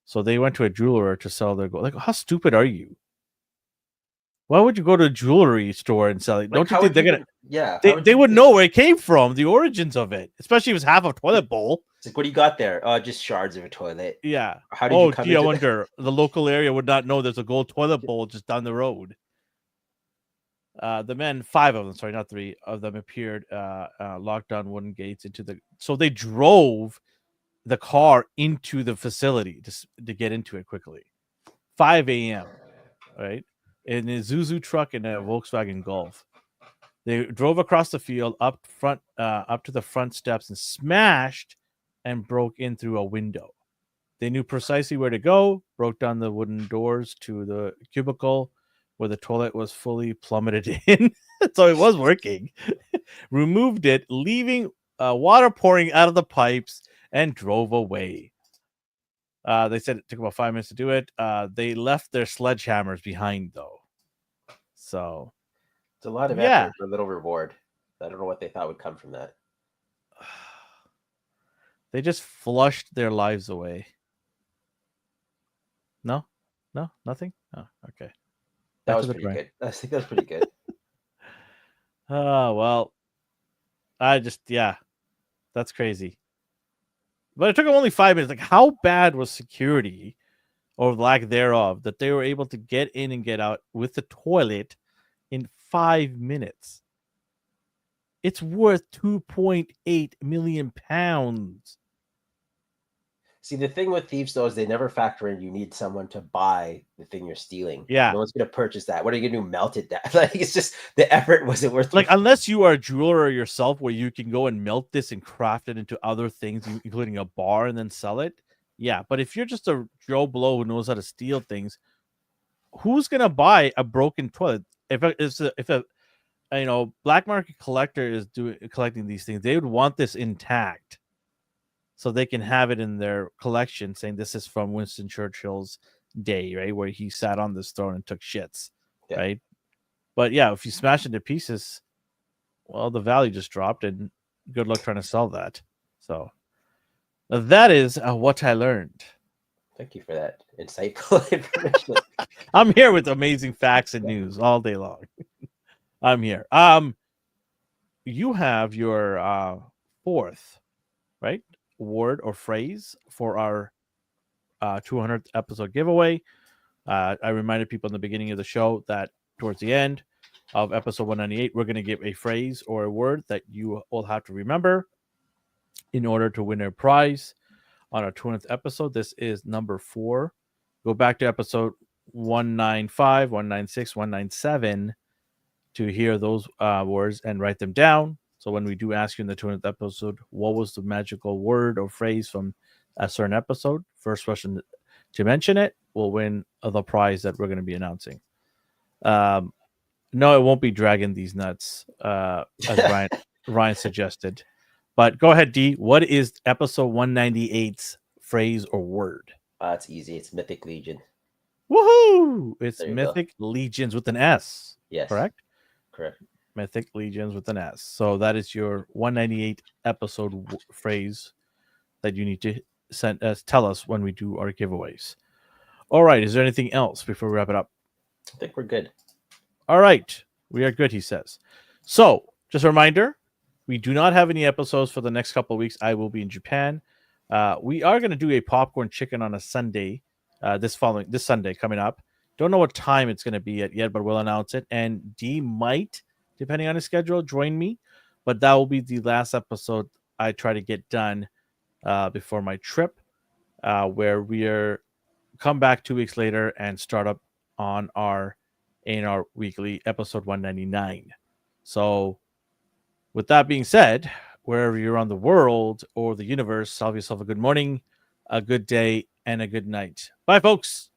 So they went to a jeweler to sell their gold. Like, how stupid are you? Why would you go to a jewelry store and sell it? Like, Don't you think they're gonna? Yeah, They would know where it came from, the origins of it, especially if it's half a toilet bowl. It's like, what do you got there? Oh, just shards of a toilet. Yeah. How did you come I wonder. The local area would not know there's a gold toilet bowl just down the road. The men, 5 of them, sorry, not 3 of them, appeared, locked down wooden gates into the. So they drove the car into the facility to get into it quickly. 5 a.m. Right, in a Zuzu truck and a Volkswagen Golf. They drove across the field up to the front steps and smashed and broke in through a window. They knew precisely where to go, broke down the wooden doors to the cubicle where the toilet was fully plummeted in. So it was working. Removed it, leaving water pouring out of the pipes, and drove away. They said it took about 5 minutes to do it. They left their sledgehammers behind, though. So it's a lot of effort for a little reward. I don't know what they thought would come from that. They just flushed their lives away. No, nothing. Oh, okay. That was pretty good. I think that's pretty good. Oh well, that's crazy. But it took them only 5 minutes. Like, how bad was security, or lack thereof, that they were able to get in and get out with the toilet in 5 minutes? It's worth 2.8 million pounds. See, the thing with thieves, though, is they never factor in you need someone to buy the thing you're stealing. Yeah. No one's going to purchase that. What are you going to do? Melt it down? Like, it's just the effort wasn't worth it. Like, unless you are a jeweler yourself where you can go and melt this and craft it into other things, including a bar, and then sell it. Yeah. But if you're just a Joe Blow who knows how to steal things, who's going to buy a broken toilet? If a black market collector is collecting these things, they would want this intact, so they can have it in their collection, saying this is from Winston Churchill's day, right, where he sat on this throne and took shits, right? But yeah, if you smash it to pieces, well, the value just dropped, and good luck trying to sell that. So that is what I learned. Thank you for that insightful information. I'm here with amazing facts and news all day long. I'm here. You have your 4th, right, word or phrase for our 200th episode giveaway. I reminded people in the beginning of the show that towards the end of episode 198, we're going to give a phrase or a word that you will have to remember in order to win a prize on our 200th episode. This is number 4. Go back to episode 195, 196, 197 to hear those words and write them down. So when we do ask you in the 200th episode, what was the magical word or phrase from a certain episode, first person to mention it will win the prize that we're going to be announcing. No, it won't be dragging these nuts, as Ryan suggested. But go ahead, D. What is episode 198's phrase or word? It's easy. It's Mythic Legion. Woohoo! It's Mythic Legions with an S. Yes. Correct? Correct. Mythic Legions with an S. So that is your 198 episode phrase that you need to tell us when we do our giveaways. All right. Is there anything else before we wrap it up? I think we're good. All right. We are good, he says. So just a reminder, we do not have any episodes for the next couple of weeks. I will be in Japan. We are going to do a popcorn chicken on a Sunday, this Sunday coming up. Don't know what time it's going to be yet, but we'll announce it. And D might, depending on his schedule, join me. But that will be the last episode I try to get done before my trip, where we come back 2 weeks later and start up on our ANR Weekly, episode 199. So with that being said, wherever you're on the world or the universe, have yourself a good morning, a good day, and a good night. Bye, folks.